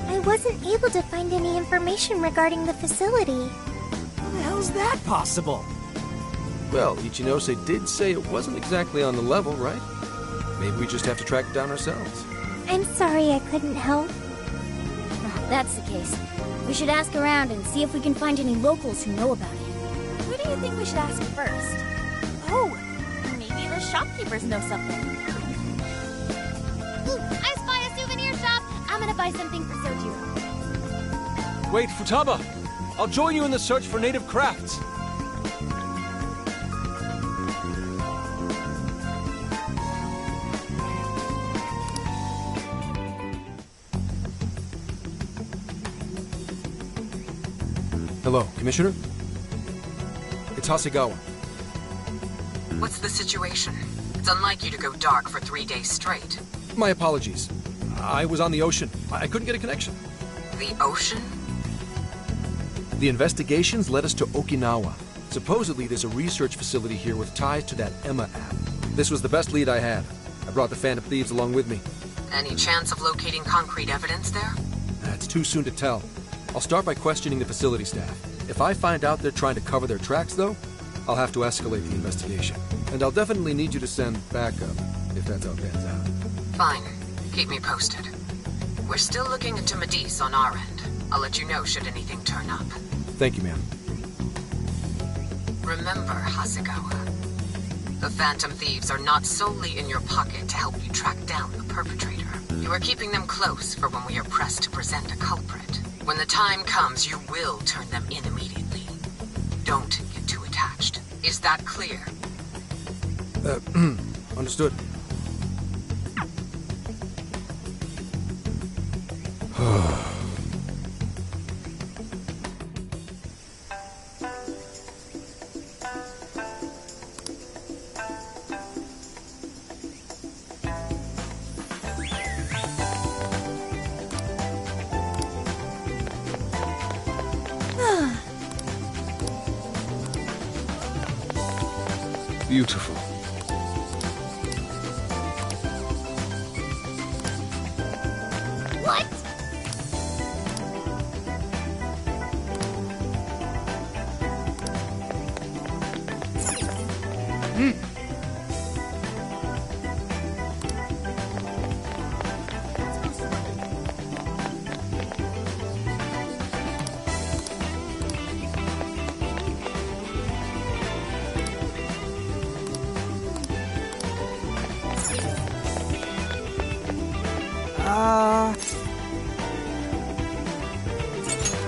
I wasn't able to find any information regarding the facility. How the hell's that possible? Well, Ichinose did say it wasn't exactly on the level, right? Maybe we just have to track it down ourselves. I'm sorry I couldn't help. If that's the case, we should ask around and see if we can find any locals who know about it. Who do you think we should ask first? Oh, maybe the shopkeepers know something. Ooh, I spy a souvenir shop. I'm gonna buy something for Sojiro. Wait, Futaba! I'll join you in the search for native crafts. Hello, Commissioner? It's Hasegawa. What's the situation? It's unlike you to go dark for 3 days straight. My apologies. I was on the ocean. I couldn't get a connection. The ocean? The investigations led us to Okinawa. Supposedly, there's a research facility here with ties to that Emma app. This was the best lead I had. I brought the Phantom Thieves along with me. Any chance of locating concrete evidence there? It's too soon to tell. I'll start by questioning the facility staff. If I find out they're trying to cover their tracks, though, I'll have to escalate the investigation. And I'll definitely need you to send backup, if that's how it pans out. Fine. Keep me posted. We're still looking into Medice on our end. I'll let you know should anything turn up. Thank you, ma'am. Remember, Hasegawa, the Phantom Thieves are not solely in your pocket to help you track down the perpetrator. You are keeping them close for when we are pressed to present a culprit. When the time comes, you will turn them in immediately. Don't get too attached. Is that clear? Understood. beautiful. What?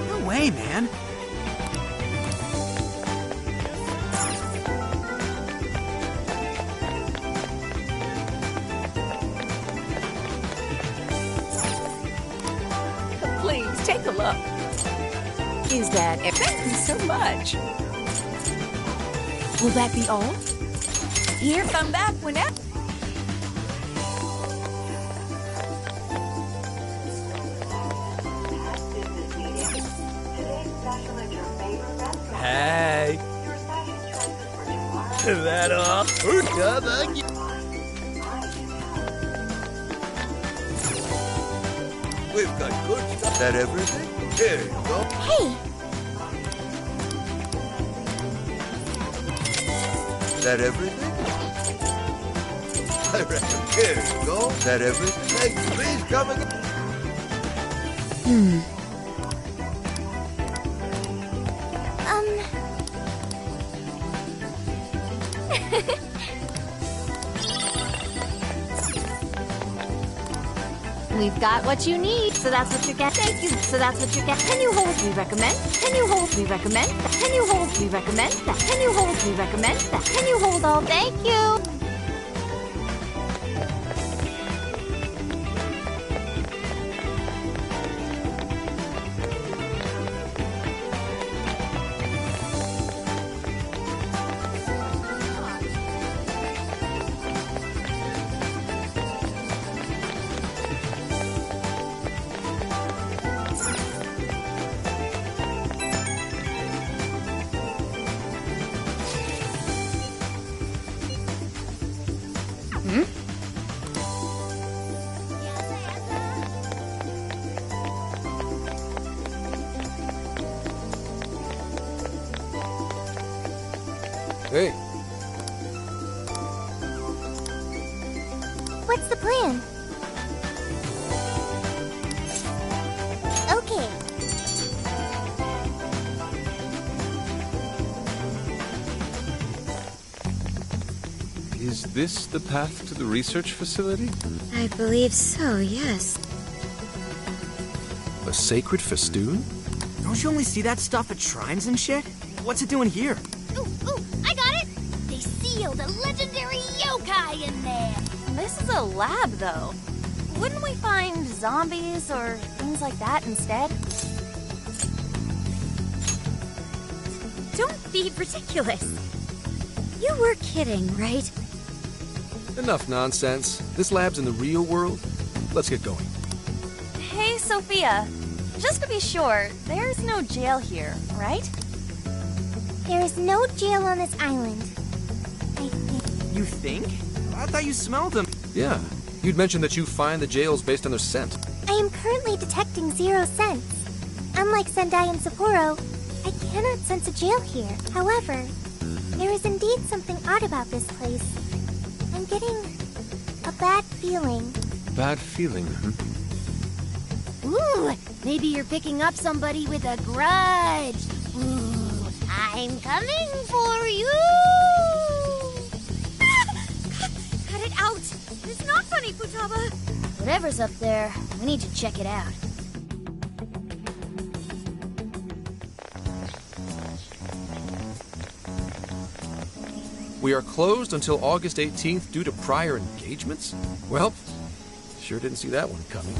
No way, man. Please, take a look. Is that it? Thank you so much. Will that be all? Here, come back whenever. Hey. That all? Come on. We've got good stuff. That everything? Here you go. Hey! That everything? I reckon. Here you go. That everything? Hey, please come again. We've got what you need, so that's what you get. Thank you, so that's what you get. Can you hold? We recommend. Can you hold? We recommend. Can you hold? We recommend. Can you hold? We recommend. Can you hold all? Thank you. Hey, What's the plan? Okay. Is this the path to the research facility? I believe so, yes. a sacred festoon? Don't you only see that stuff at shrines and shit? What's it doing here? Ooh, I got it! They sealed a legendary yokai in there! This is a lab, though. Wouldn't we find zombies or things like that instead? Don't be ridiculous. You were kidding, right? Enough nonsense. This lab's in the real world. Let's get going. Hey, Sophia. Just to be sure, there's no jail here, right? There is no jail on this island. I think. You think? I thought you smelled them. Yeah, you'd mentioned that you find the jails based on their scent. I am currently detecting 0 scents. Unlike Sendai and Sapporo, I cannot sense a jail here. However, there is indeed something odd about this place. I'm getting a bad feeling. Bad feeling, huh? Ooh, maybe you're picking up somebody with a grudge. Ooh, I'm coming for you! Cut it out! It's not funny, Futaba! Whatever's up there, we need to check it out. We are closed until August 18th due to prior engagements? Well, sure didn't see that one coming.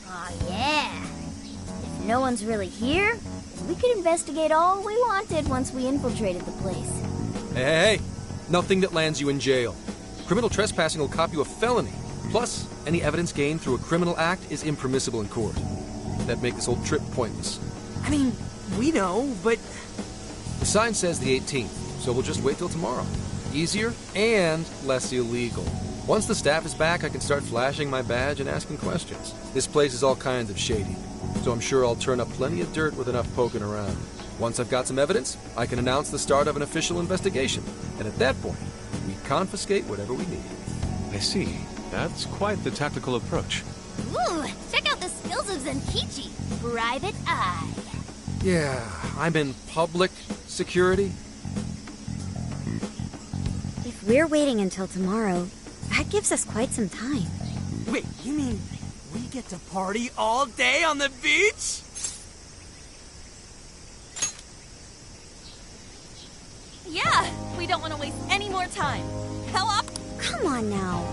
Aw, yeah. If no one's really here, we could investigate all we wanted once we infiltrated the place. Hey, nothing that lands you in jail. Criminal trespassing will cop you a felony. Plus, any evidence gained through a criminal act is impermissible in court. That'd make this whole trip pointless. I mean, We know, but... The sign says the 18th, so we'll just wait till tomorrow. Easier and less illegal. Once the staff is back, I can start flashing my badge and asking questions. This place is all kinds of shady, so I'm sure I'll turn up plenty of dirt with enough poking around. Once I've got some evidence, I can announce the start of an official investigation, and at that point, we confiscate whatever we need. I see. That's quite the tactical approach. Ooh, check out the skills of Zenkichi. Private Eye. Yeah, I'm in public security. If we're waiting until tomorrow, that gives us quite some time. Wait, you mean we get to party all day on the beach? Yeah, we don't want to waste any more time. How up? Come on now.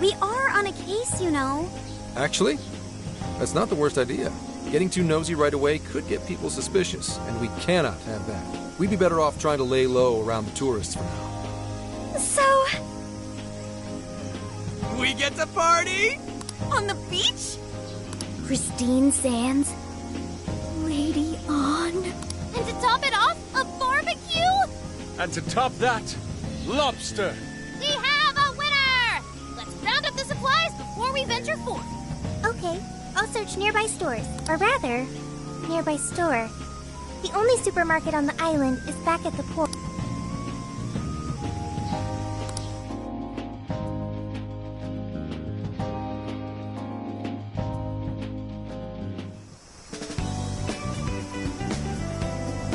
We are on a case, you know. Actually, that's not the worst idea. Getting too nosy right away could get people suspicious, and we cannot have that. We'd be better off trying to lay low around the tourists for now. So... we get to party? On the beach? Pristine sands. Lady on. And to top it off, a barbecue? And to top that, lobster! We have a winner! Let's round up the supplies before we venture forth. Okay, I'll search nearby stores. Or rather, nearby store. The only supermarket on the island is back at the port.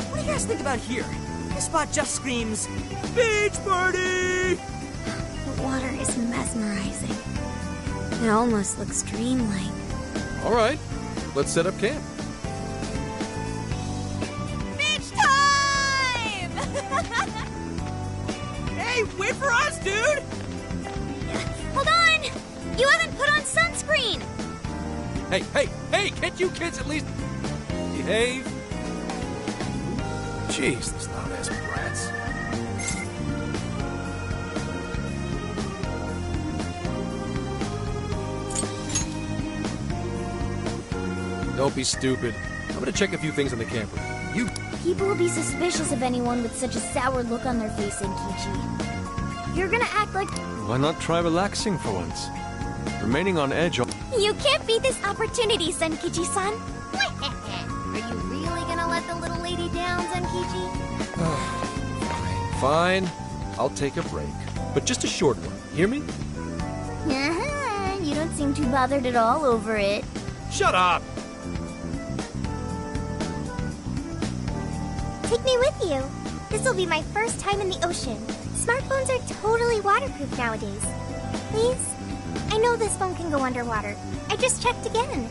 What do you guys think about here? This spot just screams, beach party! The water is mesmerizing. It almost looks dreamlike. All right, let's set up camp. Beach time! Hey, wait for us, dude! Hold on! You haven't put on sunscreen! Hey, can't you kids at least behave? Jeez, those loud-ass brats. Don't be stupid. I'm gonna check a few things on the camper. You... People will be suspicious of anyone with such a sour look on their face, Zenkichi. You're gonna act like... Why not try relaxing for once? Remaining on edge... You can't beat this opportunity, Zenkichi-san. Are you really gonna let the little lady down, Zenkichi? Fine. I'll take a break. But just a short one. Hear me? You don't seem too bothered at all over it. Shut up! Take me with you. This will be my first time in the ocean. Smartphones are totally waterproof nowadays. Please? I know this phone can go underwater. I just checked again.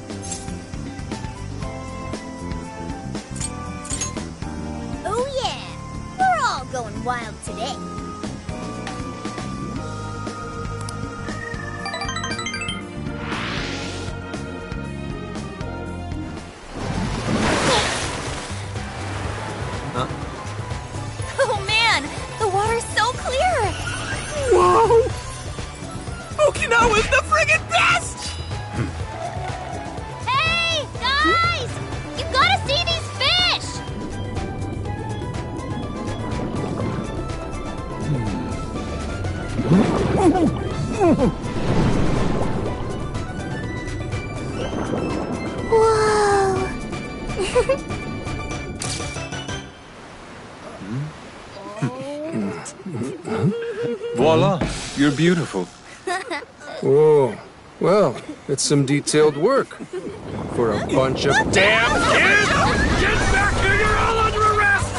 Oh yeah! We're all going wild today. Oh man, the water's so clear! Whoa! Okinawa's the friggin' best! Hey, guys! You gotta see these fish! Voila! You're beautiful. Whoa. Well, it's some detailed work. For a bunch of... Damn kids! Get back here! You're all under arrest!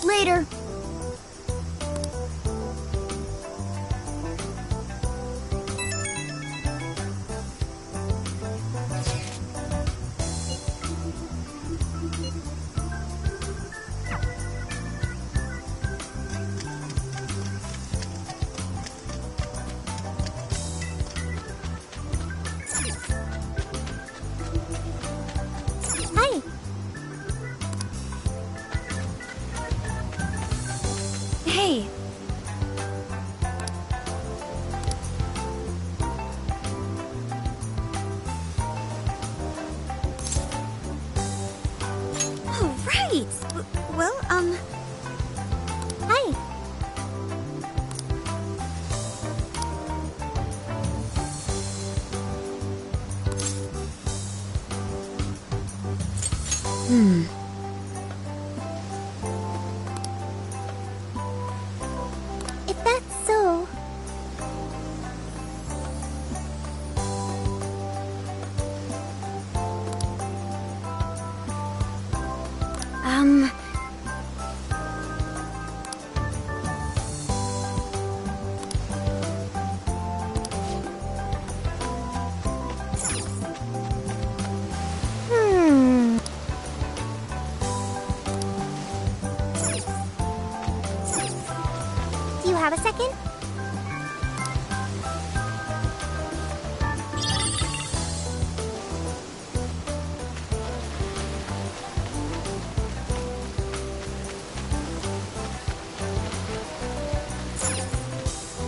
Later. Hey. Oh, right. Well, Hi. If that's so... Um... Hmm... Do you have a second?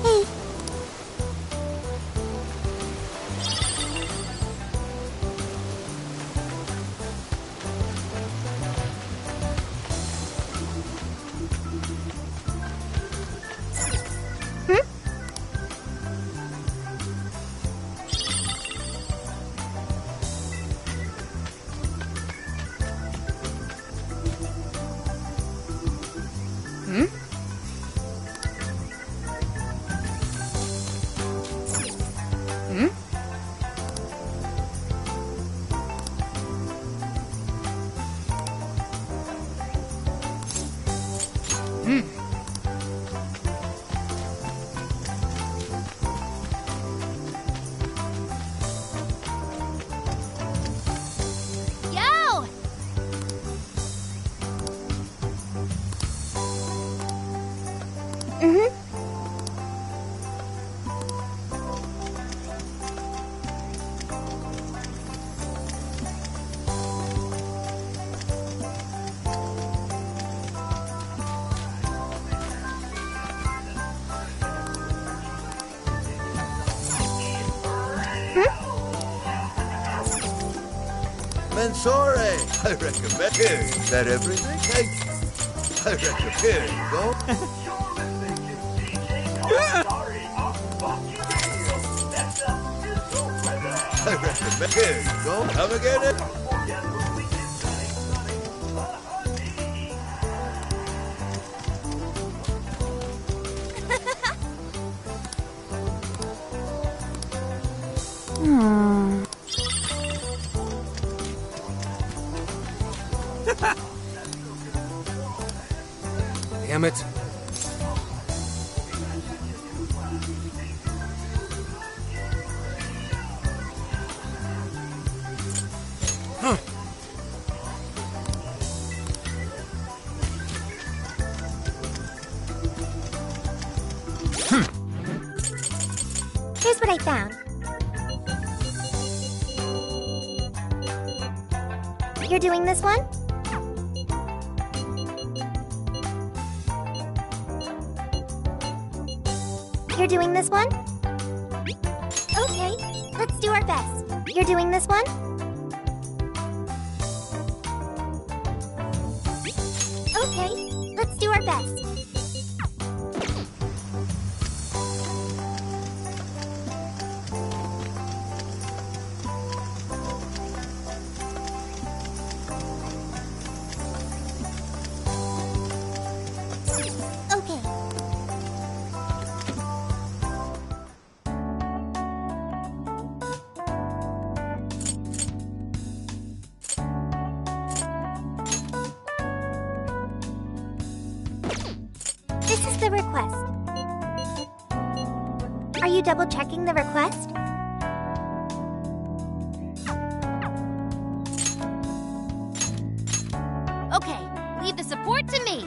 Hey. Hmm? Hmm? Hmm? Hmm. Yo! Mm-hmm. Mensore! I recommend. Here, is that everything? Thank you. I recommend. Here you go. I recommend. Here you go. Come again. Hmm. Damn it. Huh. Here's what I found. You're doing this one? You're doing this one? Okay, let's do our best. You're doing this one? Okay, let's do our best. Okay. This is the request. Are you double checking the request? Okay, leave the support to me.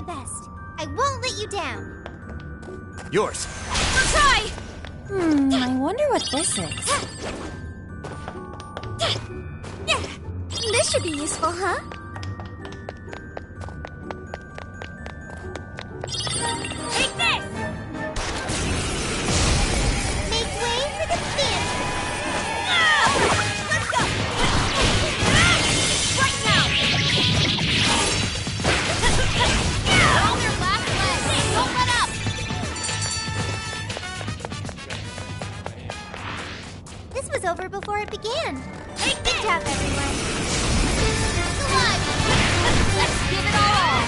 best. I won't let you down. Yours. We'll try! I wonder what this is. This should be useful, huh? Take this! Make way for the fence! Let's go! Right now! On your last leg! Don't let up! This was over before it began. Good job, everyone. Come on! Let's give it all!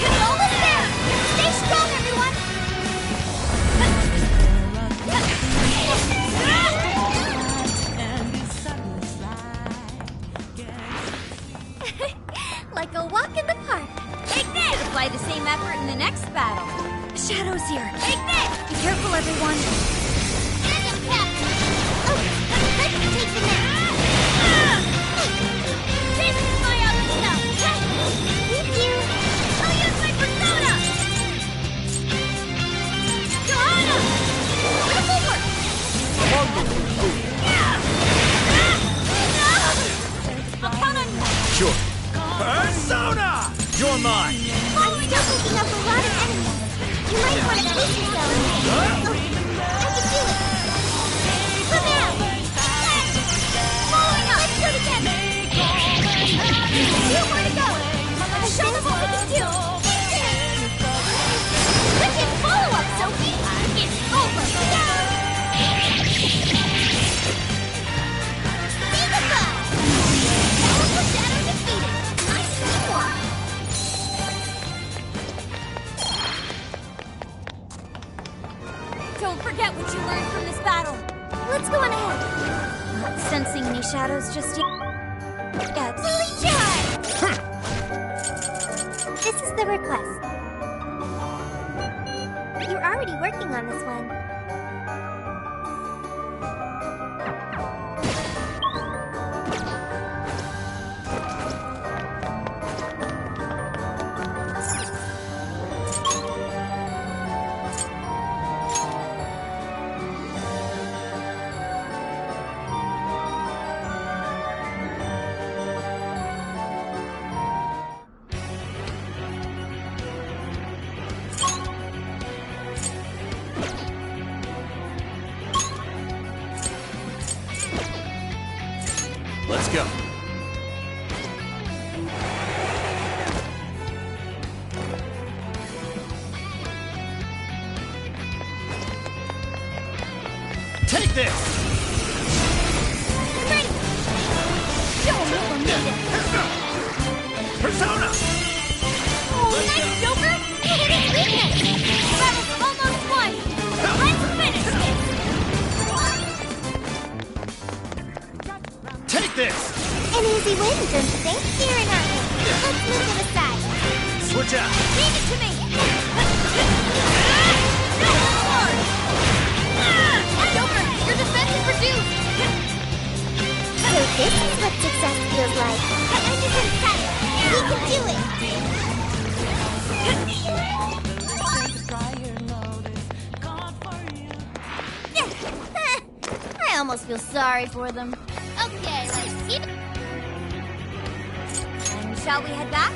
It's almost there! Stay strong, everyone! Like a walk in the park. Take this! Apply the same effort in the next battle. Shadow's here. Take this! Be careful, everyone. And a cap! Oh, let's take the net. This is my other stuff! Thank you! I'll use my persona! Johanna! Triple work! I'll count on you! Sure. Persona! You're mine! I'm still picking up a lot of enemies. You might want to pace yourself. Oh, I can do it. Come out! Following up! Let's go together. 2 more to go. Show them what we can do! Wicked follow-up, Sophie. It's over! Peekaboo! Powerful Shadow defeated. Nice teamwork. Don't forget what you learned from this battle. Let's go on ahead. Not sensing any shadows just yet. Lily Charge! This is the request. You're already working on this one. Let's go. Take this! I'm ready. Show 'em what we're made of. Persona! Oh, nice, Joker! You hit his weakness. Battle's almost won! Let's finish this! Take this! An easy win, don't you think? Here and out. Let's move to the side. Switch out! Leave it to me! Joker, your defense is reduced! So this is what success feels like. I'm just excited. We can do it. I almost feel sorry for them. Okay, let's keep it. And shall we head back?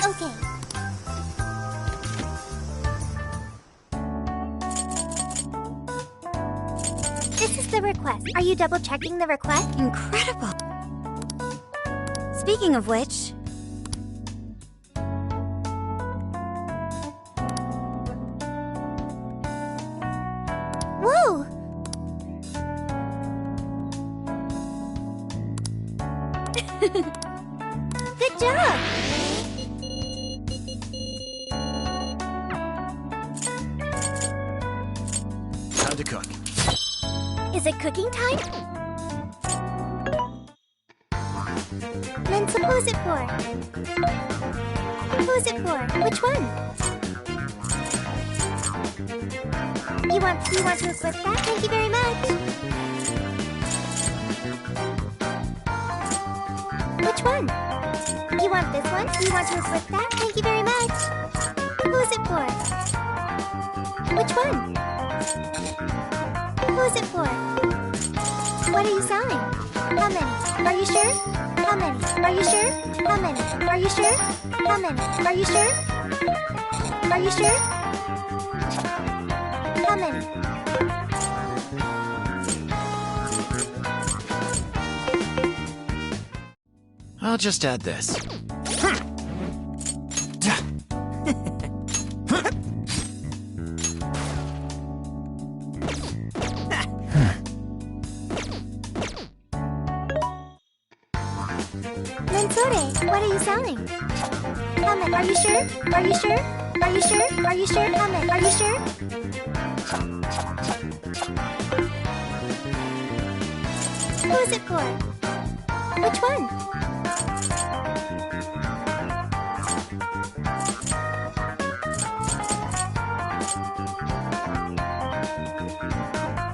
Okay. This is the request. Are you double checking the request? Incredible. Speaking of which, Whoa! time to cook. Is it cooking time? Then who's it for? Who's it for? Which one? You want to equip that? Thank you very much. Which one? You want this one? You want to equip that? Thank you very much. Who's it for? Which one? Who's it for? What are you selling? How many? Are you sure? How many? Are you sure? How many? Are you sure? How many? Are you sure? Are you sure? How many? I'll just add this. What are you selling? How many? Are you sure? Are you sure? Are you sure? Are you sure? How many? Are you sure? Who is it for? Which one?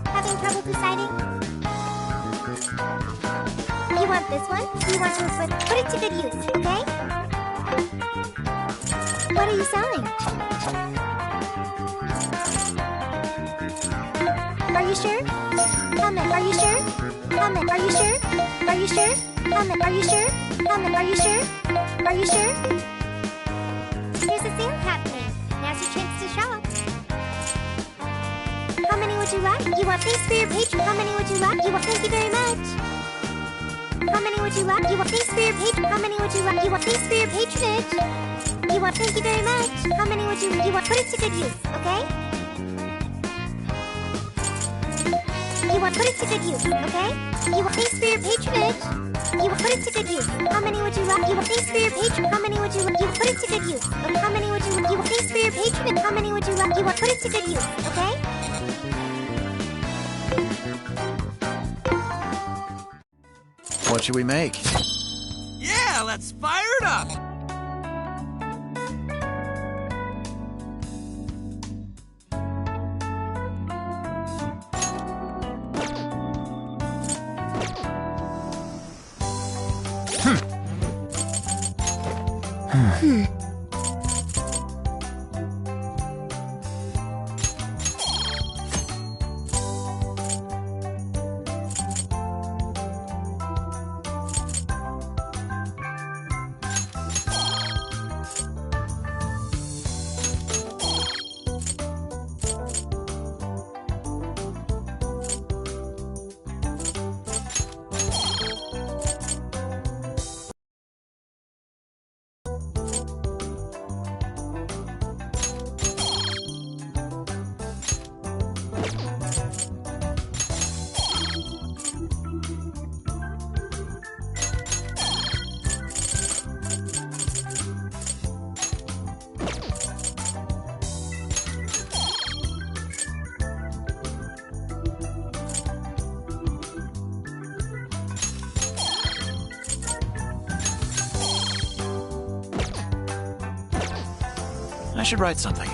Having trouble deciding? You want this one? You want to equip? Put it to good use, okay? What are you selling? Are you sure? How many? Are you sure? How many? Are you sure? Are you sure? How many? Are you sure? How many? Are you sure? Are you sure? There's a sale happening. Now's your chance to shop. How many would you like? You want thanks for your patron. How many would you like? You want thank you very much. How many would you like? You want thanks for your patron. How many would you like? You want thanks for your patronage. You want thank you very much. How many would you want? Put it to good use, okay? You want put it to good use, okay? You want thanks for your patronage. You want put it to good use. How many would you like? You want thanks for your patron. How many would you like? You want put it to good use. Okay? How many would you like? You want thanks for your patronage. How many would you like? You want put it to good use, okay? What should we make? Yeah, let's fire it up! I should write something.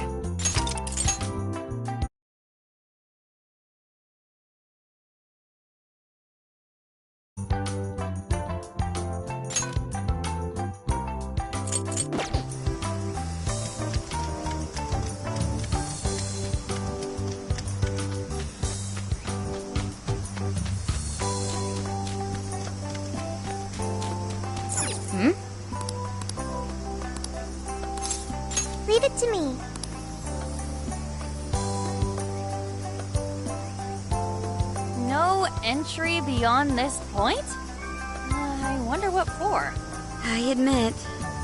Leave it to me. No entry beyond this point? I wonder what for. I admit,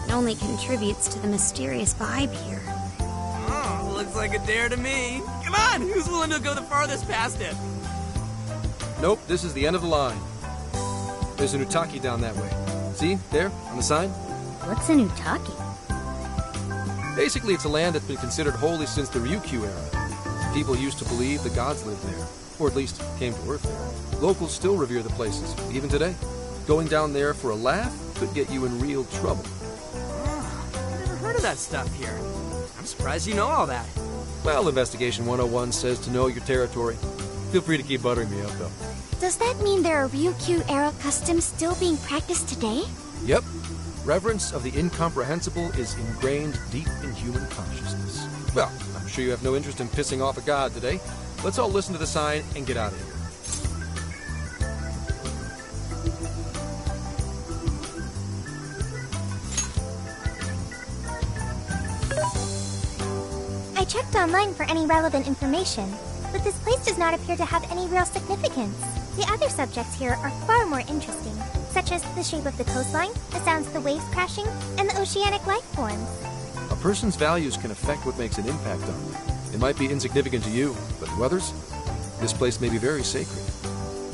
it only contributes to the mysterious vibe here. Oh, looks like a dare to me. Come on, who's willing to go the farthest past it? Nope, this is the end of the line. There's an Utaki down that way. See, there, on the sign? What's an Utaki? Basically, it's a land that's been considered holy since the Ryukyu era. People used to believe the gods lived there, or at least came to Earth there. Locals still revere the places, even today. Going down there for a laugh could get you in real trouble. I've never heard of that stuff here. I'm surprised you know all that. Well, Investigation 101 says to know your territory. Feel free to keep buttering me up, though. Does that mean there are Ryukyu-era customs still being practiced today? Yep. Reverence of the incomprehensible is ingrained deep in human consciousness. Well, I'm sure you have no interest in pissing off a god today. Let's all listen to the sign and get out of here. I checked online for any relevant information, but this place does not appear to have any real significance. The other subjects here are far more interesting, such as the shape of the coastline, the sounds of the waves crashing, and the oceanic life forms. A person's values can affect what makes an impact on them. It might be insignificant to you, but to others, this place may be very sacred.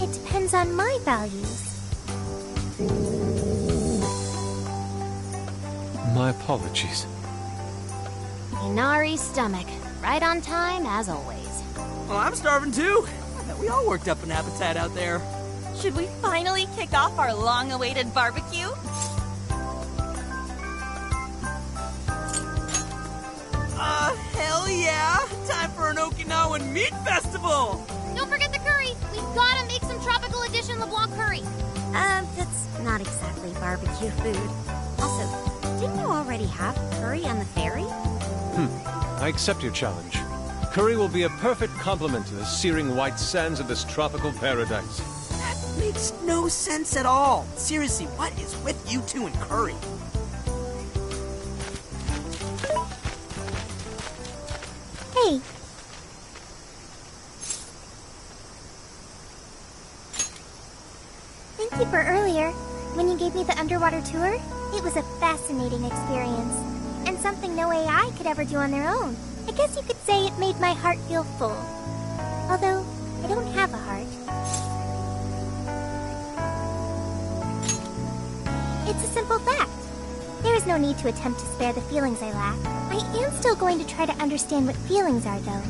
It depends on my values. My apologies. Inari's stomach. Right on time, as always. Well, I'm starving too. I bet we all worked up an appetite out there. Should we finally kick off our long-awaited barbecue? Hell yeah! Time for an Okinawan meat festival! Don't forget the curry! We've gotta make some tropical edition LeBlanc curry! That's not exactly barbecue food. Also, didn't you already have curry on the ferry? I accept your challenge. Curry will be a perfect complement to the searing white sands of this tropical paradise. That makes no sense at all. Seriously, what is with you two and curry? Hey. Thank you for earlier. When you gave me the underwater tour, it was a fascinating experience. And something no AI could ever do on their own. I guess you could say it made my heart feel full. Although, I don't have a heart. It's a simple fact. There is no need to attempt to spare the feelings I lack. I am still going to try to understand what feelings are, though.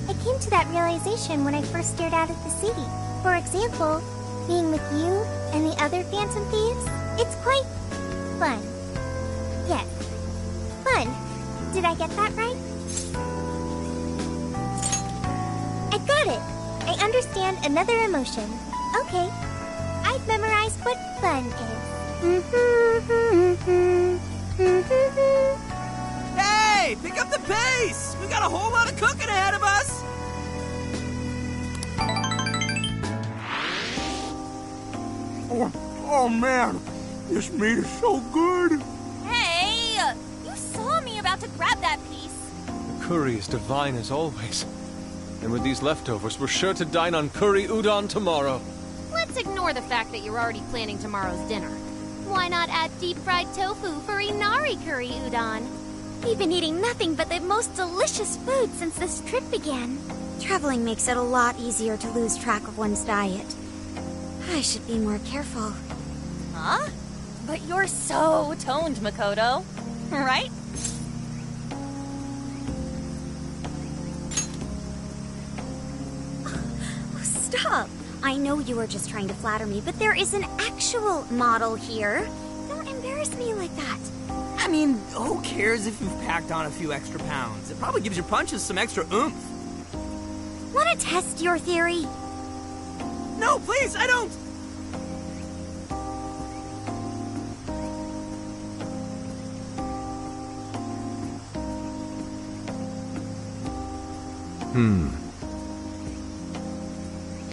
I came to that realization when I first stared out at the sea. For example, being with you and the other Phantom Thieves, it's quite fun. Yes, fun. Did I get that right? I got it. I understand another emotion. Okay, I've memorized what fun is. Hey, pick up the pace! We got a whole lot of cooking ahead of us! Oh man, this meat is so good. Hey! You saw me about to grab that piece. The curry is divine as always. And with these leftovers, we're sure to dine on curry udon tomorrow. Let's ignore the fact that you're already planning tomorrow's dinner. Why not add deep-fried tofu for Inari curry udon? We've been eating nothing but the most delicious food since this trip began. Traveling makes it a lot easier to lose track of one's diet. I should be more careful. Huh? But you're so toned, Makoto. Right? Stop! I know you were just trying to flatter me, but there is an actual model here. Don't embarrass me like that. I mean, who cares if you've packed on a few extra pounds? It probably gives your punches some extra oomph. Want to test your theory? No, please, I don't!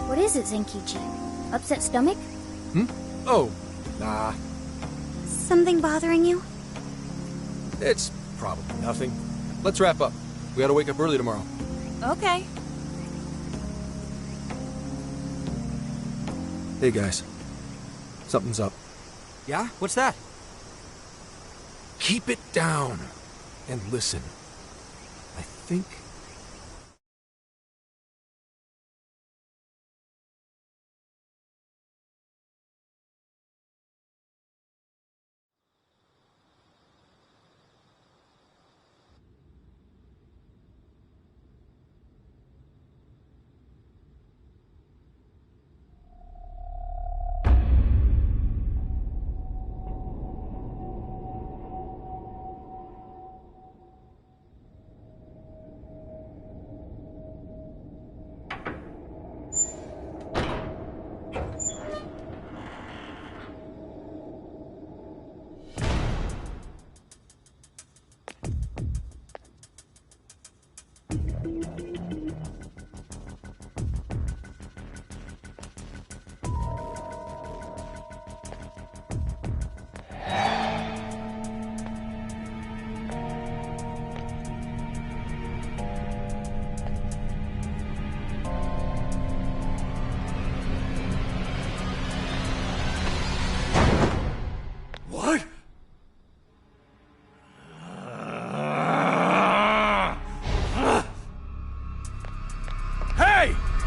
What is it, Zenkichi? Upset stomach? Oh, nah. Something bothering you? It's probably nothing. Let's wrap up. We gotta wake up early tomorrow. Okay. Hey, guys. Something's up. Yeah? What's that? Keep it down and listen. I think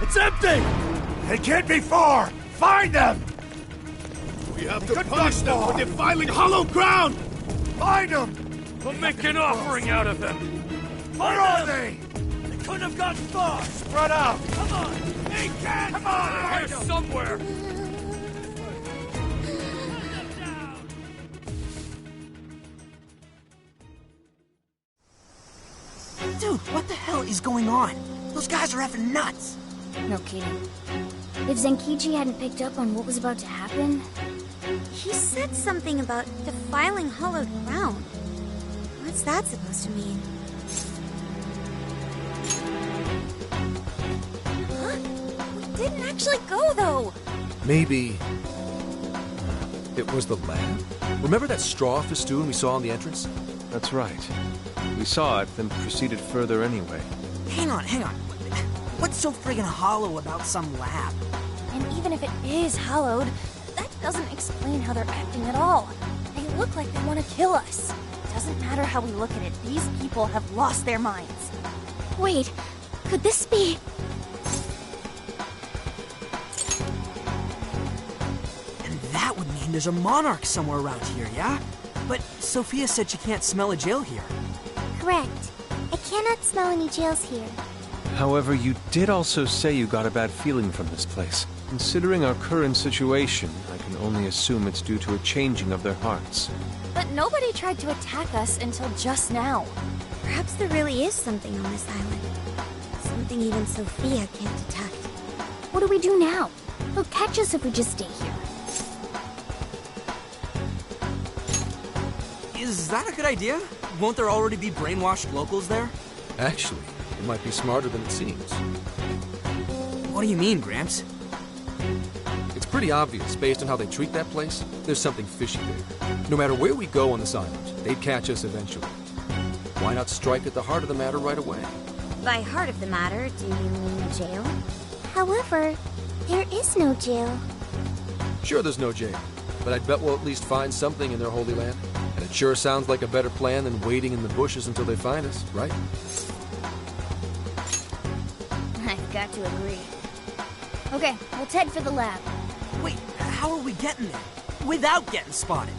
It's empty! They can't be far! Find them! We have to punish them for defiling hollow ground! Find them! We'll make an offering out of them! Where are they? They couldn't have gotten far! Spread out! Come on! They can! Come on! They're here somewhere! Dude, what the hell is going on? Those guys are effing nuts! No kidding. If Zenkichi hadn't picked up on what was about to happen... He said something about defiling hollowed ground. What's that supposed to mean? Huh? We didn't actually go, though! Maybe... it was the lab? Remember that straw festoon we saw on the entrance? That's right. We saw it, then proceeded further anyway. Hang on. What's so friggin' hollow about some lab? And even if it is hollowed, that doesn't explain how they're acting at all. They look like they want to kill us. Doesn't matter how we look at it, these people have lost their minds. Wait, could this be... And that would mean there's a monarch somewhere around here, yeah? But Sophia said she can't smell a jail here. Correct. I cannot smell any jails here. However, you did also say you got a bad feeling from this place. Considering our current situation, I can only assume it's due to a changing of their hearts. But nobody tried to attack us until just now. Perhaps there really is something on this island. Something even Sophia can't detect. What do we do now? They'll catch us if we just stay here. Is that a good idea? Won't there already be brainwashed locals there? Actually, it might be smarter than it seems. What do you mean, Gramps? It's pretty obvious, based on how they treat that place, there's something fishy there. No matter where we go on this island, they'd catch us eventually. Why not strike at the heart of the matter right away? By heart of the matter, do you mean jail? However, there is no jail. Sure, there's no jail, but I'd bet we'll at least find something in their holy land. And it sure sounds like a better plan than waiting in the bushes until they find us, right? I've got to agree. Okay, let's head for the lab. Wait, how are we getting there? Without getting spotted?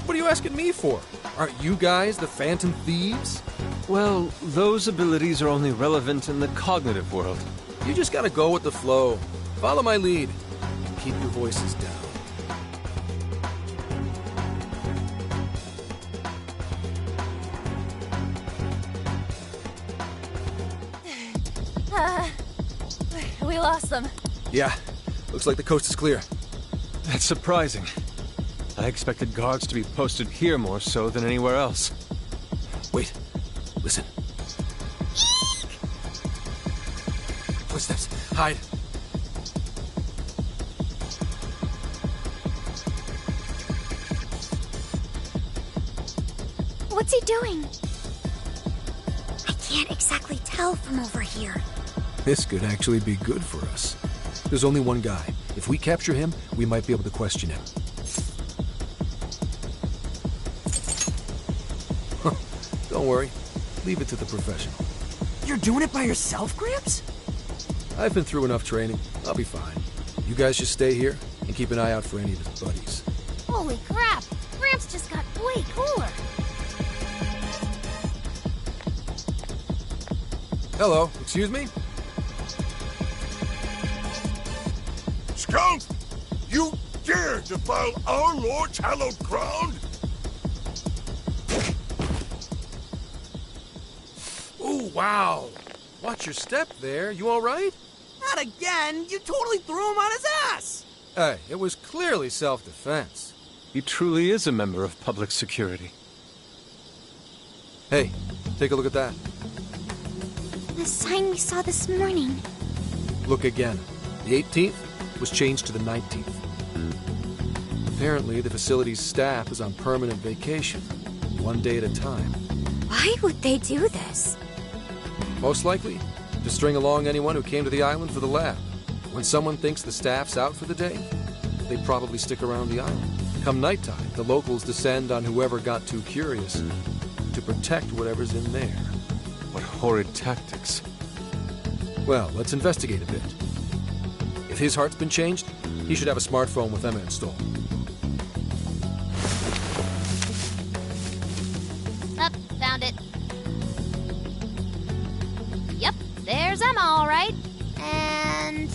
What are you asking me for? Aren't you guys the Phantom Thieves? Well, those abilities are only relevant in the cognitive world. You just gotta go with the flow. Follow my lead. And keep your voices down. We lost them. Yeah, looks like the coast is clear. That's surprising. I expected guards to be posted here more so than anywhere else. Wait, listen. Footsteps. Hide. What's he doing? I can't exactly tell from over here. This could actually be good for us. There's only one guy. If we capture him, we might be able to question him. Don't worry. Leave it to the professional. You're doing it by yourself, Gramps? I've been through enough training. I'll be fine. You guys just stay here and keep an eye out for any of his buddies. Holy crap! Gramps just got way cooler. Hello, excuse me? Skunk! You dare defile our Lord's hallowed ground? Oh, wow. Watch your step there. You all right? Not again! You totally threw him on his ass! Hey, it was clearly self-defense. He truly is a member of public security. Hey, take a look at that. The sign we saw this morning. Look again. The 18th was changed to the 19th. Apparently, the facility's staff is on permanent vacation, one day at a time. Why would they do this? Most likely, to string along anyone who came to the island for the lab. When someone thinks the staff's out for the day, they probably stick around the island. Come nighttime, the locals descend on whoever got too curious to protect whatever's in there. What horrid tactics. Well, let's investigate a bit. If his heart's been changed, he should have a smartphone with Emma installed. Up, found it. Yep, there's Emma, all right. And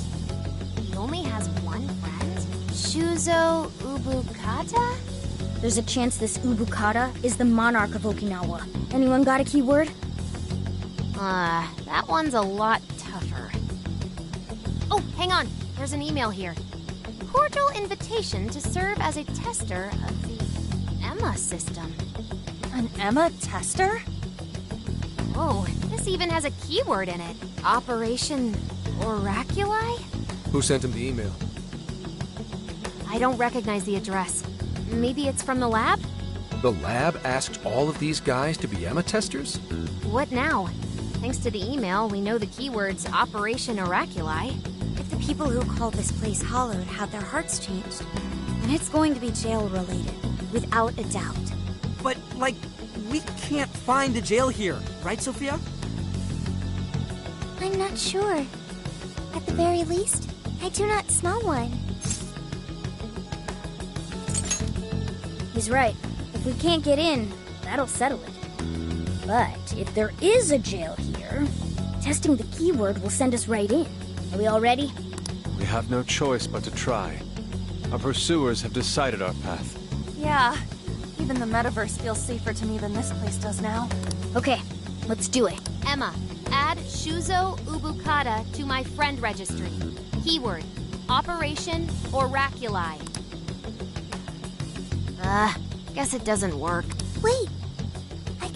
he only has one friend? Shuzo Ubukata? There's a chance this Ubukata is the monarch of Okinawa. Anyone got a keyword? That one's a lot tougher. Oh, hang on. There's an email here. Cordial invitation to serve as a tester of the Emma system. An Emma tester? Oh, this even has a keyword in it. Operation Oraculi? Who sent him the email? I don't recognize the address. Maybe it's from the lab? The lab asked all of these guys to be Emma testers? What now? Thanks to the email, we know the keywords Operation Oraculi. If the people who called this place Hollowed had their hearts changed, then it's going to be jail-related, without a doubt. But, like, we can't find a jail here, right, Sophia? I'm not sure. At the very least, I do not smell one. He's right. If we can't get in, that'll settle it. But if there is a jail here, testing the keyword will send us right in. Are we all ready? We have no choice but to try. Our pursuers have decided our path. Yeah, even the metaverse feels safer to me than this place does now. Okay, let's do it. Emma, add Shuzo Ubukata to my friend registry. Keyword, Operation Oraculi. Guess it doesn't work. Wait!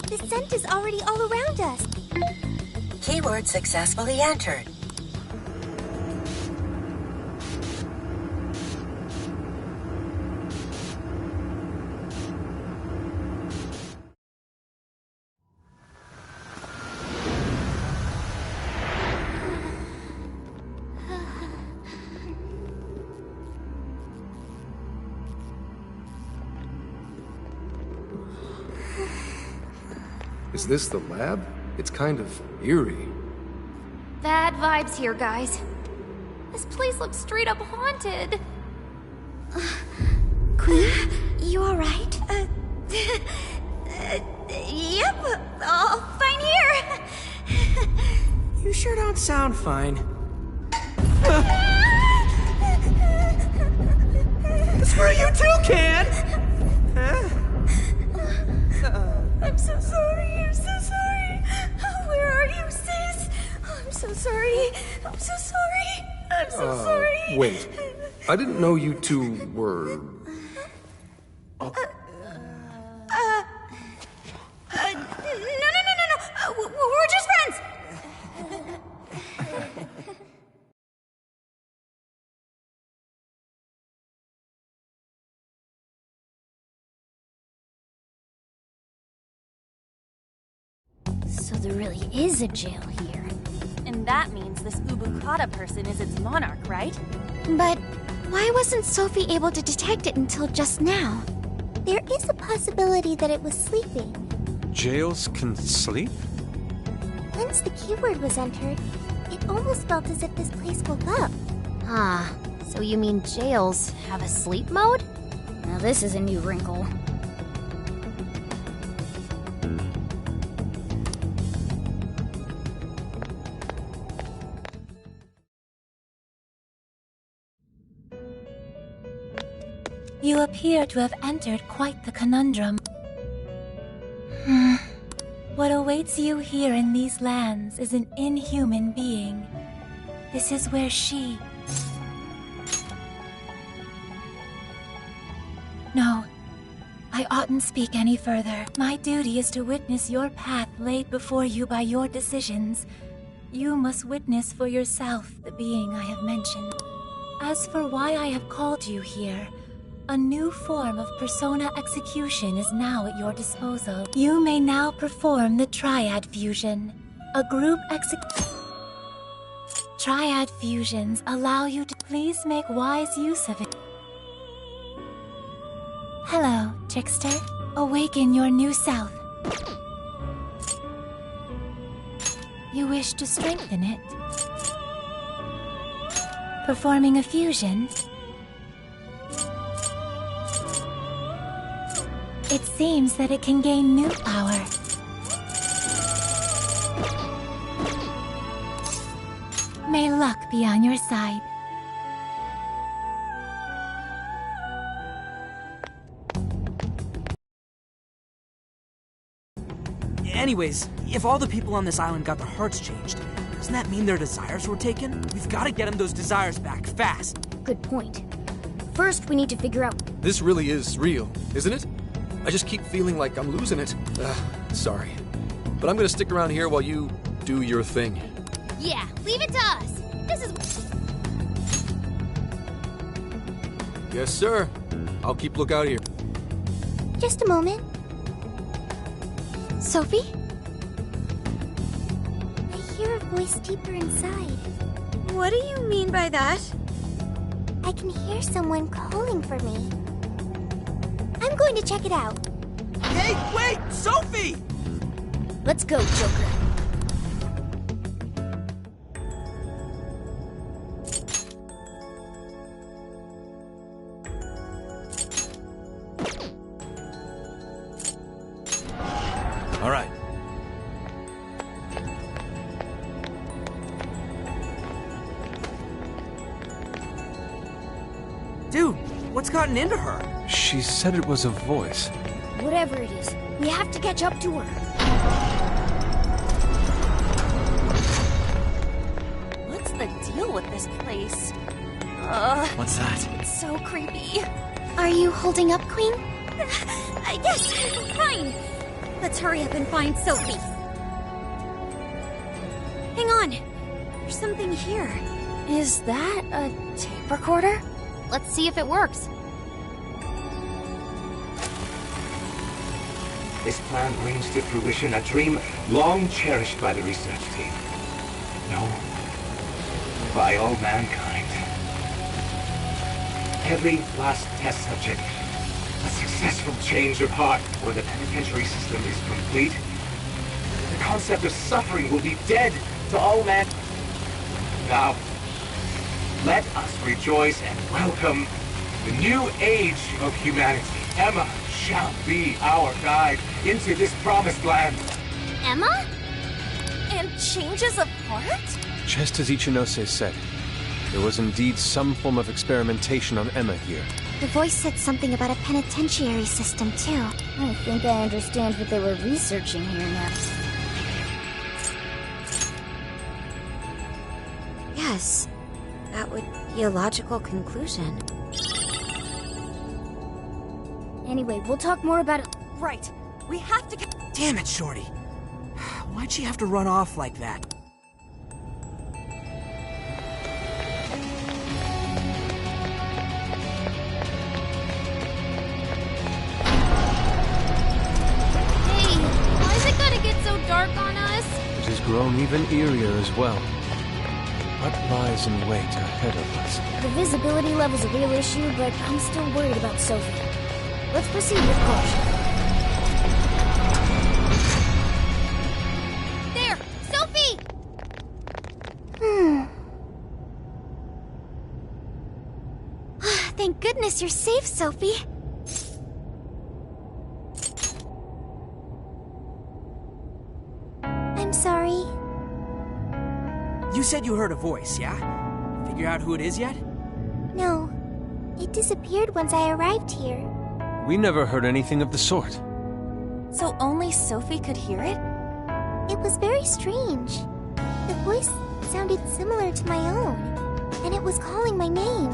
The scent is already all around us. Keyword successfully entered. Is this the lab? It's kind of eerie. Bad vibes here, guys. This place looks straight up haunted. Queen, you alright? Yep, all fine here. You sure don't sound fine. Screw you too, Can! Huh? I'm so sorry, I'm so sorry. Where are you, sis? I'm so sorry. I'm so sorry. I'm so sorry. Wait. I didn't know you two were... No. We're just friends. So there really is a jail here. And that means this Ubukata person is its monarch, right? But why wasn't Sophie able to detect it until just now? There is a possibility that it was sleeping. Jails can sleep? Once the keyword was entered, it almost felt as if this place woke up. So you mean jails have a sleep mode? Now this is a new wrinkle. You appear to have entered quite the conundrum. What awaits you here in these lands is an inhuman being. This is where she... No, I oughtn't speak any further. My duty is to witness your path laid before you by your decisions. You must witness for yourself the being I have mentioned. As for why I have called you here, a new form of persona execution is now at your disposal. You may now perform the Triad Fusion, a group Triad Fusions allow you to please make wise use of it. Hello, Trickster. Awaken your new self. You wish to strengthen it? Performing a fusion? It seems that it can gain new power. May luck be on your side. Anyways, if all the people on this island got their hearts changed, doesn't that mean their desires were taken? We've got to get them those desires back, fast. Good point. First, we need to figure out... This really is real, isn't it? I just keep feeling like I'm losing it. Sorry. But I'm gonna stick around here while you do your thing. Yeah, leave it to us. This is... Yes, sir. I'll keep lookout here. Just a moment. Sophie? I hear a voice deeper inside. What do you mean by that? I can hear someone calling for me. I'm going to check it out. Hey, wait! Sophie! Let's go, Joker. All right. Dude, what's gotten into her? She said it was a voice. Whatever it is, we have to catch up to her. What's the deal with this place? What's that? It's so creepy. Are you holding up, Queen? Yes, fine. Let's hurry up and find Sophie. Hang on. There's something here. Is that a tape recorder? Let's see if it works. This plan brings to fruition a dream long cherished by the research team. No, by all mankind. Every last test subject, a successful change of heart when the penitentiary system is complete. The concept of suffering will be dead to all men. Now, let us rejoice and welcome the new age of humanity. Emma shall be our guide into this promised land. Emma? And changes of heart? Just as Ichinose said, there was indeed some form of experimentation on Emma here. The voice said something about a penitentiary system, too. I think I understand what they were researching here now. Yes, that would be a logical conclusion. Anyway, we'll talk more about it. Right. We have to get... Damn it, Shorty. Why'd she have to run off like that? Hey, why is it gonna get so dark on us? It has grown even eerier as well. What lies in wait ahead of us? The visibility level's a real issue, but I'm still worried about Sophie. Let's proceed with caution. There! Sophie! Thank goodness you're safe, Sophie. I'm sorry. You said you heard a voice, yeah? Figure out who it is yet? No. It disappeared once I arrived here. We never heard anything of the sort. So only Sophie could hear it? It was very strange. The voice sounded similar to my own, and it was calling my name.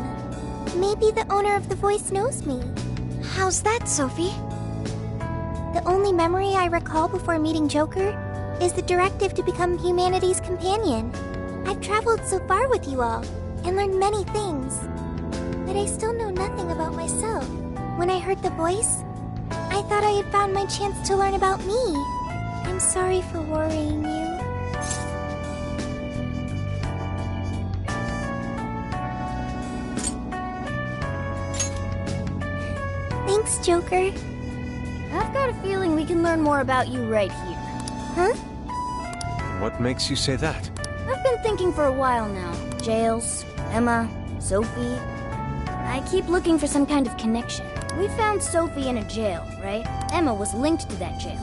Maybe the owner of the voice knows me. How's that, Sophie? The only memory I recall before meeting Joker is the directive to become humanity's companion. I've traveled so far with you all, and learned many things. But I still know nothing about myself. When I heard the voice, I thought I had found my chance to learn about me. I'm sorry for worrying you. Thanks, Joker. I've got a feeling we can learn more about you right here. Huh? What makes you say that? I've been thinking for a while now. Jails, Emma, Sophie. I keep looking for some kind of connection. We found Sophie in a jail, right? Emma was linked to that jail.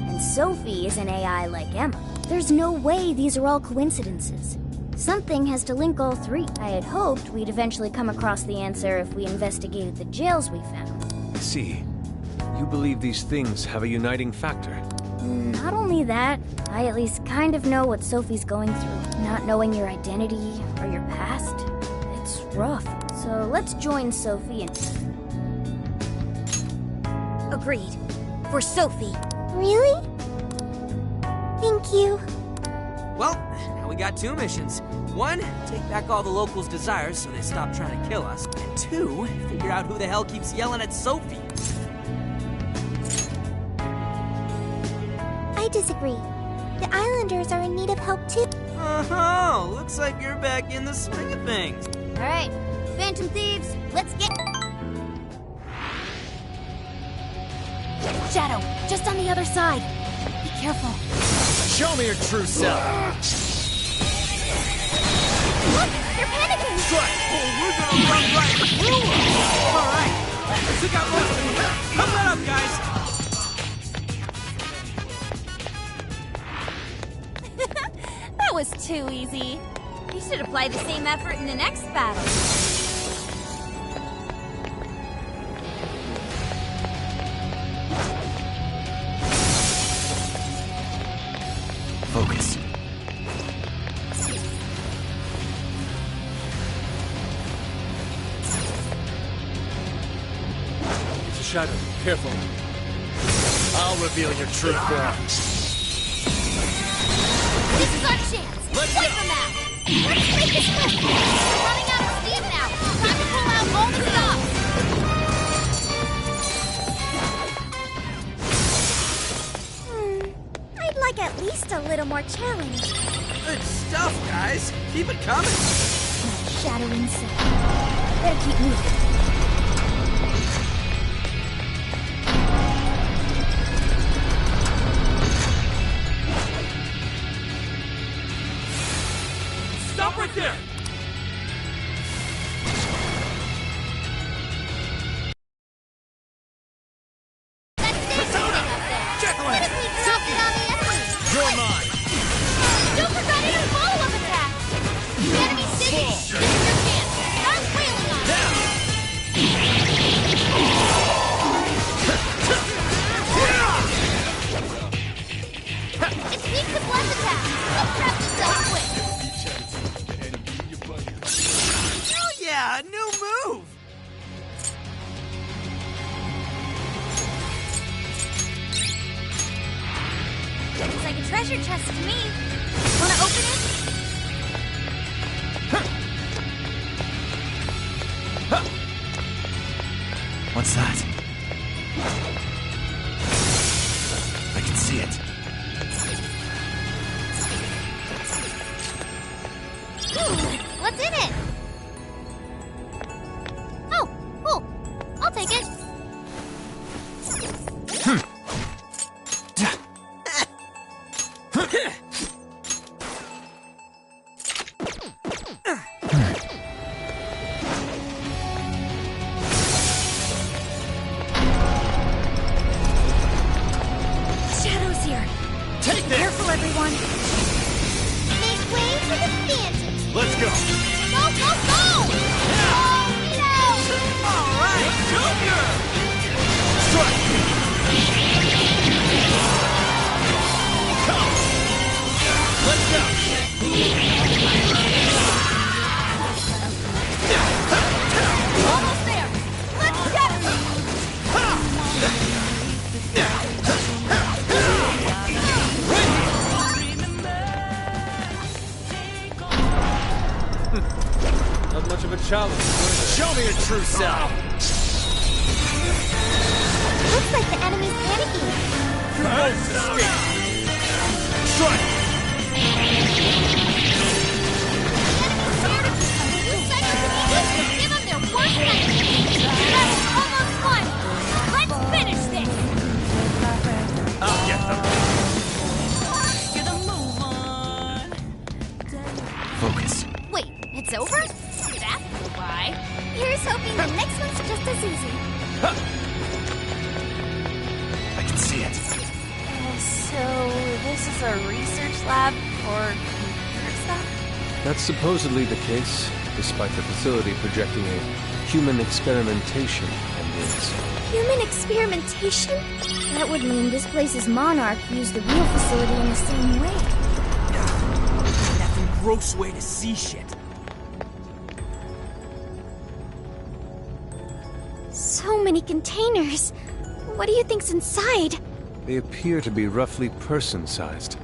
And Sophie is an AI like Emma. There's no way these are all coincidences. Something has to link all three. I had hoped we'd eventually come across the answer if we investigated the jails we found. I see. You believe these things have a uniting factor. Not only that, I at least kind of know what Sophie's going through. Not knowing your identity or your past, it's rough. So let's join Sophie and... Agreed. For Sophie. Really? Thank you. Well, now we got 2 missions. 1, take back all the locals' desires so they stop trying to kill us. And 2, figure out who the hell keeps yelling at Sophie. I disagree. The Islanders are in need of help too. Oh, looks like you're back in the swing of things. Alright, Phantom Thieves, let's get... Shadow, just on the other side. Be careful. Show me your true self. Look, they're panicking. Strike! Oh, we're gonna run right through them! Alright, took out most of them. Come that up, guys! That was too easy. You should apply the same effort in the next battle. Focus. It's a shadow. Careful. I'll reveal your true form. This is our chance. Let's Take go. them out. Let's make this quick. We're running out of steam now. Time to pull out all the stops. I'd like at least a little more challenge. Good stuff, guys. Keep it coming. Shadow insect. Better keep moving. Stop right there! You're mine! Don't forget any follow-up attacks. The enemy's dizzy. This is your chance. Start wheeling on them. It's weak to blast attack. Don't trap yourself quick. Oh yeah, a new move! Looks like a treasure chest to me. Wanna open it? What's that? I can see it. What's in it? Oh, cool. I'll take it. Shadow's here. Take this! Careful, everyone. Make way for the Phantom. Let's go! Go, go, go! Oh, no! All right, Joker! Strike! Come! Let's go! Almost there. Let's go! Not much of a challenge. Show me your true self! Looks like the enemy's panicking. Strike! Give them their worst nightmare. That's almost won. Let's finish this. I'll get them. Focus. Wait, it's over? That's why. Here's hoping the next one's just as easy. I can see it. So this is a research lab for computer stuff? That's supposedly the case, despite the facility projecting a human experimentation ambience. Human experimentation? That would mean this place's monarch used the real facility in the same way. That's a gross way to see shit. So many containers. What do you think's inside? They appear to be roughly person-sized.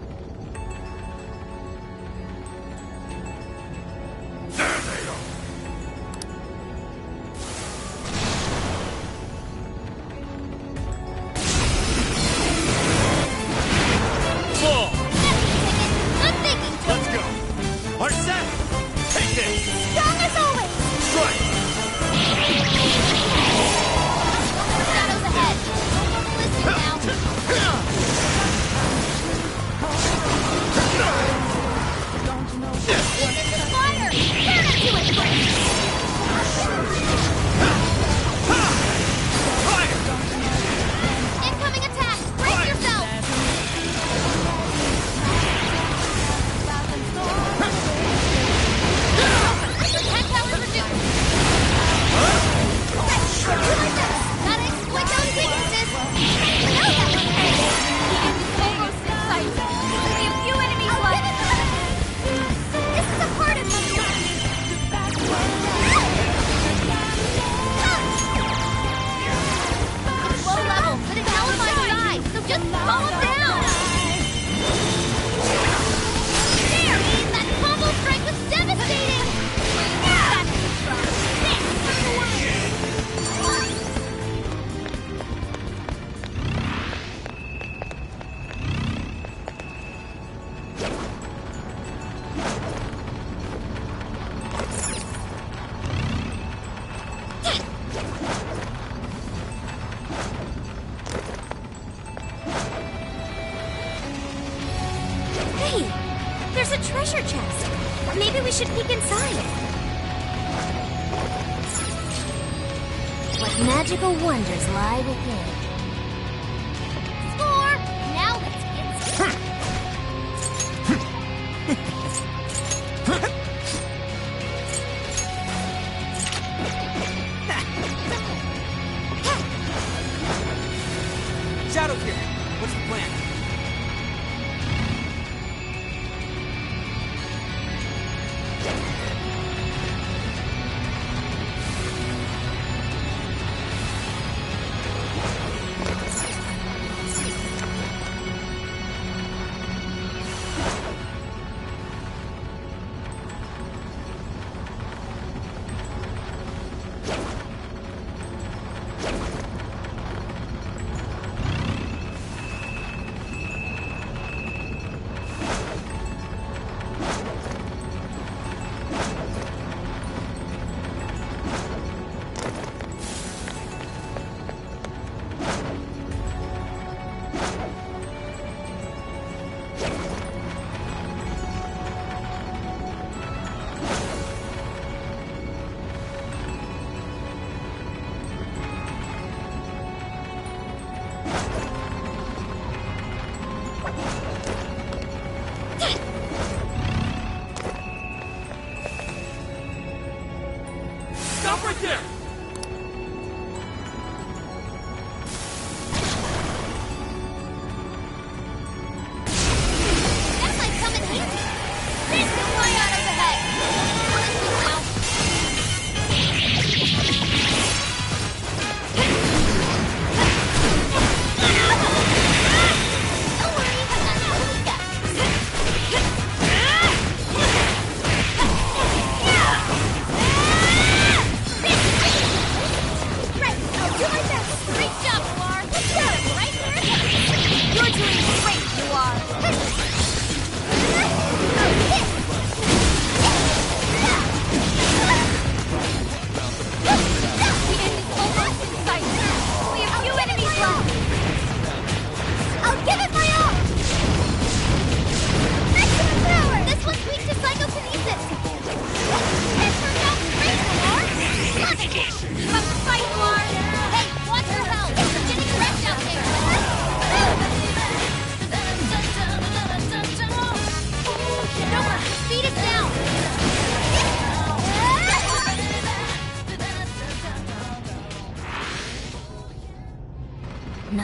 There's a treasure chest. Maybe we should peek inside. What magical wonders lie within? Score! Now let's get Shadow's here. What's the plan? Stop right there! That might come in handy. This is my auto ahead. Don't worry, I'm not out of the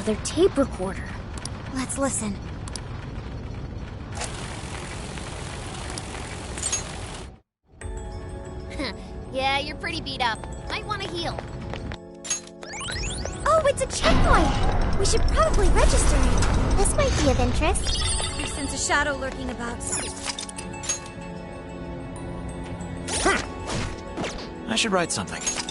Another tape recorder. Let's listen. Yeah, you're pretty beat up. Might want to heal. Oh, it's a checkpoint! We should probably register it. This might be of interest. I sense a shadow lurking about. I should write something.